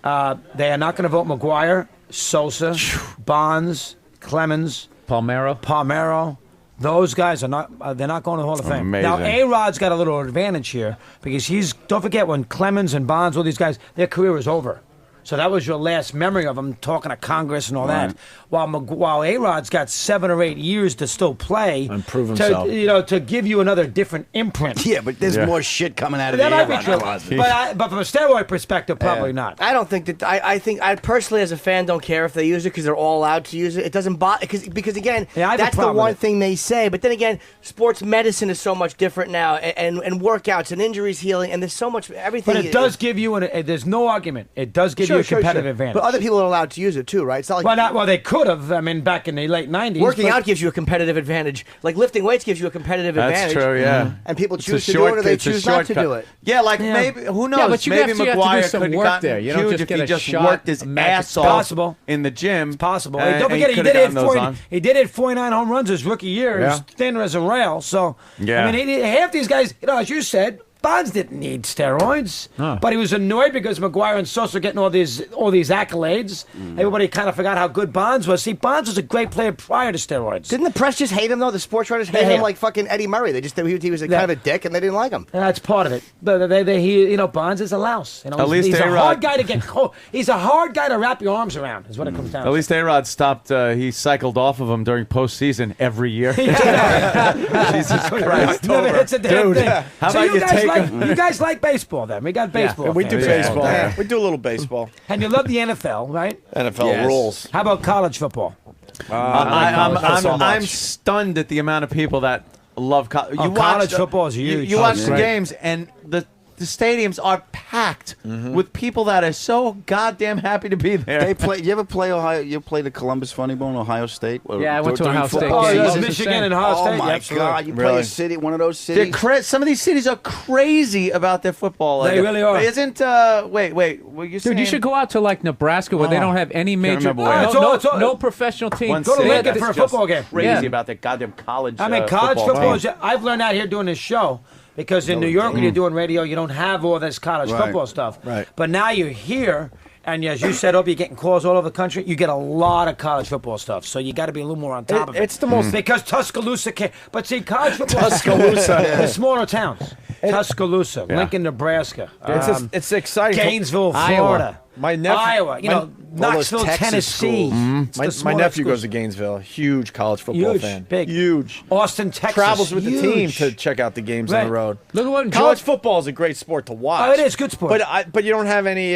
S8: They are not going to vote McGuire, Sosa, Bonds, Clemens, Palmeiro. Those guys are not. They're not going to the Hall of Fame.
S5: Amazing.
S8: Now, A-Rod's got a little advantage here because don't forget when Clemens and Bonds, all these guys, their career is over. So that was your last memory of him talking to Congress and all that. While A-Rod's got 7 or 8 years to still play
S2: and prove himself,
S8: to give you another different imprint.
S9: Yeah, but there's more shit coming out of
S8: That
S9: the
S8: might be
S9: A-Rod
S8: true,
S9: closet.
S8: but from a steroid perspective, probably not.
S3: I don't think that. I think I personally, as a fan, don't care if they use it because they're all allowed to use it. It doesn't bother because again,
S8: Yeah, I have a
S3: that's the
S8: problem
S3: one
S8: with it.
S3: thing they say. But then again, sports medicine is so much different now, and workouts and injuries healing, and there's so much everything.
S8: But it does give you there's no argument. It does give you a competitive advantage.
S3: But other people are allowed to use it too, right? It's not like
S8: Well, they could have. I mean, back in the late 90s.
S3: working out gives you a competitive advantage. Like lifting weights gives you a competitive
S5: That's
S3: advantage.
S5: true, yeah.
S3: And people
S5: It's a
S3: choose to do it or they
S5: it's a
S3: choose not to
S5: shortcut.
S3: do it.
S5: Yeah, maybe, who knows?
S7: Yeah, but you
S5: maybe
S7: have to do
S5: McGuire
S7: some
S5: could have
S7: work
S5: gotten
S7: there. You don't
S5: huge
S7: just
S5: if
S7: get
S5: he
S7: a
S5: just
S7: shot,
S5: worked his
S7: a magic
S5: ass
S7: spell.
S5: off
S8: Possible.
S5: in the gym.
S8: It's possible.
S5: and-
S8: Don't
S5: and
S8: forget, he
S5: could have
S8: did hit
S5: gotten those on.
S8: He did hit 49 home runs his rookie year. He was thinner as a rail. So,
S5: Yeah.
S8: I mean, half these guys, as you said, Bonds didn't need steroids, but he was annoyed because McGuire and Sosa getting all these accolades. Everybody kind of forgot how good Bonds was. See, Bonds was a great player prior to steroids.
S3: Didn't the press just hate him though? The sports writers hate
S8: hate
S3: him
S8: him.
S3: like fucking Eddie Murray. They just he was a kind of a dick and they didn't like him.
S8: That's part of it. But Bonds is a louse.
S5: At least
S8: he's a
S5: A-Rod-
S8: hard guy to get. He's a hard guy to wrap your arms around. Is what it comes down.
S5: At least A-Rod stopped. He cycled off of him during postseason every year. Jesus Christ.
S8: Never hits a damn thing.
S5: How
S8: So
S5: about you take
S8: you guys like baseball then? We got baseball.
S6: We do
S8: fans.
S6: baseball.
S5: Yeah.
S6: We do a little baseball.
S8: And you love the NFL, right?
S6: NFL
S5: Yes.
S6: rules.
S8: How about college football?
S5: I'm stunned at the amount of people that love college.
S8: College football is huge.
S5: You watch
S8: Oh,
S5: the
S8: great.
S5: games, and the stadiums are packed with people that are so goddamn happy to be there.
S9: They play. You ever play Ohio? You play the Columbus Funny Bone, Ohio State?
S7: Yeah, I went to
S9: During
S7: Ohio State
S9: football
S7: games.
S9: season?
S8: Michigan and Ohio
S9: Oh
S8: State.
S9: my
S8: Absolutely.
S9: God! You play
S6: Really?
S9: a city, one of those
S5: They're
S9: cities.
S5: some of these cities are crazy about their football.
S8: They really are.
S5: Isn't wait? Were you saying?
S7: Dude, you should go out to like Nebraska where they don't have any major,
S5: remember where.
S7: no professional team.
S5: One
S8: Go to
S5: city
S8: Lincoln
S5: that's
S8: for a
S5: just
S8: football game.
S5: Crazy
S7: Yeah.
S5: about their goddamn college.
S8: I mean, college football
S5: team.
S8: is. I've learned out here doing this show because in New York, when you're doing radio, you don't have all this college football stuff.
S6: Right.
S8: But now you're here. And as you said, Opie, you're getting calls all over the country. You get a lot of college football stuff, so you got to be a little more on top of it.
S6: It's the most
S8: because Tuscaloosa can. But see, college football. Tuscaloosa, the smaller towns. Tuscaloosa, Lincoln, Nebraska.
S6: It's exciting.
S8: Gainesville,
S6: Iowa.
S8: Florida.
S6: My nephew,
S8: Iowa,
S6: all those
S8: Knoxville,
S6: Texas
S8: Tennessee.
S6: schools.
S8: It's the
S6: My
S8: smaller
S6: nephew
S8: schools.
S6: goes to Gainesville. Huge college football
S8: Huge,
S6: fan.
S8: big.
S6: Huge.
S8: Austin, Texas.
S6: Travels with the team
S8: huge.
S6: to check out the games on
S8: Right.
S6: the road.
S7: Look at what
S6: College football is a great sport to watch.
S8: Oh, it is good sport.
S6: But you don't have any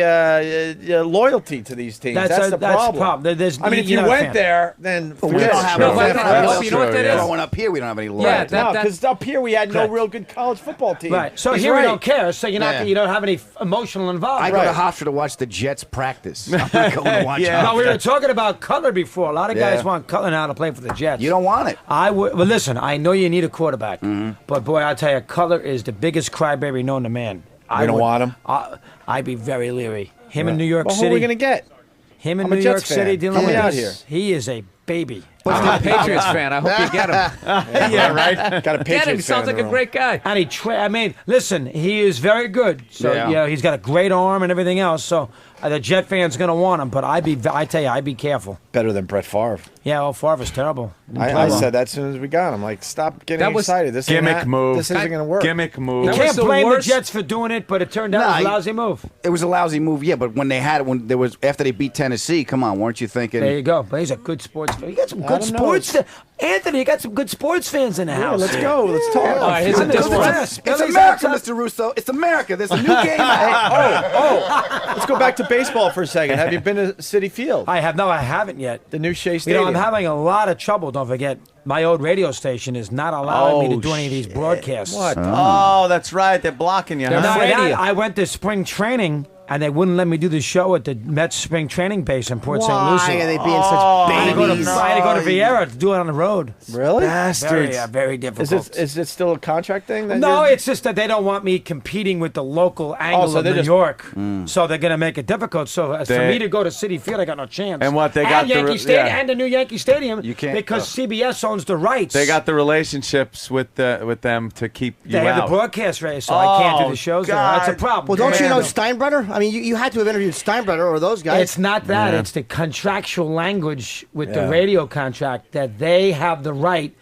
S6: loyalty to these teams. That's the problem.
S8: There's,
S6: I mean, if
S8: you're
S6: you
S8: not a
S6: went
S8: fan.
S6: there, then
S9: We
S6: forget
S9: don't
S6: it.
S9: have
S7: No,
S9: a
S7: but-
S9: fan.
S7: you know what that is?
S9: Growing up here, we don't have any loyalty.
S7: Yeah,
S6: No,
S7: that-
S6: because up here we had no
S8: Correct.
S6: real good college football team.
S8: Right. So
S6: He's
S8: here we
S6: right.
S8: don't care. So you're not.
S9: Yeah.
S8: You don't have any emotional
S9: I
S8: involvement.
S9: go to
S6: Right.
S9: Hofstra to watch the Jets practice. I'm not going to watch
S5: Yeah.
S8: No, we
S9: Hofstra.
S8: were talking about Cutler before. A lot of guys
S9: Yeah.
S8: want Cutler now to play for the Jets.
S9: You don't want it.
S8: I would. Well, listen. I know you need a quarterback, but boy, I tell you, Cutler is the biggest crybaby known to man.
S6: You don't want him?
S8: I'd be very leery. Him in New York
S6: Well, who
S8: City.
S6: are we gonna get?
S8: Him in
S6: I'm a
S8: New
S6: Jets
S8: York City
S6: fan.
S8: dealing
S6: Come
S8: with
S6: out
S8: this.
S6: here.
S8: He is a baby.
S7: I'm a Patriots fan. I hope you get him.
S5: Yeah, right.
S6: Got a
S7: Get him. He
S6: Patriots fan
S7: sounds
S6: in
S7: like
S6: the
S7: a
S6: room.
S7: great guy.
S8: And I mean, listen, he is very good. So
S9: Yeah.
S8: he's got a great arm and everything else. So the Jet fan's going to want him. But I tell you, I'd be careful.
S6: Better than Brett Favre.
S8: Yeah, well, Favre's terrible. Didn't play
S6: I
S8: well.
S6: said that as soon as we got him. Like, stop getting
S7: That was
S6: excited. This
S5: Gimmick
S6: ain't
S5: move.
S6: This isn't going to work.
S5: Gimmick move.
S8: You
S7: That
S8: can't
S7: was the
S8: blame
S7: worst-
S8: the Jets for doing it, but it turned out it was a
S9: Nah,
S8: lousy move.
S9: It was a lousy move, yeah. But when they had it, when there was after they beat Tennessee, come on, weren't you thinking?
S8: There you go. But he's a good sports fan. You got some good
S6: don't know.
S8: sports. Anthony, you got some good sports fans in the house.
S6: Let's go. Let's talk.
S7: All right, here's a
S8: I'm
S7: this
S8: good
S7: one.
S8: friends.
S9: It's
S8: Billy's
S9: America,
S8: outside.
S9: Mr. Russo. It's America. There's a new game out.
S6: Let's go back to baseball for a second. Have you been to City Field?
S8: I haven't yet.
S6: The new Shea
S8: You
S6: Stadium.
S8: know, I'm having a lot of trouble. Don't forget, my old radio station is not allowing me to do any of these broadcasts.
S6: What?
S5: Oh, that's right. They're blocking you.
S7: They're
S5: Huh?
S8: No,
S7: afraid of
S8: and
S7: you.
S8: I went to spring training, and they wouldn't let me do the show at the Mets spring training base in Port St. Lucie.
S3: Why are they being
S8: I had
S3: such
S8: to go to-
S3: babies?
S8: I had to go to Vieira to do it on the road.
S6: Really?
S8: Very, very
S6: Is
S8: difficult.
S6: it still a contract thing? that
S8: No,
S6: you're-
S8: it's just that they don't want me competing with the local angle
S6: so
S8: of
S6: they're
S8: New
S6: just-
S8: York. So they're going to make it difficult. So for
S5: They-
S8: me to go to City Field, I got no chance.
S5: And what, they got
S8: and
S5: the
S8: Yankee
S5: re-
S8: Stadium
S5: yeah.
S8: and the new Yankee Stadium
S9: You can't-
S8: because CBS owns the rights.
S5: They got the relationships with them to keep you
S8: They have the
S5: out.
S8: broadcast race, so I can't do the shows there. That's a
S5: God.
S8: problem.
S3: Well, don't you know
S8: Yeah.
S3: Steinbrenner? I mean, you had to have interviewed Steinbrenner or those guys.
S8: It's not that.
S5: Yeah.
S8: It's the contractual language with the
S6: Yeah.
S8: radio contract that they have the right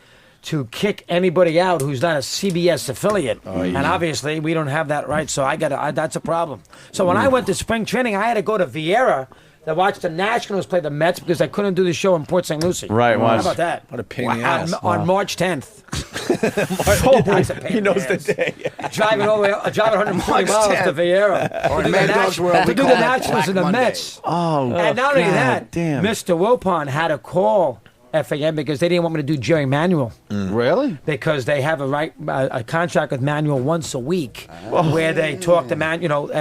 S8: to kick anybody out who's not a CBS affiliate. And obviously, we don't have that right, so that's a problem. So when I went to spring training, I had to go to Vieira to watch the Nationals play the Mets because I couldn't do the show in Port St. Lucie.
S5: Right,
S8: How about that?
S6: What a pain in the ass.
S8: On March 10th.
S6: He knows the day.
S8: Driving 140 miles to Vieira
S9: Or in Mad Dog's world,
S8: to do
S9: we
S8: the
S9: call it
S8: Nationals
S9: Black
S8: and the
S9: Monday.
S8: Mets.
S5: Oh,
S8: And not only that,
S5: damn.
S8: Mr. Wilpon had to call FAM because they didn't want me to do Jerry Manuel
S9: Really?
S8: because they have a contract with Manuel once a week where they talk to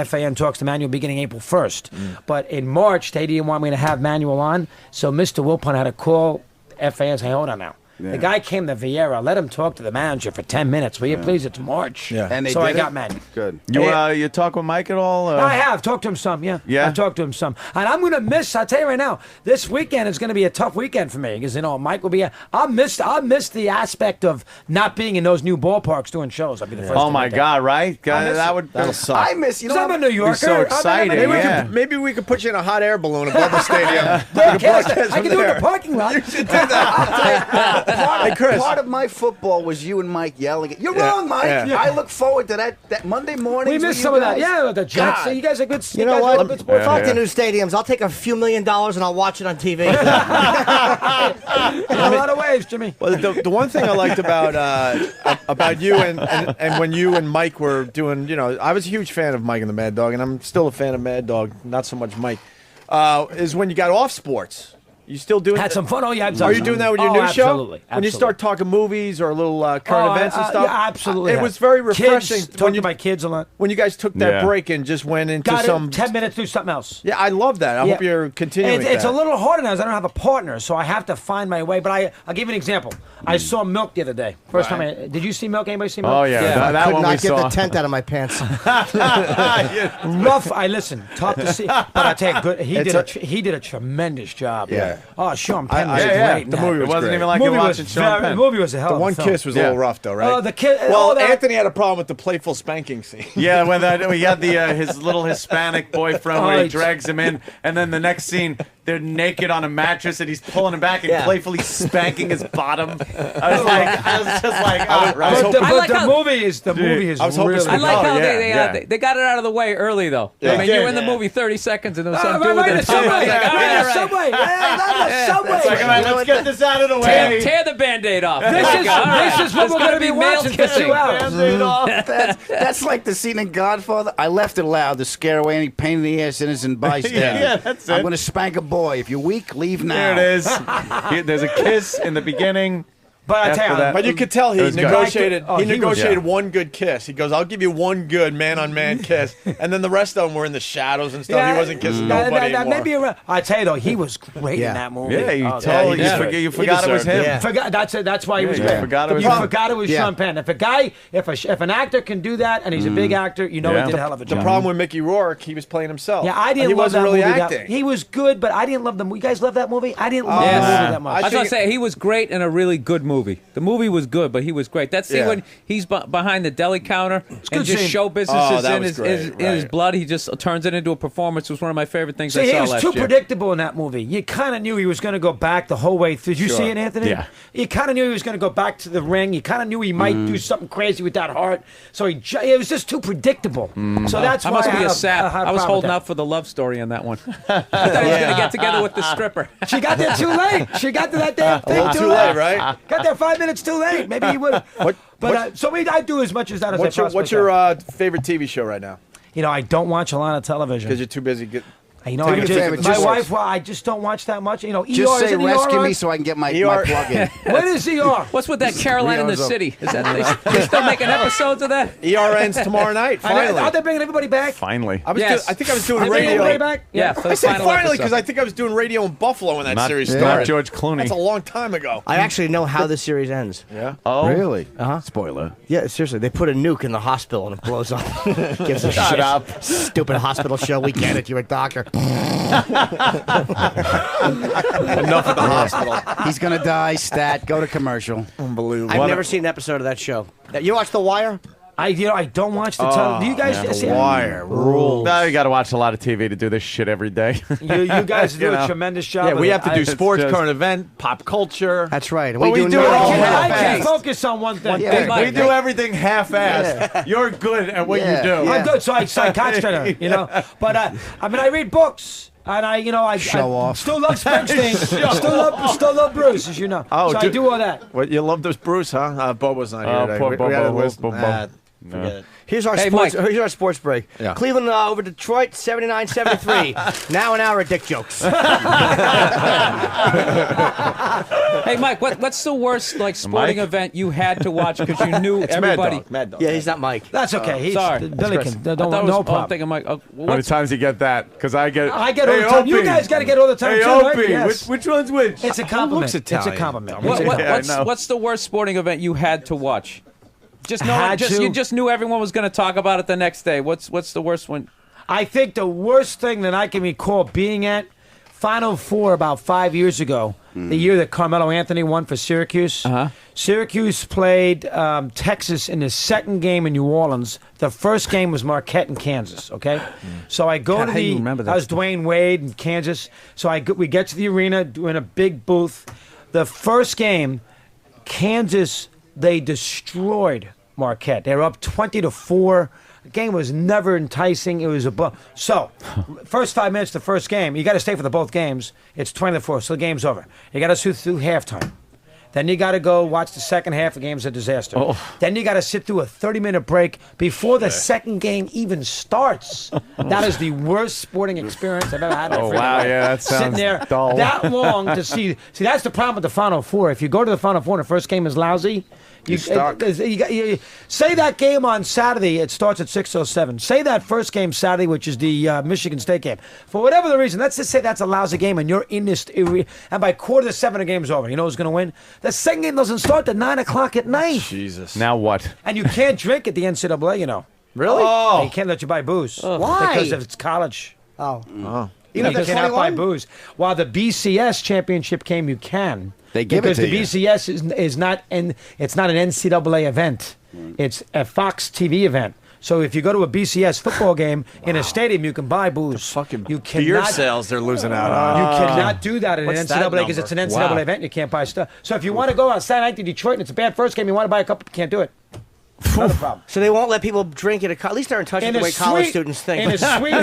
S8: FAM talks to Manuel beginning April 1st. But in March, they didn't want me to have Manuel on, so Mr. Wilpon had to call FAM and say, hold on now. The guy came to Vieira. Let him talk to the manager for 10 minutes. Will you please? It's March.
S6: Yeah.
S9: And they
S8: so
S9: did
S8: I got
S9: it?
S8: Manuel.
S9: Good.
S5: You talk with Mike at all?
S8: I have talked to him some, yeah.
S5: Yeah?
S8: I've talked to him some. And I'm going to miss, I'll tell you right now, this weekend is going to be a tough weekend for me because, Mike will be, I'll miss the aspect of not being in those new ballparks doing shows. I'll be the first
S5: Oh
S8: to
S5: my
S8: admit
S5: God! Right?
S6: That'll suck.
S9: I miss, you
S8: Because
S9: know,
S8: I'm a New Yorker.
S5: so excited.
S8: I'm
S6: Maybe we could put you in a hot air balloon above the stadium.
S8: I can do it in the parking lot.
S6: Hey, Chris.
S9: part of my football was you and Mike yelling. You're wrong, Mike.
S6: Yeah.
S9: I look forward to that Monday morning.
S8: We missed some of that. Yeah, the Jets.
S9: God.
S8: You guys are good.
S3: You know
S8: guys are
S3: what?
S8: good sports.
S3: Fuck the new stadiums. I'll take a few $1 million and I'll watch it on TV.
S8: In a lot of ways, Jimmy.
S6: Well, the one thing I liked about you and when you and Mike were doing, I was a huge fan of Mike and the Mad Dog, and I'm still a fan of Mad Dog, not so much Mike, is when you got off sports. You still doing
S8: Had some fun. Oh, yeah.
S6: Are you doing that with your new show?
S8: Absolutely.
S6: When you start talking movies or little current events and stuff?
S8: Yeah, absolutely.
S6: It was very refreshing.
S8: Kids, talking to my kids a lot.
S6: When you guys took that
S5: Yeah.
S6: break and just went into
S8: Got
S6: some...
S8: 10 minutes, do something else.
S6: Yeah, I love that. I hope you're continuing
S8: It's
S6: that.
S8: a little harder now because I don't have a partner, so I have to find my way. But I'll give you an example. I saw Milk the other day. First time did you see Milk? Anybody see Milk?
S5: Oh yeah, that
S3: Could
S5: one we
S3: not get
S5: saw.
S3: the tent out of my pants.
S8: Rough. Listen, to see, but I tell you, good. He did a tremendous job.
S6: Yeah.
S8: Oh, Sean Penn was
S5: yeah.
S8: great. in
S6: The
S8: that.
S6: movie
S5: It
S6: was
S5: wasn't
S6: great.
S5: even like
S8: movie
S5: you're
S8: was
S5: watching Sean
S8: the
S5: Penn.
S8: movie was a hell
S6: The
S8: of a
S6: one
S8: film.
S6: kiss was a little rough, though, right?
S8: Oh, the kid.
S6: well,
S8: all that-
S6: Anthony had a problem with the playful spanking scene.
S5: Yeah, when we had his little Hispanic boyfriend where he
S8: Right.
S5: drags him in, and then the next scene they're naked on a mattress and he's pulling him back and
S8: Yeah.
S5: playfully spanking his bottom. I was just like,
S6: I was hoping-
S8: But
S7: I like
S8: the
S7: how-
S8: movie is
S6: I was hoping
S8: really.
S7: I like
S5: Oh,
S7: how
S5: yeah,
S7: they got it out of the way early, though.
S6: Yeah.
S7: I mean, you were in
S6: Yeah.
S7: the movie 30 seconds and there was
S8: Oh,
S7: some
S8: right,
S7: dude
S8: right,
S7: with
S8: the
S7: a
S8: subway.
S7: camera. Like, all
S8: Right,
S7: right,
S8: the
S7: all right.
S8: subway. Yeah, not the subway.
S5: It's like, all right, let's get this out of the
S7: Tear,
S5: way.
S7: tear the Band-Aid off.
S8: This
S7: There you
S8: is
S7: go. All right.
S8: this is what
S7: There's
S8: we're
S7: gonna
S8: going to be
S7: male
S8: watching for
S7: kissing.
S8: 2 hours.
S5: Band-Aid off.
S9: That's like the scene in Godfather. I left it loud to scare away any pain in the ass innocent bystander.
S5: Yeah, that's it.
S9: I'm going to spank a boy. If you're weak, leave now.
S5: There it is. There's a kiss in the beginning.
S8: But I
S5: After
S8: tell you,
S5: that-
S6: But you could tell he
S5: was good.
S6: negotiated.
S8: Oh,
S6: he
S8: he was-
S6: negotiated
S5: yeah.
S6: one good kiss. He goes, "I'll give you one good man-on-man kiss," and then the rest of them were in the shadows and stuff. He wasn't kissing nobody anymore.
S8: Maybe I tell you though, he was great
S3: Yeah.
S8: in that movie.
S5: Yeah, you
S8: Oh,
S5: totally
S6: he
S5: you
S6: deserved
S5: forgot it was
S6: deserved
S5: him.
S6: it.
S3: Yeah.
S8: Forgot that's it. That's why he was
S5: you
S8: great.
S5: forgot it was
S8: you
S5: him.
S8: forgot it was
S3: Yeah.
S8: Sean Penn. If an actor can do that and he's a big actor, you know
S5: Yeah.
S8: he did a hell of a
S6: The
S8: job.
S6: problem with Mickey Rourke, he was playing himself.
S8: Yeah, I didn't
S6: He
S8: love
S6: wasn't
S8: that
S6: really
S8: movie.
S6: acting.
S8: He was good, but I didn't love the movie. You guys love that movie? I didn't love
S7: Yes.
S8: the movie that much.
S7: I was
S6: think-
S7: going to say, he was great in a really good movie. The movie was good, but he was great. That scene
S6: Yeah.
S7: when he's behind the deli counter and
S8: good
S7: just
S8: scene.
S7: show business
S6: Oh,
S7: is
S6: that
S7: in
S6: was
S7: his,
S6: great,
S7: in his
S6: right.
S7: blood. He just turns it into a performance. It was one of my favorite things I
S8: See, he
S7: saw
S8: was
S7: last
S8: too
S7: year.
S8: predictable in that movie. You kind of knew he was going to go back the whole way through. Did you see it, Anthony?
S5: Yeah.
S8: You kind of knew he was going to go back to the ring. You kind of knew he might do something crazy with that heart. So it was just too predictable. So that's
S7: I
S8: why
S7: must be
S8: had
S7: a sap.
S8: had
S7: I was
S8: problem
S7: holding
S8: with that.
S7: out for the love story on that one. I thought he was going to get together with the stripper.
S8: She got there too late. She got to that damn thing
S6: little too late, right?
S8: Got there 5 minutes too late. Maybe he would. But so I do as much as that as I possibly
S6: What's
S8: can.
S6: your favorite TV show right now?
S8: I don't watch a lot of television.
S6: Because you're too busy.
S8: You know,
S9: Take
S8: I
S9: your
S8: just,
S9: favorite
S8: my
S9: choice.
S8: wife. Well, I just don't watch that much. ER,
S9: Just say
S8: isn't ER
S9: rescue
S8: on?
S9: me so I can get my
S6: ER.
S9: plug in.
S8: When is ER?
S7: What's with that Caroline in the
S9: hours up.
S7: City? Is that they still making episodes of that?
S6: ER ends tomorrow night. Finally.
S8: Are they bringing everybody back?
S5: Finally.
S6: I
S7: Yes.
S6: think I was doing
S8: They bringing everybody
S6: radio.
S8: back?
S7: Yeah, for
S6: I
S7: the
S6: say
S7: final
S6: finally
S7: episode.
S6: because I think I was doing radio in Buffalo when that
S5: Not,
S6: series
S5: not
S6: started.
S5: George Clooney.
S6: That's a long time ago.
S3: I actually know how the series ends.
S6: Yeah.
S5: Oh,
S9: Really? Spoiler.
S3: Yeah, seriously, they put a nuke in the hospital and it blows up. Gives a shit.
S5: up.
S3: Stupid hospital show. We get it. You're a doctor.
S6: Enough of the hospital.
S9: He's gonna die. Stat. Go to commercial.
S6: Unbelievable.
S3: I've never seen an episode of that show. You watch The Wire?
S8: I don't watch the television. Do you guys see?
S6: Wire rules.
S5: Now you got to watch a lot of TV to do this shit every day.
S8: You guys do a tremendous job.
S2: Yeah,
S8: of
S2: we
S8: it.
S2: have to do
S5: It's
S2: sports,
S5: just-
S2: current event, pop culture.
S3: That's right.
S5: Well, we do it
S3: nothing.
S5: all
S8: I
S5: half-assed.
S8: can't focus on one thing.
S5: We do everything half-assed. You're good at what you do.
S8: I'm good, so I concentrate, But I read books. And I
S9: Show off.
S8: Still love Springsteen. still love Bruce, as you know.
S6: Oh,
S8: so I
S6: dude.
S8: do all that.
S6: What, you love this Bruce, huh? Bobo's not here
S5: Oh,
S6: today.
S5: poor
S6: We gotta
S5: Bobo,
S6: listen-
S5: Bobo.
S6: Nah, forget it.
S3: Here's our
S7: Hey,
S3: sports.
S7: Mike.
S3: Here's our sports break.
S6: Yeah.
S3: Cleveland over Detroit, 79-73. Now an hour of dick jokes.
S7: Hey, Mike, what's the worst sporting
S5: Mike?
S7: event you had to watch because you knew everybody?
S6: Mad Dog.
S3: Yeah, he's not Mike.
S8: That's okay. He's
S7: Sorry.
S8: Billy
S7: Chris.
S8: can.
S7: I thought it was-
S8: No
S7: I'm
S8: problem.
S7: thinking, Mike.
S5: How many times you get that? Because I get.
S8: I get all
S5: Hey,
S8: the time. You
S5: Opie.
S8: guys got to get all the time
S5: Hey,
S8: too,
S5: Opie.
S8: right? Yes.
S5: Which one's which?
S8: It's a compliment.
S6: looks
S8: It's a
S6: Italian?
S8: compliment.
S5: Yeah, I know.
S7: What's the worst sporting event you had to watch? Just know,
S8: Had to?
S7: you just knew everyone was going to talk about it the next day. What's the worst one?
S8: I think the worst thing that I can recall being at Final Four about 5 years ago, the year that Carmelo Anthony won for Syracuse. Syracuse played Texas in the second game in New Orleans. The first game was Marquette in Kansas. Okay, so I go
S2: God,
S8: to
S2: how do you
S8: the.
S2: remember that
S8: I was
S2: stuff?
S8: Dwayne Wade in Kansas. So we get to the arena, we're in a big booth. The first game, Kansas, they destroyed Marquette. They were up 20-4. The game was never enticing. It was So, first 5 minutes of the first game, you got to stay for both games. It's 20-4, so the game's over. You got to sit through halftime. Then you got to go watch the second half. The game's a disaster. Then you got to sit through a 30-minute break before the second game even starts. That is the worst sporting experience I've ever had. In my
S5: Oh,
S8: freaking
S5: wow,
S8: life.
S5: yeah, that
S8: Sitting
S5: sounds
S8: there
S5: dull.
S8: that long to see. See, that's the problem with the Final Four. If you go to the Final Four and the first game is lousy, you say that game on Saturday. It starts at 6:07. Say that first game Saturday, which is the Michigan State game. For whatever the reason, let's just say that's a lousy game, and you're in this. And by 6:45, the game's over. You know who's going to win? The second game doesn't start at 9:00 at night.
S6: Jesus.
S5: Now what?
S8: And you can't drink at the NCAA. You know.
S6: Really?
S8: They can't let you buy booze.
S3: Why?
S8: Because it's college.
S3: Oh.
S8: You
S3: Even if they're
S8: cannot buy
S3: 21?
S8: booze. While the BCS championship game, you can.
S9: They give it
S8: because
S9: to
S8: the
S9: you.
S8: BCS is not it's not an NCAA event. It's a Fox TV event. So if you go to a BCS football game in a stadium, you can buy booze. You
S6: Beer
S8: cannot.
S6: sales they're losing out on.
S8: You cannot do that in an
S6: What's that
S8: NCAA because it's an
S6: number?
S8: NCAA
S6: Wow.
S8: event. You can't buy stuff. So if you want to go on Saturday night to Detroit and it's a bad first game, you want to buy a couple, you can't do it. Another problem.
S3: So they won't let people drink at at least they're in touch with the way college students think.
S8: In a suite.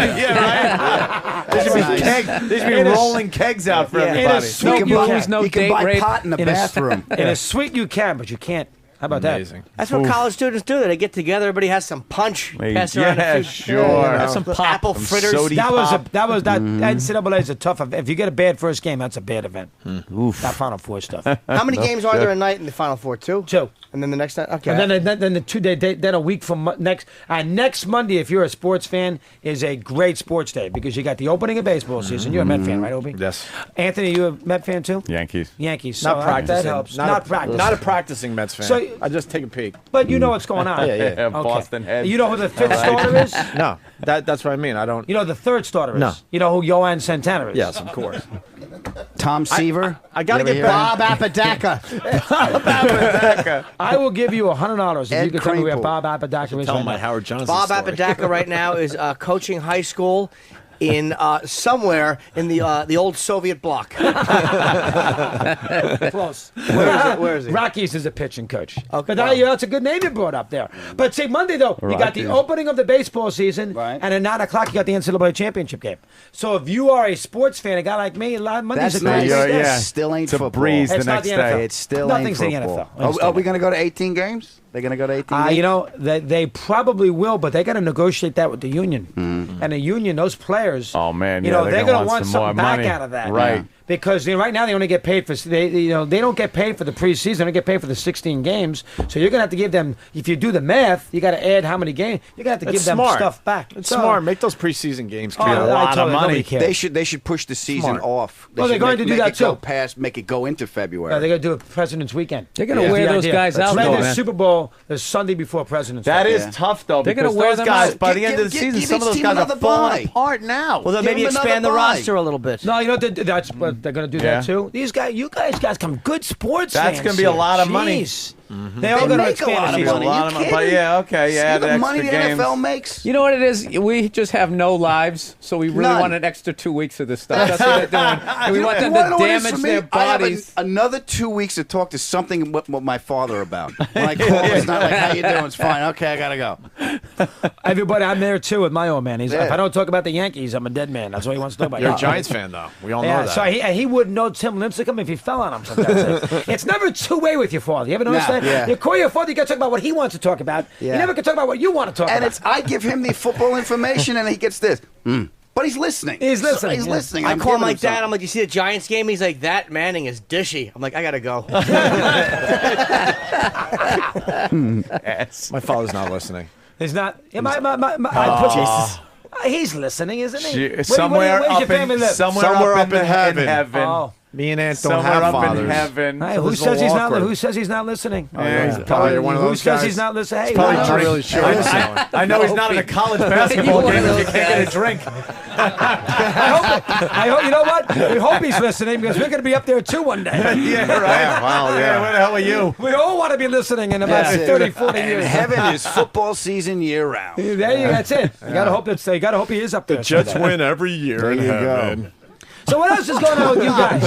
S5: There should be rolling kegs out for
S3: Yeah.
S5: everybody.
S8: In a suite,
S9: You can
S8: you
S9: buy,
S8: can.
S7: no
S9: you can
S7: date
S9: buy
S7: rape
S9: pot in the
S8: In a-
S9: bathroom.
S8: In a suite, you can, but you can't. How about
S6: Amazing.
S3: That's what college students do. They get together. Everybody has some punch. Pass around
S5: Yeah,
S3: a few,
S5: sure.
S3: Have
S7: Some pop.
S3: apple
S5: Some
S3: fritters.
S5: sody
S8: that?
S5: pop.
S8: That NCAA is a tough. If you get a bad first game, that's a bad event. That Final Four stuff.
S3: How many games are there a night in the Final Four? Two.
S8: Two.
S3: And then the next night. Okay.
S8: And then the 2 day, then a week from next Monday, if you're a sports fan, is a great sports day because you got the opening of baseball season. You're a Met fan, right, Opie?
S6: Yes.
S8: Anthony, you a Met fan too?
S5: Yankees.
S8: Yankees. So
S6: Not practicing.
S8: That helps. Not practicing.
S6: Not a practicing Mets fan.
S8: So-
S6: I just take a peek.
S8: But you know what's going on.
S6: Yeah.
S5: Boston heads.
S8: You know who the fifth starter is?
S6: No, that's what I mean. I don't.
S8: You know who the third starter is?
S6: No.
S8: You know who Yohan Santana is?
S6: Yes, of course.
S9: Tom Seaver.
S6: I got to
S9: You ever
S6: get
S9: hear
S6: back.
S3: Bob Apodaca.
S8: I will give you $100 if
S9: Ed
S8: you can tell me where
S9: Kranepool.
S8: Bob Apodaca is
S6: Tell
S8: right
S6: my
S8: now.
S6: Howard Johnson
S3: Bob
S6: story.
S3: Apodaca right now is coaching high school in somewhere in the old Soviet bloc.
S8: Close.
S3: Where is he?
S8: Rockies is a pitching coach.
S3: Okay.
S8: But that's a good name you brought up there. But see, Monday, though, you got the
S5: Rockies.
S8: opening of the baseball season,
S9: Right.
S8: and at 9 o'clock, you got the NCAA championship game. So if you are a sports fan, a guy like me, Monday's
S9: That's
S8: a great
S9: nice.
S8: day.
S5: Yeah.
S9: Still ain't
S5: It's a
S9: football.
S5: breeze
S8: It's
S5: the
S8: not
S5: next
S8: the
S5: day.
S8: NFL.
S9: It still
S8: Nothing's
S9: ain't
S8: the
S9: football.
S8: NFL. I understand
S9: Are we going to go to 18 games? They're going to go to 18 games?
S8: You know, they probably will, but they got to negotiate that with the union. And the union, those players,
S5: Oh, man,
S8: you
S5: yeah,
S8: know,
S5: they're
S8: they're
S5: gonna
S8: going to
S5: want
S8: want
S5: some
S8: something
S5: more
S8: back
S5: money.
S8: out of that,
S5: Right.
S8: Because right now they only get paid for they don't get paid for the preseason. They don't get paid for the 16 games. So you're going to have to give them. If you do the math, you got to add how many games. You're going to have to
S6: It's
S8: give them
S6: smart.
S8: stuff back.
S6: It's
S8: So-
S6: smart. Make those preseason games
S8: Oh,
S6: count.
S8: I
S5: a lot
S8: told
S5: of
S8: you, nobody
S5: money.
S8: cares.
S9: They should push the season
S6: Smart.
S9: off.
S8: Well, they're
S9: should
S8: going to do
S9: make
S8: that
S9: it go
S8: too.
S9: make it go into February.
S8: They're going to do a President's Weekend.
S7: They're going to
S8: That's
S7: wear
S8: the
S7: those
S8: idea.
S7: guys out,
S8: Play
S7: though,
S8: the
S7: man.
S8: Super Bowl the Sunday before President's
S5: That
S8: Day.
S5: is tough, though,
S7: They're
S5: because
S7: gonna wear
S5: those
S7: them
S5: guys,
S7: out.
S5: by the end of the
S9: Give-
S5: season,
S9: give
S5: some of
S9: each
S5: those
S9: team
S5: guys are
S9: another
S5: falling
S9: bye.
S5: apart now.
S3: Well, then
S9: Give
S3: maybe
S9: him
S3: expand the
S9: another bye.
S3: roster a little bit.
S8: No, you know that's what they're going to do
S5: Yeah.
S8: that too. These guys, you guys got some good sports.
S5: That's
S8: fans
S5: gonna be a
S8: here.
S5: lot of money.
S8: Jeez. They all go to
S9: make a
S8: expand
S9: lot
S8: the
S9: of
S8: season.
S9: money.
S5: A lot
S9: You
S5: of money,
S9: kidding?
S5: but yeah, okay, yeah,
S9: See
S5: the
S9: the money the
S5: extra games.
S9: NFL makes?
S7: You know what it is? We just have no lives, so we really
S9: None.
S7: want an extra 2 weeks of this stuff. That's what they're doing. And we want them
S9: wanna
S7: to
S9: know what it is for
S7: damage
S9: me?
S7: their
S9: I have
S7: bodies.
S9: another 2 weeks to talk to something with my father about. When I call, it's not like, how you doing? It's fine. Okay, I got to go.
S8: Everybody, I'm there too with my old man.
S9: Yeah.
S8: If I don't talk about the Yankees, I'm a dead man. That's what he wants to talk about.
S2: You're a Giants fan, though. We all know
S8: Yeah,
S2: that.
S8: so he wouldn't know Tim Lincecum if he fell on him sometimes. It's never two-way with your father. You ever notice
S9: Nah,
S8: that?
S6: yeah.
S8: You call your father, you got to talk about what he wants to talk about.
S6: Yeah.
S8: You never can talk about what you want to talk
S9: And
S8: about.
S9: I give him the football information, and he gets this. But he's listening.
S8: He's listening,
S9: He's
S8: yeah.
S9: listening.
S3: I
S9: I'm
S3: call him
S9: giving
S3: like that.
S9: something.
S3: I'm like, you see the Giants game? He's like, that Manning is dishy. I'm like, I gotta go.
S6: My father's not listening.
S8: He's not. Yeah, I put, he's listening, isn't he?
S5: Gee, Somewhere
S8: where's your
S5: up
S8: family
S5: in
S8: live?
S5: somewhere up in heaven.
S8: Oh.
S6: Me and Aunt don't
S5: Somewhere
S6: have
S5: up
S6: fathers.
S5: in heaven.
S8: Hey,
S6: So
S8: who
S6: this is
S8: says
S6: a
S8: he's
S6: little
S8: not?
S6: awkward.
S8: Who says he's not listening?
S5: Yeah, he's
S6: probably one of
S8: Who
S6: those
S8: says
S6: guys.
S8: he's not listening? Hey,
S6: Probably
S8: no, no.
S6: really sure.
S5: I know he's not in a college basketball game if you can't get a drink.
S8: I hope. You know what? We hope he's listening because we're going to be up there too one day.
S5: Yeah, right.
S6: Wow, yeah.
S5: Where the hell are you?
S8: We all want to be listening in about 30, 40 years.
S9: Heaven is football season year round.
S8: There you go. That's it. You gotta hope it's. You gotta hope he is up there.
S6: Jets
S8: someday.
S6: win every year in heaven.
S8: So what else is going on with you guys?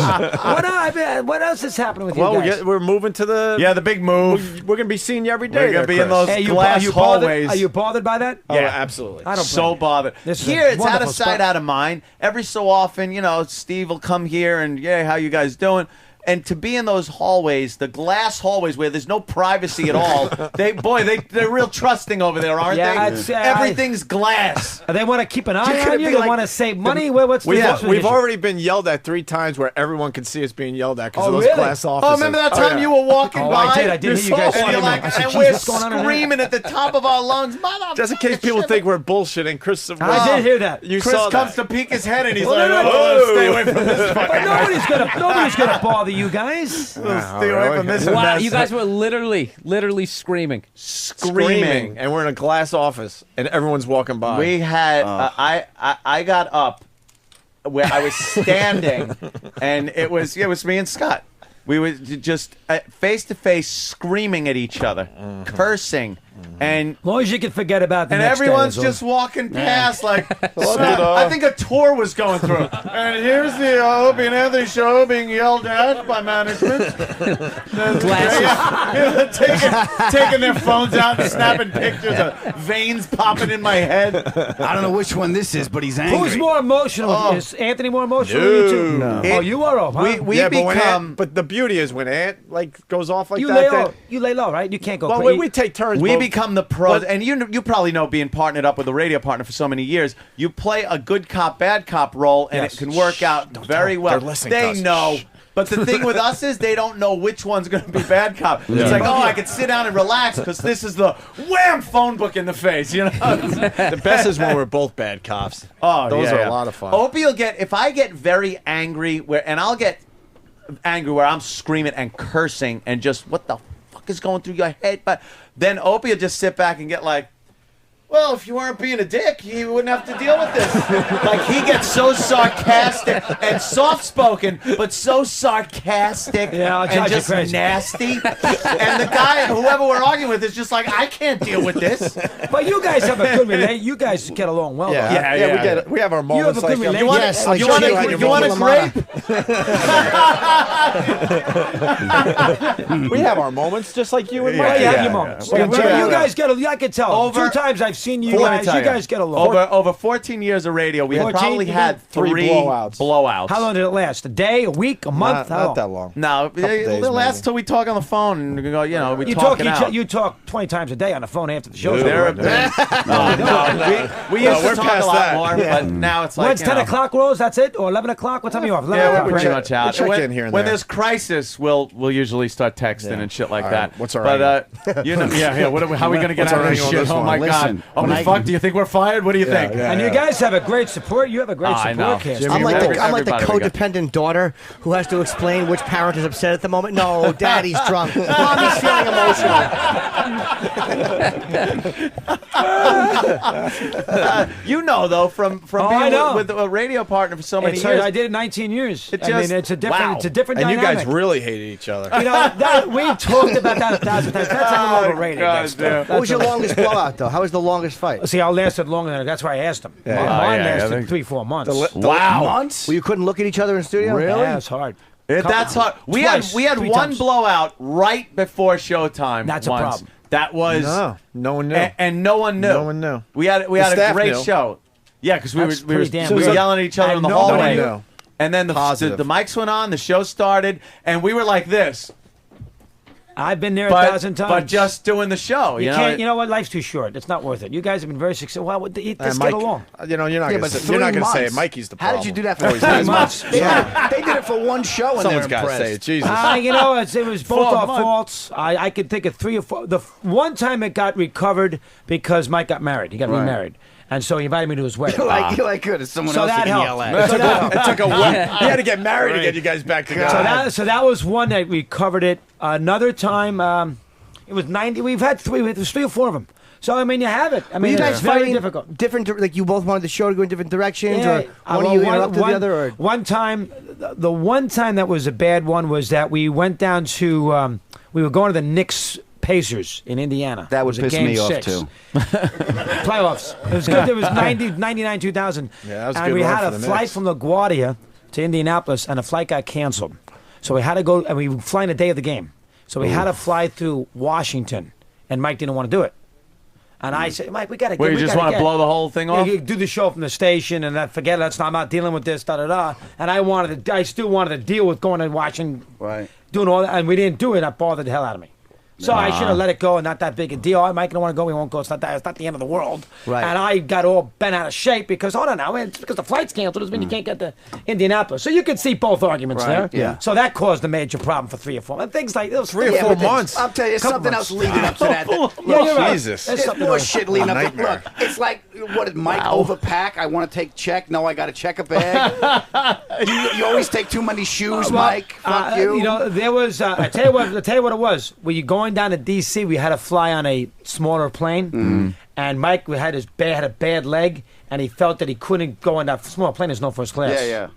S8: What else is happening with you
S6: Well,
S8: guys?
S6: we're moving to the.
S5: Yeah, the big move.
S6: We're gonna be seeing you every day.
S5: We're gonna be in those
S8: Hey,
S5: glass
S8: are you
S5: hallways.
S8: Are you bothered by that?
S6: Oh,
S5: Yeah.
S6: absolutely.
S8: I don't.
S5: So
S8: blame you.
S5: bothered.
S8: This is a
S5: Here, it's out
S8: wonderful
S5: of sight,
S8: spot.
S5: out of mind. Every so often, Steve will come here and, yeah, how you guys doing? And to be in those hallways, the glass hallways where there's no privacy at all, they're real trusting over there, aren't
S8: Yeah,
S5: they?
S8: it's,
S5: Everything's glass.
S8: They want to keep an eye
S6: could
S8: on
S6: it
S8: you.
S6: be
S8: They
S6: like
S8: want to save money. What's the
S6: We've
S8: issue?
S6: already been yelled at 3 times where everyone could see us being yelled at because
S8: Oh,
S6: of those
S8: really?
S6: glass offices.
S5: Oh, remember that time you were walking
S8: Oh,
S5: by?
S8: I didn't hear you guys
S5: And
S8: screaming.
S5: you're like,
S8: I said,
S5: and
S8: "Geez,
S5: we're
S8: what's going on in here?"
S5: screaming at the top of our lungs, mother.
S6: Just in case people think we're bullshitting, Chris.
S8: I did hear that.
S6: You
S5: Chris
S6: saw
S5: comes
S6: that.
S5: to peek his head and he's
S8: Well,
S5: like,
S8: no, no,
S5: oh, stay away from this
S8: But
S5: fucking
S8: nobody's gonna bother you guys.
S5: Stay away from this
S7: Wow,
S5: mess.
S7: you guys were literally screaming.
S6: Screaming, and we're in a glass office, and everyone's walking by.
S5: We had I got up where I was standing, and it was me and Scott. We were just face to face screaming at each other, cursing, and
S8: As long as you can forget about the next day,
S5: everyone's
S8: that's all.
S5: just walking past like I think a tour was going through. And here's the Opie and Anthony show being yelled at by management. taking their phones out and snapping pictures of veins popping in my head.
S9: I don't know which one this is, but he's angry.
S8: Who's more emotional? Is Anthony more emotional than you two?
S6: No.
S8: Oh, you are off, huh?
S5: We
S6: yeah, but when
S5: become.
S6: but the beauty is when Ant goes off like
S8: you
S6: that.
S8: lay
S6: then-
S8: low. You lay low, right? You can't go.
S6: well,
S8: crazy.
S6: we take turns.
S5: We
S6: but-
S5: become the pros, and you probably know, being partnered up with a radio partner for so many years, you play a good cop, bad cop role, and
S6: Yes.
S5: it can work out very well.
S6: They're listening to
S5: They
S6: us.
S5: know. But the thing with us is they don't know which one's going to be bad cop. It's like, oh, I could sit down and relax because this is the wham phone book in the face,
S6: The best is when we're both bad cops.
S5: Oh,
S6: Those
S5: yeah,
S6: are
S5: yeah.
S6: a lot of fun.
S5: Opie will get, if I get very angry, I'll get angry where I'm screaming and cursing and just, what the fuck is going through your head? But then Opie will just sit back and get like, well, if you weren't being a dick, you wouldn't have to deal with this. Like, he gets so sarcastic and soft-spoken, but so sarcastic
S8: Yeah, I'll
S5: and
S8: drive you
S5: just
S8: crazy.
S5: nasty. And the guy, whoever we're arguing with, is just like, I can't deal with this.
S8: But you guys have a good relation. You guys get along well.
S6: Yeah,
S8: though.
S5: Yeah,
S6: we
S5: yeah.
S6: get it. We have our
S8: You have
S6: moments
S8: a good
S6: like
S8: relation.
S6: yes, like
S5: you want
S6: you and your
S5: a
S6: mom.
S5: grape?
S6: We have our moments just like you and
S8: Well,
S6: Mike.
S8: you have
S5: yeah,
S8: your moments.
S6: yeah.
S8: But you guys get. I can tell.
S5: Over-
S8: 2 times I've seen you
S5: Let me
S8: guys.
S5: tell
S8: You guys get along.
S5: Over 14 years of radio, we have
S8: 14?
S5: probably had
S6: Three
S5: three
S6: blowouts.
S5: blowouts.
S8: How long did it last? A day? A week? A month? How long?
S6: Not that long.
S5: No,
S6: days,
S5: it'll last
S6: maybe.
S5: till we talk on the phone and we go, we
S8: You
S5: talk
S8: talk.
S5: it out.
S8: You talk 20 times a day on the phone after the show.
S5: There have been. We used to
S6: we're
S5: talk a
S6: past
S5: lot
S6: that.
S5: more, but now it's like,
S8: When's 10 o'clock rolls? That's it? Or 11 o'clock? What time are you off? 11
S5: Yeah,
S8: o'clock,
S5: we're
S8: right?
S5: pretty much out.
S6: check
S5: when
S6: in here and
S5: when
S6: there.
S5: there's crisis, we'll usually start texting and shit like
S6: All
S5: that.
S6: right, what's our
S5: But how are we gonna get
S6: What's
S5: out
S6: our
S5: of this
S6: angle on
S5: shit?
S6: this
S5: Oh
S6: one?
S5: my
S9: Listen.
S5: god! Oh, fuck, do you think we're fired? What do you think?
S8: And you guys have a great support. You have a great
S5: I know.
S8: support cast.
S3: I'm like the
S5: Everybody we got.
S3: codependent daughter who has to explain which parent is upset at the moment. No, Daddy's drunk. Mommy's feeling emotional.
S5: You know, though, from
S8: I know.
S5: being with a radio partner for so many years.
S8: I did it 19 years.
S5: It
S8: I mean,
S5: just-
S8: it's a different,
S5: wow.
S8: it's a different
S6: And you
S8: dynamic.
S6: guys really hated each other.
S8: You know, we've talked about that 1,000 times. That's a little overrated.
S5: God,
S8: that stuff.
S3: What was your longest blowout, though? How was the longest fight?
S8: See, I lasted longer than that. That's why I asked him. Mine
S5: I
S8: lasted
S5: think-
S8: 3-4 months.
S5: Wow.
S9: Months?
S3: Well, you couldn't look at each other in the studio?
S8: Yeah, it's hard.
S5: That's hard. We
S8: Twice,
S5: had
S8: 3
S5: one
S8: times.
S5: blowout right before showtime.
S8: That's a
S5: once.
S8: problem.
S5: That was
S6: No one knew.
S5: and no one knew.
S6: No one knew.
S5: We had a
S6: staff
S5: great
S6: knew.
S5: show. Yeah, because we were
S8: That's pretty damn
S5: we were
S8: good.
S5: yelling at each other
S8: And
S5: in the
S8: nobody
S5: hallway.
S6: knew.
S5: And then the
S6: Positive.
S5: mics went on, the show started, and we were like this,
S8: I've been there
S5: but
S8: 1,000 times.
S5: but just doing the show.
S8: you
S5: You know,
S8: can't. You know what? Life's too short. It's not worth it. You guys have been very successful. Well, let's
S6: Mike,
S8: get along.
S6: You know, you're not
S9: Yeah,
S6: going
S9: but
S6: to
S9: 3
S6: say
S9: months.
S6: it. Mikey's the
S9: How
S6: problem.
S9: did you do that for
S8: 3
S9: 3
S8: months.
S9: They did it for one show and
S6: Someone's
S9: they're
S6: got to
S9: impressed.
S6: say it. Jesus.
S8: You know, it was both
S5: 4
S8: our
S5: months.
S8: faults. I could think of 3 or 4. The one time it got recovered because Mike got married. He got remarried. And so he invited me to his wedding.
S9: You're like good. It's someone
S8: So
S9: else
S8: that
S9: you can
S8: helped.
S9: yell at.
S8: So that-
S6: It took a while. He had to get married to get you guys back together.
S8: So that was one that we covered it. Another time, it was 90. We've had 3. There's 3 or 4 of them. So I mean, you have it. I
S3: Were
S8: mean,
S3: you guys
S8: it's very
S3: fighting
S8: difficult.
S3: different? Like you both wanted the show to go in different directions, or one
S8: well,
S3: of you interrupted the other? Or
S8: One time, the one time that was a bad one was that we went down to. We were going to the Knicks Pacers in Indiana.
S9: That
S8: It
S9: would
S8: was a
S9: piss
S8: game
S9: me off,
S8: 6.
S9: too.
S8: Playoffs. It was good. It was 99, 2000.
S6: Yeah, that was a
S8: and
S6: good
S8: we
S6: run
S8: had
S6: for
S8: a
S6: the
S8: flight
S6: Knicks.
S8: from LaGuardia to Indianapolis, and the flight got canceled. So we had to go, and we were flying the day of the game. So we had to fly through Washington, and Mike didn't want to do it. And I said, Mike, we got to
S5: Where you just want to blow the whole thing off?
S8: you do the show from the station, and forget it. I'm not dealing with this, da da da. And I still wanted to deal with going and watching,
S9: Right.
S8: doing all that, and we didn't do it. That bothered the hell out of me. So I should have let it go, and not that big a deal. Mike don't want to go. We won't go. It's not the end of the world.
S3: Right.
S8: And I got all bent out of shape because hold on now, it's because the flight's canceled. Doesn't mean you can't get to Indianapolis. So you could see both arguments there.
S9: yeah.
S8: So that caused a major problem for 3 or 4 and things like those.
S6: 3 or
S3: Yeah,
S6: 4
S3: but that's-
S6: months.
S9: I'll tell you, there's
S8: Couple
S9: something
S8: months.
S9: else leading up to that.
S8: Yeah, you're right.
S6: Jesus.
S8: There's
S9: There's
S8: something
S9: more
S8: else.
S9: shit leading up to
S6: Nightmare.
S9: look. It's like, what did Mike overpack? I want to take check. No, I got to check a bag. you always take too many shoes, Mike. Fuck you.
S8: You know, there was. I tell you what it was. When you're going down to D.C., we had to fly on a smaller plane, and Mike had a bad leg, and he felt that he couldn't go on that small plane. There's no first class.
S9: yeah.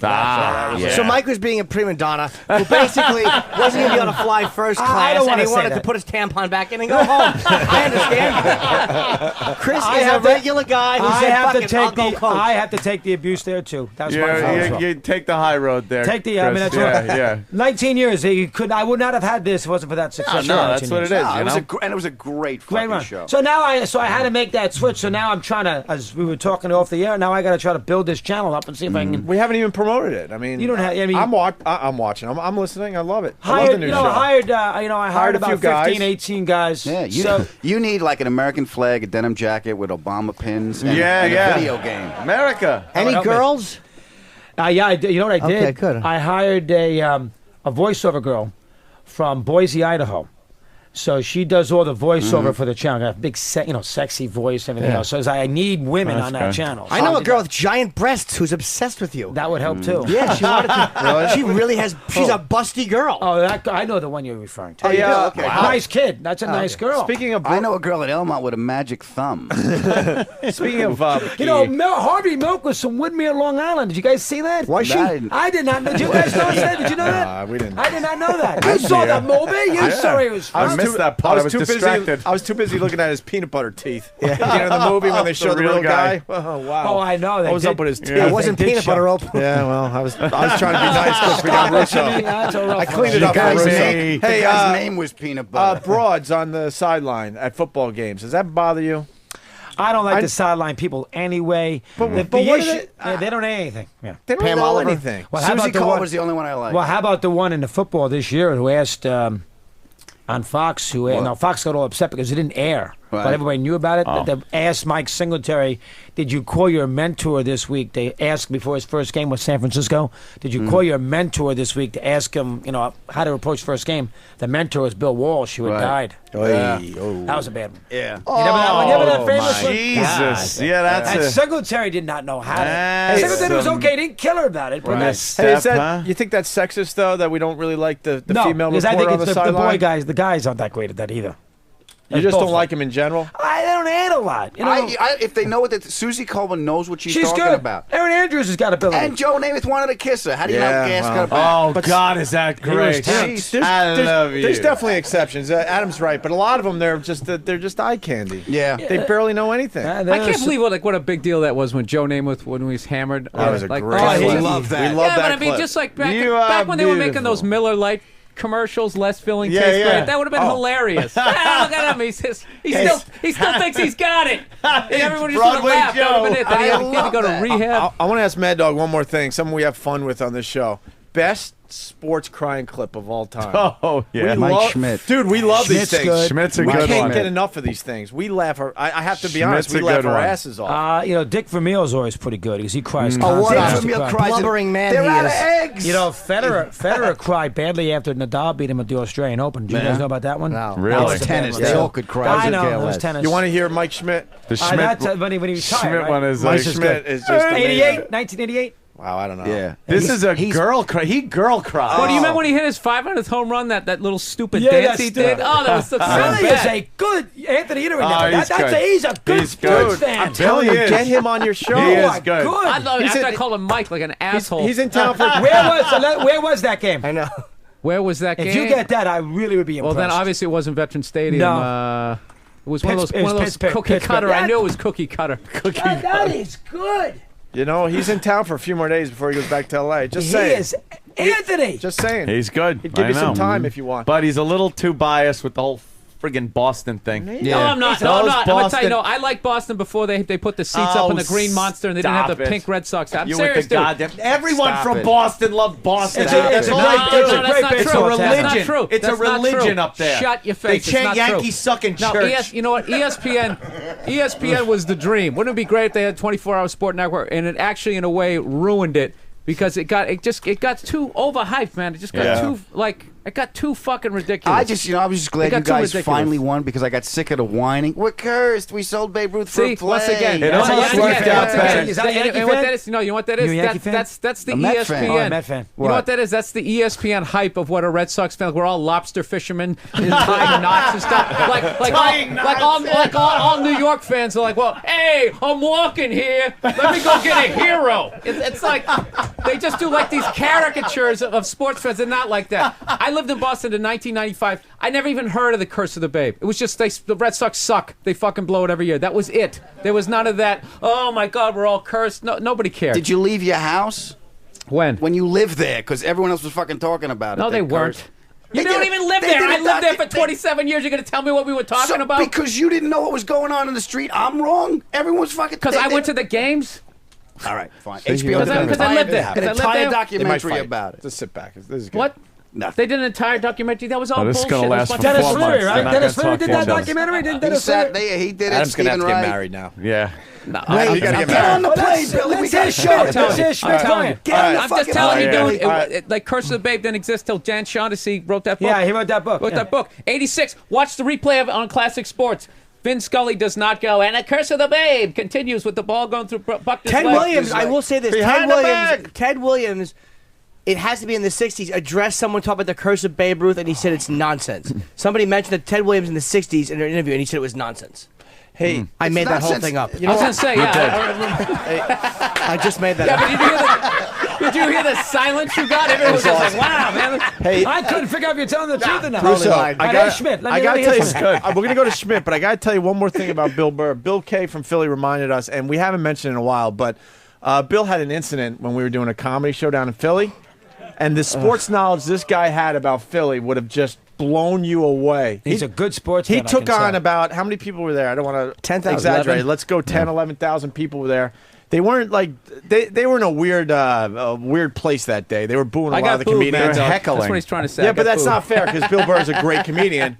S3: So Mike was being a prima donna who basically wasn't going to be able to fly first
S8: I
S3: class,
S8: don't
S3: and
S8: wanna
S3: he
S8: say
S3: wanted to
S8: that.
S3: put his tampon back in and go home. I understand. Chris
S8: I
S3: is a
S8: have to-
S3: regular guy who
S8: I
S3: said,
S8: have
S3: "Fuck
S8: to
S3: it, I'll
S8: take
S3: go
S8: the.
S3: coach."
S8: I have to take the abuse there too. That's my fault.
S5: You take the high road there.
S8: Take the. I mean,
S5: Chris.
S8: that's
S5: yeah,
S8: what. 19 years. I would not have had this if it wasn't for that success.
S5: No,
S8: rate,
S5: that's
S8: 19
S5: what
S8: years.
S5: it is.
S9: No,
S5: You
S9: it was
S5: know?
S9: and it was a great
S8: Great
S9: fucking
S8: run.
S9: show.
S8: So now I had to make that switch. So now I'm trying to, as we were talking off the air. Now I got to try to build this channel up and see if I can.
S6: We haven't even promoted it. I mean,
S8: You don't have- I mean-
S6: I'm watching. I'm listening. I love it. I love the
S8: Hired,
S6: new
S8: you know,
S6: show.
S8: I hired
S6: a few
S8: about
S6: guys.
S8: 15, 18 guys.
S9: Yeah,
S8: so
S9: you need like an American flag, a denim jacket with Obama pins, and,
S5: Yeah,
S9: and
S5: yeah.
S9: a video game.
S5: America.
S3: Any
S8: help me.
S3: girls?
S8: yeah, you know what I did?
S3: Okay, good.
S8: I hired a voiceover girl from Boise, Idaho. So she does all the voiceover for the channel. Got a big, sexy voice, everything else. So I need women
S5: That's
S8: on that
S5: good.
S8: channel.
S3: I know a girl with giant breasts who's obsessed with you.
S8: That would help too.
S3: Yeah, she wanted to. She really has. She's a busty girl.
S8: Oh, I know the one you're referring to.
S6: yeah,
S3: okay.
S8: Nice kid. That's a nice girl.
S6: Speaking of,
S9: I know a girl at Elmont with a magic thumb.
S6: speaking of,
S8: You know, Harvey Milk was from Woodmere, Long Island. Did you guys see that?
S3: Was she?
S8: I did not know. Did you guys know that? Did you know that?
S6: Nah, we didn't.
S8: I did not know that. You saw that movie? You saw it was
S5: I missed that part. I was
S6: too
S5: distracted.
S6: busy. I was too busy looking at his peanut butter teeth. You know, the movie when they show the real guy. Oh wow.
S8: Oh, I know.
S6: What was up with his teeth?
S3: It wasn't
S8: They did
S3: peanut
S8: show-
S3: butter open.
S6: Yeah, well, I was trying to be nice because we got Russo.
S8: That's a rough
S6: I cleaned it
S8: one.
S6: up for
S9: guy's
S6: Russo.
S9: name,
S6: Hey,
S9: the guy's name was Peanut Butter.
S6: broads on the sideline at football games. Does that bother you?
S8: I don't like the sideline people anyway.
S6: But
S8: the
S6: what
S8: issue,
S6: are they-
S8: they don't know anything. Yeah.
S6: They don't
S3: Pam
S6: know
S3: Oliver?
S6: anything.
S8: Well, how
S9: Susie
S8: about the
S9: Cole
S8: one?
S9: was the only one I liked.
S8: Well, how about the one in the football this year who asked on Fox? Fox got all upset because it didn't air. but everybody knew about it. They asked Mike Singletary, "Did you call your mentor this week?" They asked before his first game with San Francisco. "Did you call your mentor this week to ask him, how to approach first game?" The mentor was Bill Walsh, who had died. That was a bad one.
S9: Yeah.
S8: You remember that famous one?
S5: Jesus. Yeah, that's
S8: And
S5: a...
S8: Singletary did not know how to. Singletary was okay. He didn't kill her about it. But
S6: Hey, is that, you think that's sexist though? That we don't really like the female
S8: because I
S6: reporter
S8: think
S6: on
S8: it's
S6: the
S8: the boy
S6: sideline?
S8: guys. The guys aren't that great at that either.
S6: You just don't like him in general?
S8: I don't add a lot.
S9: If they know what Susie Coleman knows what she's talking
S8: good.
S9: about.
S8: Erin Andrews has got ability.
S9: And Joe Namath wanted to kiss her. How do you not gas her back?
S5: Oh, God, is that great. I love you.
S6: There's definitely exceptions. Adam's right, but a lot of them they're just eye candy.
S9: Yeah.
S6: They barely know anything.
S7: I can't believe what a big deal that was when Joe Namath when he was hammered.
S6: That was a great
S7: clip.
S6: clip.
S9: We love that.
S6: We love
S7: Yeah,
S6: that
S7: but I mean,
S6: clip.
S7: just like back
S5: You
S7: when they were making
S5: beautiful.
S7: those Miller Lite commercials, less filling
S6: Yeah,
S7: tastes
S6: yeah.
S7: great. That would have been hilarious. Look at him. He still thinks he's got it. And everyone just
S5: Broadway
S7: laughed. That
S5: Joe.
S7: would have been it. Then he had to go to rehab.
S6: I want to ask Mad Dog one more thing. Something we have fun with on this show. Best sports crying clip of all time.
S5: Oh, yeah.
S9: Mike Schmidt.
S6: Dude, we love
S8: Schmidt's
S6: these things.
S8: good.
S5: Schmidt's a
S6: We
S5: good
S6: can't
S5: one.
S6: get enough of these things. We laugh. I have to be honest.
S5: Schmidt's
S6: We
S5: a
S6: laugh
S5: good
S6: our
S5: one.
S6: asses off.
S8: Dick Vermeil's always pretty good because he cries.
S9: Oh, what
S8: constantly.
S9: Vermeil cries.
S3: Blubbering man
S9: They're
S3: he
S9: out
S3: is.
S9: of eggs.
S8: Federer cried badly after Nadal beat him at the Australian Open. Do you guys know about that one?
S6: No.
S5: Really?
S8: That was a bad
S9: tennis.
S8: one.
S9: They all could cry.
S8: I know.
S6: Okay,
S8: It was
S6: Les.
S8: tennis.
S6: You want to hear Mike Schmidt?
S5: The Schmidt,
S8: that's when he retired,
S5: Schmidt
S8: right?
S5: one is
S6: Mike
S5: like...
S6: Schmidt is just amazing.
S8: 1988.
S6: Wow, I don't know.
S9: Yeah.
S5: This is a girl cry. He girl cried.
S7: Well, do you remember when he hit his 500th home run? That little stupid
S8: Yeah,
S7: dance
S8: that
S7: he
S8: stuff.
S7: did. Oh, that was so
S8: Really is
S7: bad.
S8: a good Anthony Eder.
S5: he's good.
S8: He's a good
S5: He's
S8: sports
S5: good.
S8: fan.
S6: I'm telling you,
S5: He is.
S6: get him on your show.
S5: He is
S8: my
S5: good.
S8: God.
S7: I love it.
S6: He's
S7: After
S6: in-
S7: I called him Mike like an asshole.
S6: He's in town for.
S8: Where was that game?
S6: I know.
S7: Where was that game?
S8: If you get that, I really would be
S7: Well,
S8: impressed.
S7: then obviously it wasn't Veteran Stadium.
S8: No.
S7: It was one of those
S8: Pittsburgh.
S7: cookie cutter. I
S8: That-
S7: knew it was cookie cutter.
S8: that is good.
S6: You know, he's in town for a few more days before he goes back to L.A. Just
S8: He
S6: saying.
S8: is Anthony.
S6: Just saying.
S5: He's good.
S6: He'd give
S5: I
S6: you some
S5: know.
S6: time if you want.
S5: But he's a little too biased with the whole friggin' Boston thing.
S7: No, I'm not. No, I'm
S5: Those
S7: not. I'm gonna tell you.
S5: Boston-
S7: No, I like Boston before they put the seats up in the Green Monster and they didn't have
S5: stop
S7: the
S5: it.
S7: pink Red Sox. I'm
S5: You
S7: serious,
S5: with the
S7: dude.
S5: goddamn... Everyone
S6: Stop
S5: from
S6: it.
S5: Boston loved Boston.
S8: It's a
S5: That's
S8: great-
S5: all.
S8: it's a
S7: that's
S8: great
S7: not
S8: big
S7: true.
S8: sports
S7: That's
S8: town.
S7: not true.
S5: It's
S7: That's
S5: a
S7: not
S5: religion
S7: true.
S5: up there.
S7: Shut your
S5: They
S7: face.
S5: chant
S7: it's not true.
S5: Yankees suck in
S7: No,
S5: church.
S7: you know what? ESPN was the dream. Wouldn't it be great if they had 24-hour sport network and it actually in a way ruined it because it got too overhyped, man. It just got too fucking ridiculous.
S9: I was just glad
S7: It got
S9: you
S7: too
S9: guys
S7: ridiculous.
S9: finally won because I got sick of the whining. We're cursed. We sold Babe Ruth for a
S7: See,
S9: play.
S7: once again,
S5: It
S7: once
S5: almost
S7: again,
S5: worked
S7: yeah,
S5: out
S7: once again.
S5: better.
S8: Is that a Yankee
S7: And what
S8: fan?
S7: that is, you know what that is?
S8: You a Yankee fan?
S7: That's the
S9: A Met
S7: ESPN.
S9: fan.
S8: Oh, a Met fan.
S7: You know what that is? That's the ESPN hype of what a Red Sox fan. We're all lobster fishermen, and tying knots and stuff. Like all New York fans are like, well, hey, I'm walking here. Let me go get a hero. It's like they just do like these caricatures of sports fans. They're not like that. I lived in Boston in 1995. I never even heard of the Curse of the Babe. It was just the Red Sox suck. They fucking blow it every year. That was it. There was none of that. Oh my God, we're all cursed. No, nobody cared.
S9: Did you leave your house
S7: When
S9: you lived there? Because everyone else was fucking talking about it.
S7: No, they weren't.
S9: cursed.
S7: You
S9: They
S7: don't
S9: did-
S7: even live
S9: they
S7: there.
S9: did
S7: I
S9: a
S7: lived there for
S9: docu-
S7: 27 years. You're going to tell me what we were talking about?
S9: Because you didn't know what was going on in the street. I'm wrong. Everyone's fucking.
S7: Because I went to the games?
S9: All right, fine.
S6: you
S9: HBO
S6: lived
S9: did
S6: there.
S9: an
S7: 'Cause I lived there.
S9: entire-
S7: 'Cause I
S9: an
S7: lived
S9: entire
S7: there.
S6: They might
S9: documentary
S6: fight.
S9: about it.
S6: Just sit back. This is good.
S7: What?
S9: Nothing.
S7: They did an entire documentary. That was all
S5: this is
S7: bullshit.
S5: gonna
S7: It was
S5: last
S7: a bunch
S5: for
S7: of
S8: Dennis
S5: 4
S8: Leary,
S5: months.
S8: right?
S5: They're not
S8: Dennis
S5: gonna
S8: Leary
S5: talk
S8: did
S5: to
S8: that
S5: each other.
S8: documentary. Didn't
S9: He
S8: Dennis
S9: sat
S8: Leary?
S9: there. He did it.
S6: Adam's gonna have
S9: Stephen
S6: to get
S9: Wright.
S6: married now.
S5: Yeah.
S7: No,
S6: Wait, you gotta get
S9: Get on
S6: married.
S9: the plane, Billy. We
S8: Let's
S9: got
S8: hear
S9: show.
S8: Schmidt. Let's hear Schmidt. Go ahead.
S9: Get on the
S7: I'm just
S9: fucking
S7: telling you,
S9: plane,
S7: dude.
S9: Billy.
S7: Like Curse of the Babe didn't exist till Jan Shaughnessy wrote that book.
S8: Yeah, he wrote that book.
S7: Wrote
S8: Yeah.
S7: that book. 86. Watch the replay of it on Classic Sports. Vin Scully does not go, and a Curse of the Babe continues with the ball going through Buckner's
S3: Ted
S7: leg.
S3: Williams, I will say this.
S5: Behind the bag.
S3: Ted Williams, it has to be in the 60s, addressed someone talking about the curse of Babe Ruth, and he said it's nonsense. Somebody mentioned that Ted Williams in the 60s in an interview, and he said it was nonsense.
S6: Hey,
S3: I made that whole
S9: nonsense.
S3: thing up.
S7: I was going to say, yeah.
S3: I just made that
S7: Yeah,
S3: up.
S7: but did you hear the silence you got? Everyone was just like, wow, man.
S6: hey,
S8: I couldn't figure out if you're telling the truth or not.
S6: Russo,
S8: All right, there's Schmidt. Let
S6: I
S8: me
S6: gotta
S8: hear
S6: tell you,
S8: some.
S6: we're gonna go to Schmidt, but I gotta tell you one more thing about Bill Burr. Bill K from Philly reminded us, and we haven't mentioned it in a while, but Bill had an incident when we were doing a comedy show down in Philly, and the sports knowledge this guy had about Philly would have just blown you away.
S8: He's a good sportsman.
S6: He
S8: I
S6: took
S8: can
S6: on
S8: tell.
S6: about, how many people were there? I don't want to
S3: 10,000.
S6: exaggerate.
S7: 11?
S6: Let's go 10, 11,000 people were there. They weren't like, they were in a weird place that day. They were booing a
S7: I
S6: lot
S7: got
S6: of the
S7: booed,
S6: comedians.
S7: man.
S5: heckling.
S7: That's what he's trying to say.
S6: Yeah,
S7: I
S6: but
S7: got
S6: that's
S7: booed.
S6: not fair because Bill Burr is a great comedian,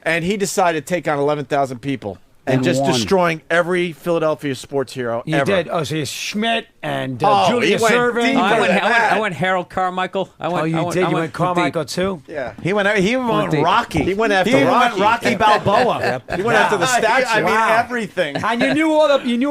S6: and he decided to take on 11,000 people. and just
S9: won.
S6: destroying every Philadelphia sports hero
S8: You
S6: ever.
S8: did. Oh, so you Schmidt and
S6: Oh,
S8: Julius
S6: he went
S8: Erving.
S6: deeper.
S7: I went Harold Carmichael.
S8: You went Carmichael too.
S6: Yeah.
S5: He went
S7: deep.
S5: Rocky.
S6: He went after
S5: He even
S6: Rocky.
S5: went Rocky Balboa.
S6: He went after the statue.
S5: I mean,
S8: Wow.
S5: everything.
S8: And you knew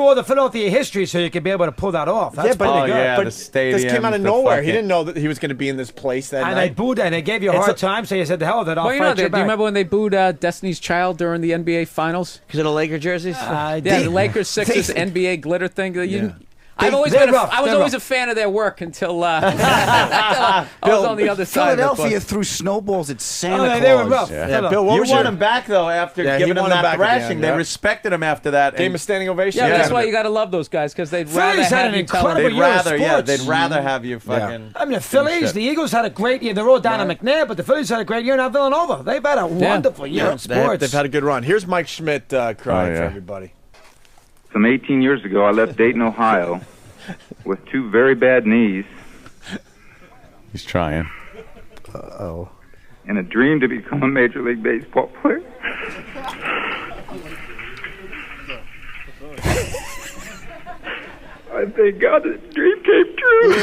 S8: all the Philadelphia history, so you could be able to pull that off. That's pretty
S5: Oh,
S8: good.
S5: yeah.
S6: But
S5: the stadium,
S6: this came out of
S5: the
S6: nowhere.
S5: fucking-
S6: He didn't know that he was going to be in this place that
S8: And they
S6: night.
S8: booed and they gave you a
S6: It's
S8: hard
S6: a-
S8: time, so you said, "The hell with it, I'll
S7: Well, you know,
S8: fight
S7: do
S8: you
S7: you
S8: back."
S7: remember when they booed Destiny's Child during the NBA Finals?
S3: Because of the Laker jerseys?
S7: Yeah, the Lakers Sixers NBA glitter thing. I've always
S8: they're
S7: been.
S8: rough.
S7: I was
S8: They're
S7: always
S8: rough.
S7: a fan of their work until I was on the other side.
S9: Philadelphia
S7: Of it,
S9: threw snowballs at Santa
S8: Oh,
S9: Claus.
S8: they were rough.
S6: Yeah, Bill, what
S5: You
S6: was
S5: won
S6: your
S5: him back though after
S6: Yeah, he
S5: giving him
S6: won him
S5: that
S6: back
S5: thrashing.
S6: again,
S5: They
S6: yeah.
S5: respected him after that.
S6: game
S5: and
S6: of standing ovation?
S7: yeah,
S5: Yeah.
S7: that's why you got to love those guys because they'd rather
S8: Phillies had
S7: have
S8: an
S7: you tell them.
S8: incredible
S5: they'd
S8: year in
S5: rather,
S8: sports.
S5: they'd rather have you fucking.
S8: I mean, the Phillies,
S5: shit.
S8: the Eagles had a great year. They're all down in McNair, but the Phillies had a great year. Now Villanova, they've had a wonderful year in sports.
S6: They've had a good run. Here's Mike Schmidt crying for
S5: yeah.
S6: everybody.
S10: Some 18 years ago, I left Dayton, Ohio, with 2 very bad knees
S5: He's trying.
S10: and a dream to become a Major League Baseball player. I thank God that dream came true.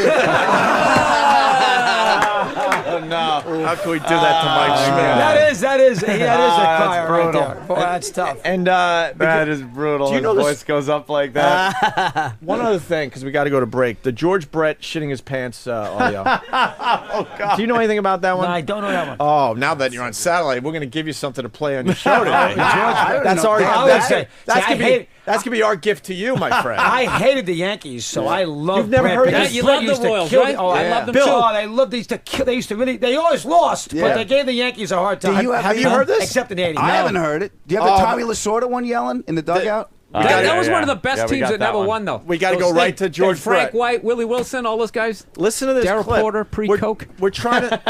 S5: Oh no!
S6: How can we do that to Mike Schmidt?
S8: That is a crier right
S5: brutal.
S8: there. Boy, that's tough.
S6: And
S5: That is brutal.
S6: Do you
S5: His
S6: know this-
S5: voice goes up like that.
S6: one other thing, because we got to go to break. The George Brett shitting his pants audio.
S5: Oh God!
S6: Do you know anything about that
S8: No,
S6: one?
S8: I don't know that one.
S6: Oh, now that you're on satellite, we're going to give you something to play on your show today. That's
S9: know.
S6: our.
S8: I would
S6: That's,
S8: say-
S6: that's
S8: see, I
S6: gonna
S8: hate-
S6: be. That's gonna be our gift to you, my friend.
S8: I hated the Yankees, so I love.
S6: You've never
S8: Brett
S6: heard
S8: because
S6: that?
S7: You
S8: Brett
S7: love the
S8: used to
S7: Royals,
S8: kill
S7: right?
S8: Oh,
S7: I love them
S8: Bill,
S7: too.
S8: oh, they loved. They used to kill. They used to really. They always lost,
S9: Yeah.
S8: but they gave the Yankees a hard time.
S6: have you heard this?
S8: Except in '80.
S9: I haven't heard it. Do you have the Tommy Lasorda one yelling in the dugout?
S7: That was one of the best
S5: Yeah, we
S7: teams
S5: got
S7: that never
S5: one.
S7: won, though.
S6: We got to go
S7: Those
S6: right
S7: things-
S6: to George
S7: Frank
S6: Brett.
S7: White, Willie Wilson, all those guys.
S6: Listen to this
S7: Darryl
S6: clip.
S7: Porter, pre-Coke.
S6: We're trying to.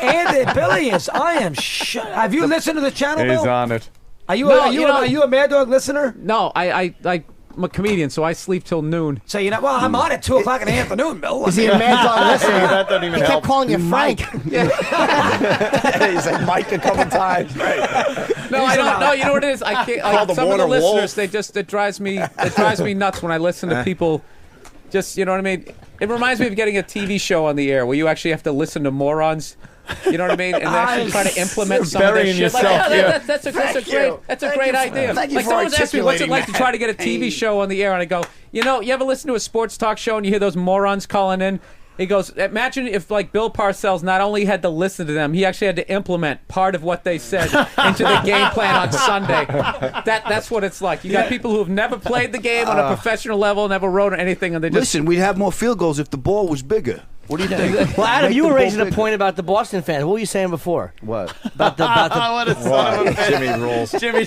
S8: And Billy is. I am. Have you listened to the channel,
S5: He's
S8: Bill?
S5: on it.
S8: Are you?
S7: No,
S8: are you?
S7: you know-
S8: Are you a Mad Dog listener?
S7: No, I'm a comedian, so I sleep till noon.
S8: So you know. Well, I'm on at 2:00 in the afternoon, Bill.
S3: Is he a Mad Dog listener?
S5: That doesn't even
S3: He
S5: help.
S3: kept calling you Frank.
S6: He said Mike a couple times. Right.
S7: No, I don't know. You know what it is? I can't.
S6: Called the
S7: Some of the
S6: Warner
S7: listeners,
S6: Wolf.
S7: it drives me nuts when I listen to people. Just, you know what I mean? It reminds me of getting a TV show on the air where you actually have to listen to morons. You know what I mean? And actually try to implement some of their
S5: burying
S7: shit. Like,
S5: yourself,
S7: yeah,
S5: yeah.
S7: that's a
S9: Thank
S7: great
S9: you. Thank
S7: great
S9: you
S7: idea.
S9: for- thank you
S7: Like
S9: for
S7: someone's asked me what's it like to try to get a
S9: articulating
S7: TV
S9: that.
S7: show on the air, and I go, you know, you ever listen to a sports talk show and you hear those morons calling in? He goes, imagine if like Bill Parcells not only had to listen to them, he actually had to implement part of what they said into the game plan on Sunday. That's what it's like. You got people who have never played the game on a professional level, never wrote anything, and they just
S9: Listen, we'd have more field goals if the ball was bigger. What do you think?
S3: Well, Adam,
S9: Make
S3: you
S9: the
S3: were
S9: ball
S3: raising a
S9: bigger.
S3: point about the Boston fans. What were you saying before?
S6: What?
S3: About the
S5: What a son of a bitch.
S6: Jimmy rules.
S5: Jimmy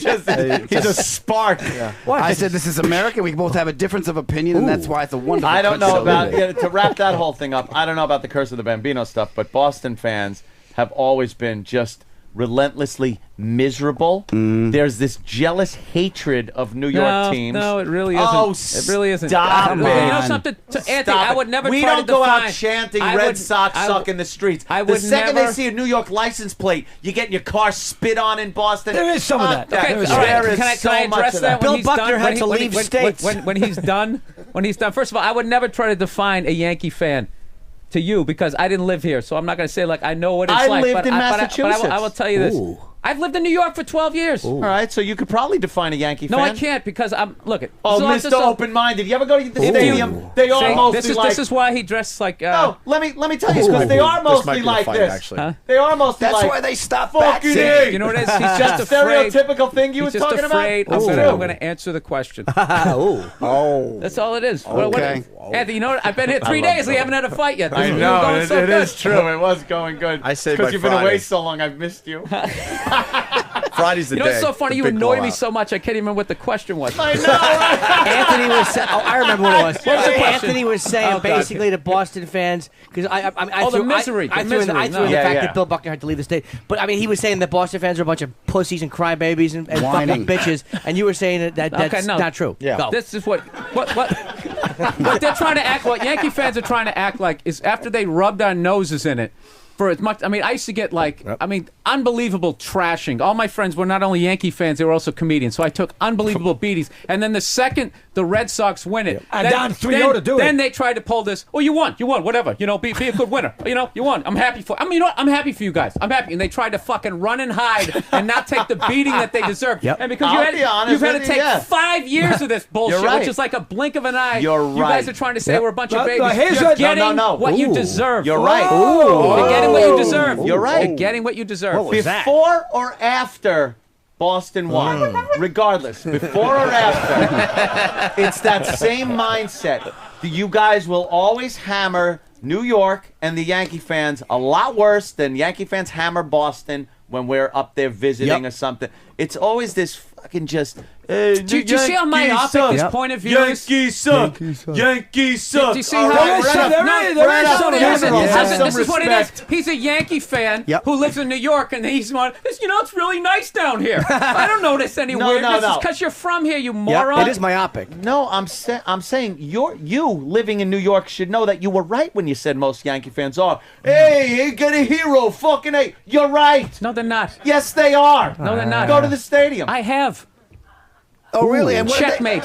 S5: he just sparked.
S3: what?
S9: I said this is America. We both have a difference of opinion, and that's why it's a wonderful.
S5: I don't know
S9: country.
S5: about to wrap that whole thing up. I don't know about the Curse of the Bambino stuff, but Boston fans have always been just relentlessly miserable. There's this jealous hatred of New York teams.
S7: No, it really isn't.
S5: Oh,
S7: it really isn't.
S5: stop
S7: You
S5: it.
S7: know something, Anthony?
S5: Stop
S7: I
S5: it.
S7: would never.
S5: We
S7: try
S5: don't
S7: to
S5: go
S7: define,
S5: out chanting
S7: I
S5: "Red
S7: would-
S5: Sox
S7: I
S5: suck"
S7: would-
S5: in the streets.
S7: I
S5: The
S7: would
S5: second
S7: never-
S5: they see a New York license plate, you get your car spit on in Boston.
S8: There is some of that.
S7: Okay,
S8: There is
S7: all right.
S5: There is
S7: Can I
S5: so much
S7: address
S5: of
S7: that?
S3: Bill
S7: when he's
S3: Buckner
S7: done,
S3: had
S7: when
S3: to
S7: he-
S3: leave
S7: when-
S3: states.
S7: when he's done. When he's done. First of all, I would never try to define a Yankee fan to you because I didn't live here, so I'm not going to say like I know what it's
S5: I
S7: like.
S5: lived
S7: but
S5: in
S7: but I
S5: Massachusetts.
S7: will tell you this.
S3: Ooh.
S7: I've lived in New York for 12 years.
S5: All right, so you could probably define a Yankee
S7: No,
S5: fan.
S7: I can't because I'm look at.
S5: Oh,
S7: so-
S5: Mr.
S7: so-
S5: Open-minded. You ever go to the
S7: If you-
S5: stadium? They are
S7: See,
S5: mostly
S7: this is why he dressed like.
S5: No, let me tell you, because they are
S6: This might
S5: mostly
S6: be the
S5: like
S6: fight,
S5: this.
S6: actually.
S7: Huh?
S5: They are mostly
S9: That's
S5: like.
S9: why they stopped
S5: Fucking
S9: vaccinating.
S5: A.
S7: You know what it is? He's
S5: That
S7: just afraid.
S5: stereotypical thing you were
S7: He's just
S5: talking
S7: afraid.
S5: about.
S7: I'm going to answer the question.
S3: Ooh.
S7: That's all it is.
S9: Okay.
S7: Anthony, you know what? I've been here 3 days. We haven't had a fight yet.
S5: I
S7: We're
S5: know
S7: going so
S5: it
S7: good.
S5: is true. It was going good.
S6: I say
S5: because
S6: by
S5: you've been
S6: Friday.
S5: away so long, I've missed you.
S6: Friday's the
S7: You know
S6: day.
S7: what's so funny?
S6: The
S7: You
S6: big
S7: annoy me
S6: blowout.
S7: so much. I can't even remember what the question was.
S5: I know.
S3: Anthony was saying, I remember what it was.
S7: What was the question?
S3: Anthony was saying
S7: Oh, God.
S3: basically to Boston fans, because I
S7: Oh, the
S3: threw,
S7: misery,
S3: I
S7: the
S3: threw in the,
S7: misery,
S3: I threw
S7: no.
S3: in the
S5: Yeah,
S3: fact
S5: yeah.
S3: that Bill Buckner had to leave the state. But I mean, he was saying that Boston fans are a bunch of pussies and crybabies and
S9: Whining.
S3: fucking bitches, and you were saying that that's
S7: Okay, no.
S3: not true.
S6: Yeah.
S3: Go.
S7: This is what they're trying to act. What Yankee fans are trying to act like is after they rubbed our noses in it. for as much. I mean, I used to get unbelievable trashing. All my friends were not only Yankee fans; they were also comedians. So I took unbelievable beatings. And then the second the Red Sox win it,
S8: And down 3-0 to do it.
S7: Then they tried to pull this. Oh, you won, whatever. You know, be a good winner. You know, you won. I'm happy for. I mean, you know what? I'm happy for you guys. I'm happy. And they tried to fucking run and hide and not take the beating that they deserved.
S3: Yep.
S7: And because
S5: I'll be honest
S7: you've had to
S5: with
S7: take
S5: you, yeah.
S7: 5 years of this bullshit,
S5: You're right.
S7: which is like a blink of an eye.
S5: You're
S7: You guys
S5: right.
S7: are trying to say we're a bunch of babies.
S8: here's
S7: You're
S8: what-
S7: getting
S5: No.
S7: what you
S5: Ooh.
S7: deserve.
S5: You're right.
S7: You're getting what you deserve.
S5: You're right.
S7: You're getting what you deserve.
S5: Before or after Boston won, regardless, before or after, it's that same mindset. You guys will always hammer New York and the Yankee fans a lot worse than Yankee fans hammer Boston when we're up there visiting or something. It's always this fucking just.
S7: Do you see how myopic this point of view is?
S5: Yankees suck. Yankees suck.
S7: Do you see how
S5: Have some
S7: this is what it is?
S5: respect.
S7: He's a Yankee fan who lives in New York, and he's one. You know, it's really nice down here. I don't notice any weirdness. It's because you're from here, you moron.
S3: It is myopic.
S5: No, I'm saying you living in New York should know that you were right when you said most Yankee fans are. Hey, get a hero, fucking A. You're right.
S7: No, they're not.
S5: Yes, they are.
S7: No, they're not.
S5: Go to the stadium.
S7: I have.
S9: Oh, really? And what did
S7: Checkmate.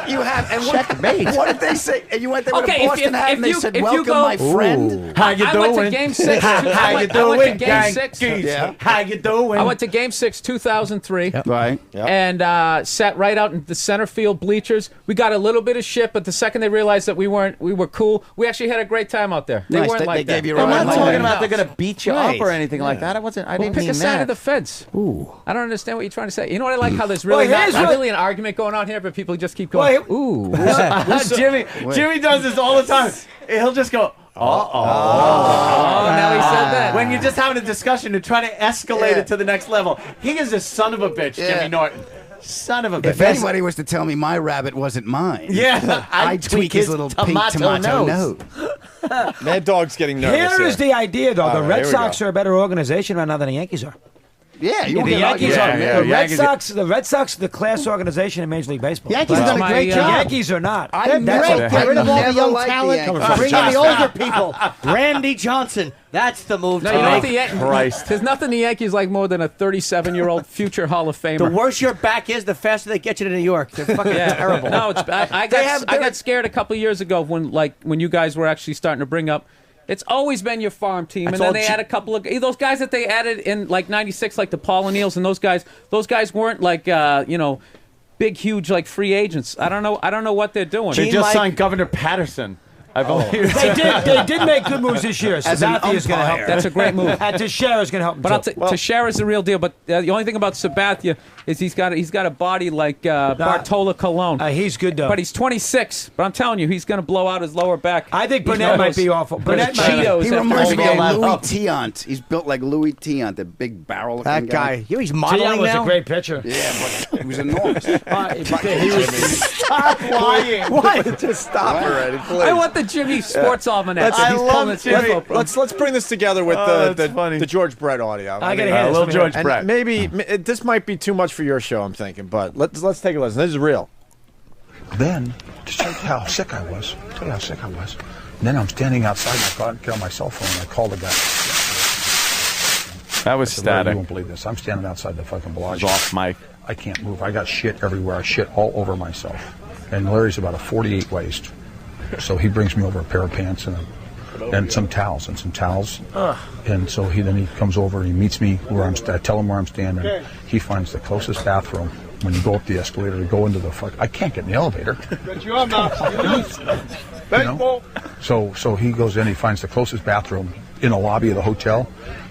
S9: you have. And
S5: Checkmate.
S9: What did they say? And you went there with
S7: Okay,
S9: a
S7: if
S9: Boston
S7: you-
S9: hat
S7: if
S9: and they
S7: you-
S9: said,
S7: if you
S9: welcome,
S7: go-
S9: my friend.
S5: How you
S7: I
S5: doing?
S7: went to Game 6.
S5: How you
S7: I went
S5: doing,
S7: to Game 6.
S9: Yeah.
S5: How you doing?
S7: I went to Game 6, 2003.
S9: Right.
S7: And sat right out in the center field bleachers. We got a little bit of shit, but the second they realized that we were cool, we actually had a a great time out there. They
S9: Nice.
S7: weren't
S9: They
S7: like
S9: gave
S7: that.
S9: you a
S5: I'm
S9: ride
S5: not
S9: like
S5: talking
S9: that.
S5: about they're gonna beat you
S3: Right.
S5: up or anything like that. I didn't
S7: Pick
S5: mean
S7: a side
S5: that.
S7: of the feds. I don't understand what you're trying to say. You know what I like? How there's really
S8: here's
S7: not
S8: what-
S7: really an argument going on here, but people just keep going, ooh.
S5: Jimmy does this all the time. He'll just go,
S7: Oh, now he said that.
S5: when you're just having a discussion to try to escalate
S9: Yeah.
S5: it to the next level. He is a son of a bitch,
S9: Yeah.
S5: Jimmy Norton. Son of a bitch.
S9: If anybody was to tell me my rabbit wasn't mine,
S5: Yeah,
S9: I'd tweak his little pink tomato nose.
S6: Mad Dog's getting nervous.
S8: Here is the idea, though. The
S6: right,
S8: Red
S6: here we
S8: Sox
S6: go.
S8: are a better organization right now than the Yankees are.
S9: Yeah, you won't
S8: The
S9: get
S8: Yankees
S9: argued.
S8: are. The Red
S5: Yankees-
S8: Sox. The Red Sox, the class organization in Major League Baseball.
S3: Yankees
S7: That's
S3: done a
S7: my,
S3: great
S8: The
S3: job.
S8: Yankees are not.
S3: I'm
S8: That's
S3: great.
S8: what-
S3: Get rid of all the
S9: never
S3: young
S9: liked the
S3: talent.
S9: Yankees.
S3: Bring in the older people. Randy Johnson. That's the move
S7: No,
S3: to
S7: you know what
S3: make.
S7: the Yankees? There's nothing the Yankees like more than a 37-year-old future Hall of Famer.
S3: The worse your back is, the faster they get you to New York. They're fucking terrible.
S7: No, it's I got scared a couple years ago when you guys were actually starting to bring up. It's always been your farm team, and then they had a couple of those guys that they added in like '96, like the Paul O'Neills, and those guys. Those guys weren't like big, huge like free agents. I don't know what they're doing.
S5: They just signed Governor Patterson. I believe.
S8: They did make good moves this year.
S9: As an
S8: Sabathia is going to help.
S9: umpire.
S7: That's a great move.
S8: And Teixeira is going to help.
S7: But Teixeira's the real deal. But the only thing about Sabathia is he's got a body like Bartola Colon.
S8: He's good though.
S7: But he's 26. But I'm telling you, he's going to blow out his lower back.
S8: I think
S7: He's
S8: Burnett
S7: one of
S8: might
S7: those-
S8: be awful.
S7: those
S8: Burnett might be-
S7: Cheetos
S9: He
S7: after
S9: reminds me
S7: all
S9: of
S7: that.
S9: Louis Tiant. He's built like Louis Tiant, the big barrel.
S3: That guy. He's
S8: Tian
S3: modeling
S8: was
S3: now.
S8: a great pitcher.
S9: Yeah, but he was enormous.
S5: Stop lying.
S6: What? Just stop already, please.
S7: I want the Jimmy Sports Almanac.
S5: I
S7: He's
S5: love
S7: pulling his
S5: Jimmy.
S7: flip up.
S6: Let's bring this together with
S5: that's funny.
S6: the George Brett audio.
S8: I gotta
S6: mean,
S8: hear this.
S5: little George
S6: and
S5: Brett.
S6: maybe this might be too much for your show. I'm thinking, but let's take a listen. This is real.
S11: Then, to show you how sick I was, then I'm standing outside and I get on my cell phone and I call the guy.
S5: That was
S11: I said, "Larry,
S5: static.
S11: you won't believe this. I'm standing outside the fucking
S5: It
S11: Bellagio.
S5: was off mic.
S11: I can't move. I got shit everywhere. I shit all over myself. And Larry's about a 48 waist. So he brings me over a pair of pants and some towels. And so he comes over and he meets me where I tell him where I'm standing. He finds the closest bathroom. When you go up the escalator to go into the I can't get in the elevator. You know? So he goes in, he finds the closest bathroom in the lobby of the hotel,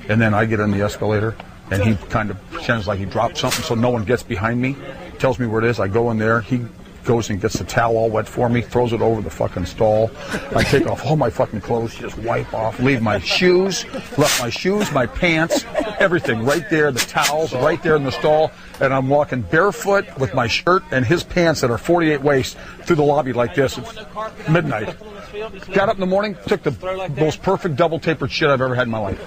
S11: and then I get in the escalator, and he kind of pretends like he dropped something so no one gets behind me, tells me where it is. I go in there, he goes and gets the towel all wet for me, throws it over the fucking stall. I take off all my fucking clothes, just wipe off, leave my shoes, left my shoes, my pants, everything right there, the towels right there in the stall, and I'm walking barefoot with my shirt and his pants that are 48 waist through the lobby like this at midnight. Got up in the morning, took the most perfect double tapered shit I've ever had in my life.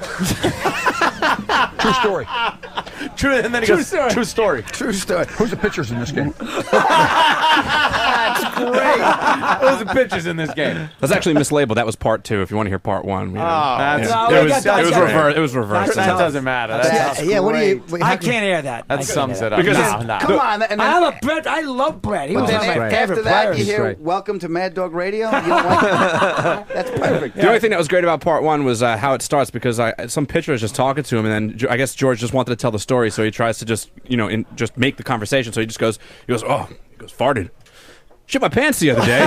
S11: True story.
S5: True, and then he goes, true story.
S9: True story.
S11: Who's the pitchers in this game?
S9: That's
S5: great. Those are pitchers in this game.
S2: That's actually mislabeled. That was part 2. If you want to hear part 1,
S5: That's-
S8: No,
S2: it
S8: we
S2: was
S8: got that.
S2: reversed. It was reversed.
S5: That doesn't matter. That's
S3: Yeah, what do you?
S8: I can't air that.
S5: That sums it up.
S2: Because
S5: No.
S9: Come on. And
S8: I
S9: then,
S8: love Brett. I love Brett. He
S9: but
S8: was
S9: then
S8: one of my
S9: after
S8: favorite
S9: that,
S8: players.
S9: you hear
S2: Right.
S9: "Welcome to Mad Dog Radio." You don't like That's perfect.
S2: The only thing that was great about part 1 was how it starts, because some pitcher is just talking to him, and then I guess George just wanted to tell the story, so he tries to just just make the conversation. So he goes, farted. Shit my pants the other day.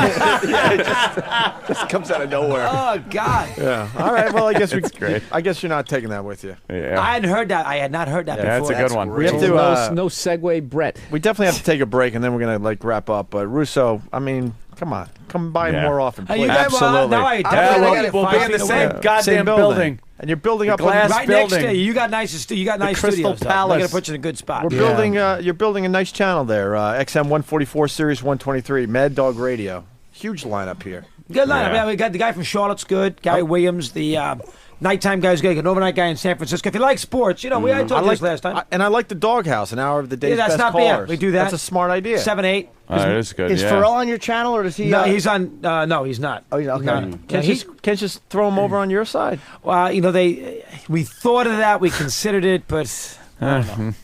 S6: Just comes out of nowhere.
S8: Oh God!
S6: Yeah. All right. Well, I guess
S5: great.
S6: I guess you're not taking that with you.
S5: Yeah.
S8: I hadn't heard that. I had not heard that
S5: Yeah,
S8: before.
S5: that's a good one.
S6: We have to.
S7: no segue, Brett.
S6: We definitely have to take a break, and then we're gonna wrap up. But Russo, I mean, come by
S5: Yeah.
S6: more often,
S8: Hey,
S6: please.
S8: you guys,
S5: Absolutely.
S8: now I
S5: Yeah,
S8: definitely
S5: we'll be in the same goddamn
S6: Same
S5: building.
S6: and you're building up
S5: glass
S8: right
S5: building.
S8: next to you. You got nice. You got nice
S5: Crystal
S8: studios.
S5: Palace.
S8: They're gonna put you in a good spot.
S6: We're building. You're building a nice channel there. XM 144, Series 123, Mad Dog Radio. Huge lineup here.
S8: Good lineup.
S5: Yeah.
S8: Yeah, we got the guy from Charlotte's good. Gary Williams, the nighttime guy's good. An overnight guy in San Francisco. If you like sports, I told you this last time.
S6: And I like the Doghouse, an hour of the day's
S8: Yeah, that's
S6: best
S8: not
S6: callers.
S8: bad. We do that.
S6: That's a smart idea.
S8: 7, 8.
S5: That is good.
S3: Is
S5: yeah.
S3: Pharrell on your channel, or does he?
S8: No, he's on. No, he's not.
S3: Oh, okay.
S6: Can't you just throw him over on your side?
S8: Well, we thought of that. We considered it, but I don't know.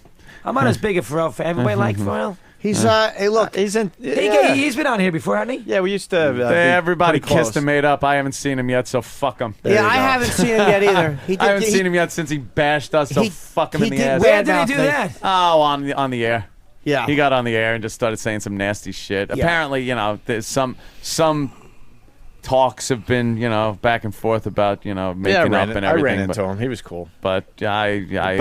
S8: I'm not as big a Pharrell fan. Everybody like Pharrell?
S3: He's hey, look,
S6: He's in.
S8: He's been on here before, hasn't he?
S6: Yeah, we used to.
S5: Everybody
S6: be pretty
S5: kissed and made up. I haven't seen him yet, so fuck him.
S3: yeah, I haven't seen him yet either. He did,
S5: I haven't seen him yet since he bashed us, so
S3: he-
S5: fuck him
S3: he
S5: in the
S3: did
S5: ass.
S8: Where did
S3: Badmouth
S8: he do
S3: me.
S8: that?
S5: Oh, on the air.
S3: Yeah.
S5: He got on the air and just started saying some nasty shit. Apparently, there's some talks have been, back and forth about, making up and everything.
S6: I ran into him. He was cool.
S5: But but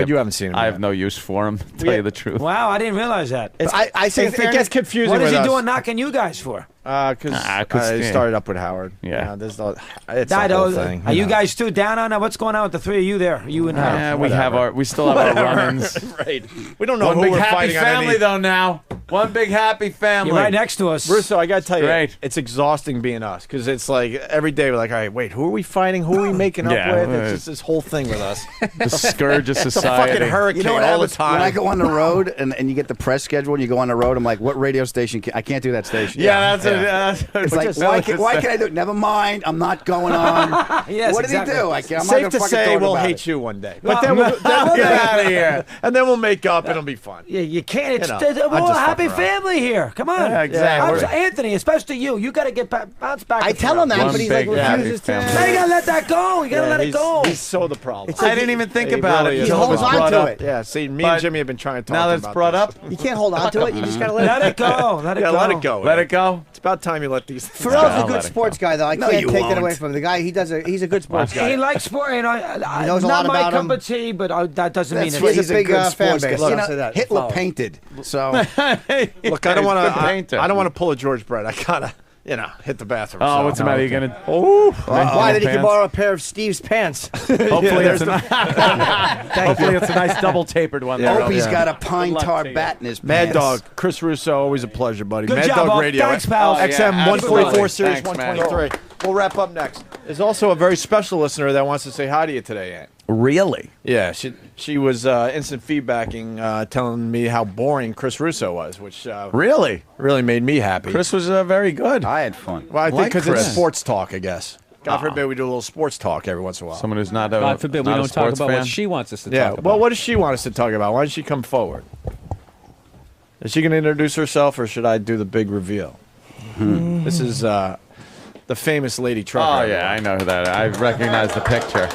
S6: you haven't seen him
S5: I
S6: yet.
S5: have no use for him, to tell you the truth.
S8: Wow, I didn't realize that.
S3: I say
S6: It gets confusing.
S8: What is
S6: with
S8: he
S6: us.
S8: doing knocking you guys for?
S6: Because I started up with Howard.
S5: Yeah.
S6: It's the whole thing.
S8: Are you guys still down on that? What's going on with the three of you there? You and
S5: Yeah,
S8: Howard?
S5: we still have our run-ins.
S6: Right. We don't know
S5: One
S6: who
S5: big
S6: we're
S5: happy
S6: fighting
S5: family,
S6: on any.
S5: though, now. One big happy family.
S8: You're right next to us.
S6: Russo, I got to tell you,
S5: Great.
S6: it's exhausting being us because it's like every day we're like, all right, wait, who are we fighting? Who are we making up
S5: Yeah,
S6: with? It's just this whole thing with us.
S5: The scourge of
S6: It's a
S5: society.
S6: fucking hurricane
S9: You know what
S6: all the
S9: happens
S6: time.
S9: when I go on the road and you get the press schedule and you go on the road? I'm like, what radio station? I can't do that station.
S5: Yeah, that's
S9: It's like, why can I do it? Never mind. I'm not going on.
S8: Yes,
S9: what did
S8: exactly.
S9: he do? I'm not
S6: Safe
S9: gonna
S6: to
S9: fucking
S6: say
S9: talk
S6: we'll
S9: about
S6: hate
S9: it.
S6: you one day. But then we'll
S5: Get out of here.
S6: and then we'll make up and it'll be fun.
S8: Yeah, you can't. It's
S6: know,
S8: we're
S6: I
S8: all a
S6: just fuck
S8: happy
S6: around.
S8: family here. Come on.
S5: Yeah, exactly.
S8: Anthony, especially you. You got to get bounce back.
S3: I
S8: with
S3: tell
S8: Pharrell.
S3: him that,
S5: One
S3: but he's
S5: big
S3: like
S5: happy
S3: refuses to.
S5: family.
S8: Now you gotta let that go. You gotta let it go.
S6: He's so the problem.
S5: I didn't even think
S6: He
S5: about
S6: really
S5: it.
S6: is.
S3: He
S5: until
S3: holds
S5: was
S3: on
S5: brought
S3: to
S5: up.
S3: it.
S6: Yeah, see, me
S5: But
S6: and Jimmy have been trying to talk
S5: Now that
S6: about
S5: it's brought
S6: this.
S5: up,
S3: You can't hold on to it. You just gotta let
S8: Let
S3: it.
S8: it go. Let it
S6: Yeah,
S8: go.
S6: let it go.
S5: let it go.
S6: It's about time you let these things
S3: Pharrell's
S6: go.
S3: a
S5: I'll
S3: good
S5: let it
S3: sports guy, though. I
S9: No,
S3: can't
S9: you
S3: take that
S9: won't.
S3: away from him. The guy, he's a good sports
S8: He
S3: guy.
S8: likes sport.
S3: knows a
S8: not
S3: lot
S8: my
S3: about
S8: cup
S3: him.
S8: of tea, but that doesn't mean
S3: That's
S8: it's.
S3: right.
S9: He's a
S3: big,
S9: good
S3: fan
S9: sports
S3: base.
S9: guy.
S3: Look,
S9: You
S3: I'll say
S9: know,
S3: that.
S9: Hitler
S3: Follow.
S9: painted. So
S6: Look, I don't want
S5: painter.
S6: to. I don't want to pull a George Brett. I gotta, hit the bathroom.
S5: Oh,
S6: so.
S5: what's the matter? You're gonna.
S3: Why did he
S5: Pants.
S3: borrow a pair of Steve's pants?
S5: Hopefully, hopefully it's a nice double tapered one. there.
S9: Opie's got a pine
S5: luck
S9: tar
S5: to you.
S9: bat in his
S6: Mad
S9: pants.
S6: Dog, Chris Russo, always a pleasure, buddy.
S8: Good
S6: Mad
S8: job,
S6: Dog
S8: Op.
S6: Radio.
S8: Thanks, pal.
S5: Oh, yeah,
S6: XM 144
S5: absolutely.
S6: Series
S5: Thanks, man.
S6: 123. We'll wrap up next. There's also a very special listener that wants to say hi to you today, Ant.
S5: Really?
S6: Yeah, she was instant feedbacking, telling me how boring Chris Russo was, which
S5: Really?
S6: really made me happy.
S5: Chris was very good.
S9: I had fun.
S6: well, I think
S5: like
S6: because it's
S5: Chris.
S6: sports talk, I guess. God forbid we do a little sports talk every once in a while.
S5: Someone who's not a
S7: God forbid we
S5: not a
S7: don't talk
S5: sports
S7: about
S5: fan.
S7: what she wants us to
S6: Yeah,
S7: talk about.
S6: well, what does she want us to talk about? Why don't she come forward? Is she going to introduce herself, or should I do the big reveal? This is the famous lady trucker.
S5: Oh yeah, I know that. I recognize the picture.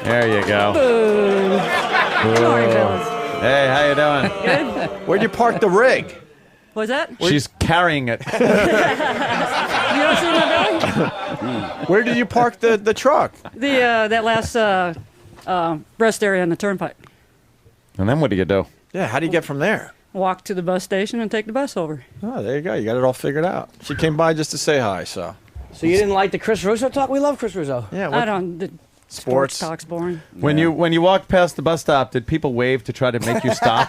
S5: There you go.
S12: Sorry, fellas.
S5: Hey, how you doing?
S12: Good.
S6: Where'd you park the rig?
S12: What's that?
S5: She's carrying it.
S12: You don't see my belly?
S6: Where did you park the truck?
S12: That last rest area on the turnpike.
S5: And then what do you do?
S6: Yeah, how do you get from there?
S12: Walk to the bus station and take the bus over.
S6: Oh, there you go. You got it all figured out. She came by just to say hi, so.
S3: So you didn't like the Chris Russo talk? We love Chris Russo.
S6: Yeah,
S12: I don't. The sports talk's boring.
S5: When you walked past the bus stop, did people wave to try to make you stop?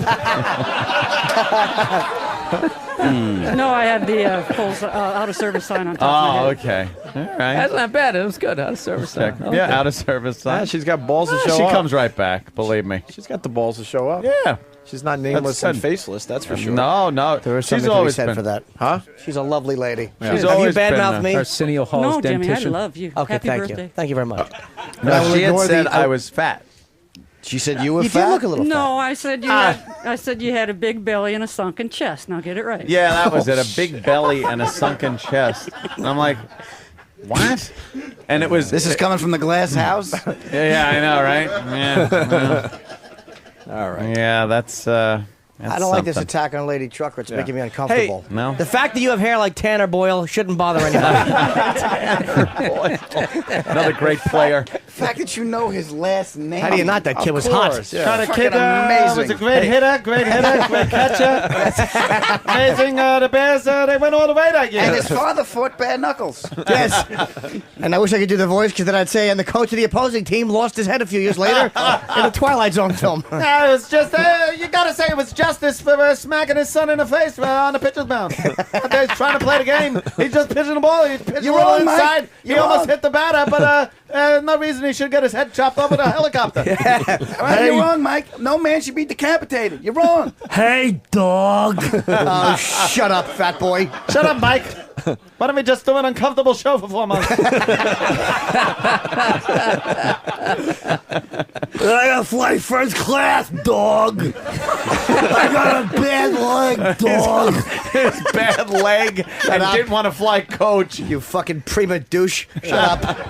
S12: No, I had the full out of service sign on top of my head.
S5: Okay. All right.
S7: That's not bad. It was good. Out of service.
S5: Check.
S7: Okay.
S5: Yeah, out of service.
S6: Ah, she's got balls to show
S5: She
S6: up.
S5: comes right back. Believe me.
S6: She's got the balls to show up.
S5: Yeah.
S6: She's not nameless and
S5: good.
S6: faceless, that's for sure.
S5: No.
S3: There was
S5: She's
S3: something to be
S5: always
S3: said
S5: been
S3: for that.
S6: Huh?
S3: She's a lovely lady.
S5: She's
S3: Have you
S5: always been
S3: badmouthed me?
S7: Arsenio Hall's
S12: No, Jimmy, I
S7: dentition.
S12: love you.
S3: Okay,
S12: Happy
S3: thank
S12: birthday.
S3: you. Thank you very much.
S5: No, she had
S3: ignore
S5: said
S3: the-
S5: I was fat.
S9: She said you were
S3: You
S9: fat.
S3: did look a little fat.
S12: No, I said you had. I said you had a big belly and a sunken chest. Now get it right.
S5: Yeah, that was it. A big belly and a sunken chest. And I'm like, what? And it was.
S9: This is coming from the glass house.
S5: Yeah, I know, right? Yeah.
S6: All right.
S5: Yeah, that's.
S3: I don't like this
S5: something.
S3: attack on Lady Trucker. It's making me uncomfortable.
S5: No.
S3: The fact that you have hair like Tanner Boyle shouldn't bother anybody.
S5: Another great player.
S9: The fact that you know his last name.
S3: How do you not? That kid was hot.
S6: Yeah.
S5: Kind of
S9: Fucking
S5: kid
S9: amazing.
S5: was a great hitter, great catcher. Amazing. The Bears, they went all the way that year.
S9: And his father fought bare knuckles.
S3: Yes. And I wish I could do the voice because then I'd say, and the coach of the opposing team lost his head a few years later in a Twilight Zone film.
S5: No, it was just, you gotta say it was justice for smacking his son in the face on the pitcher's mound. He's trying to play the game. He's just pitching the ball. He's pitching
S9: You're
S5: the ball
S9: wrong, Mike.
S5: inside. He
S9: You're
S5: almost
S9: wrong.
S5: hit the batter, but no reason he should get his head chopped off with a helicopter.
S9: All right, you're wrong, Mike. No man should be decapitated. You're wrong.
S3: Hey, dog. Oh, shut up, fat boy.
S5: Shut up, Mike. Why don't we just do an uncomfortable show for 4 months?
S3: I gotta fly first class, dog. I got a bad leg, dog.
S5: His bad leg and
S3: up.
S5: didn't want to fly coach.
S3: You fucking prima douche. Shut up.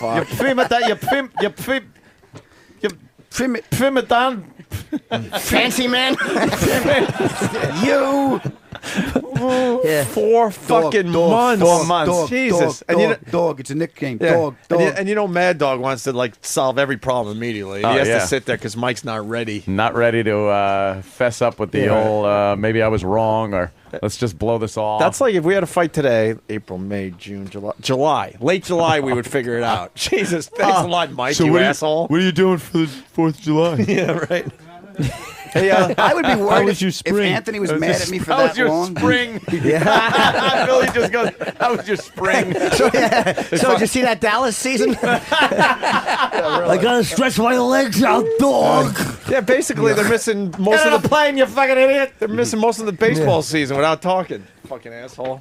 S5: You prima done.
S3: Fancy man.
S9: You.
S3: Yeah.
S6: 4 fucking months.
S5: 4 months.
S9: Dog,
S6: Jesus.
S9: Dog,
S6: And you
S9: dog, dog. It's a nickname.
S6: Yeah.
S9: Dog, dog.
S6: And you know, Mad Dog wants to like solve every problem immediately.
S5: Oh,
S6: He has
S5: yeah.
S6: to sit there because Mike's not ready.
S5: Not ready to fess up with the old, maybe I was wrong, or let's just blow this off.
S6: That's like if we had a fight today, April, May, June, July. Late July, we would figure it out. Jesus, thanks a lot, Mike, you asshole.
S5: What are you doing for the 4th of July?
S6: Yeah, right.
S9: Hey, I would be worried
S5: was your
S9: if
S5: spring?
S9: Anthony was mad at me for
S5: How
S9: that
S5: was your
S9: long.
S5: spring? Billy just goes, how was your spring?
S3: So did you see that Dallas season? I gotta stretch my legs out, dog.
S6: Yeah, basically they're missing most
S5: Get
S6: of
S5: on
S6: the
S5: a plane, you fucking idiot.
S6: they're missing most of the baseball season without talking. Fucking asshole.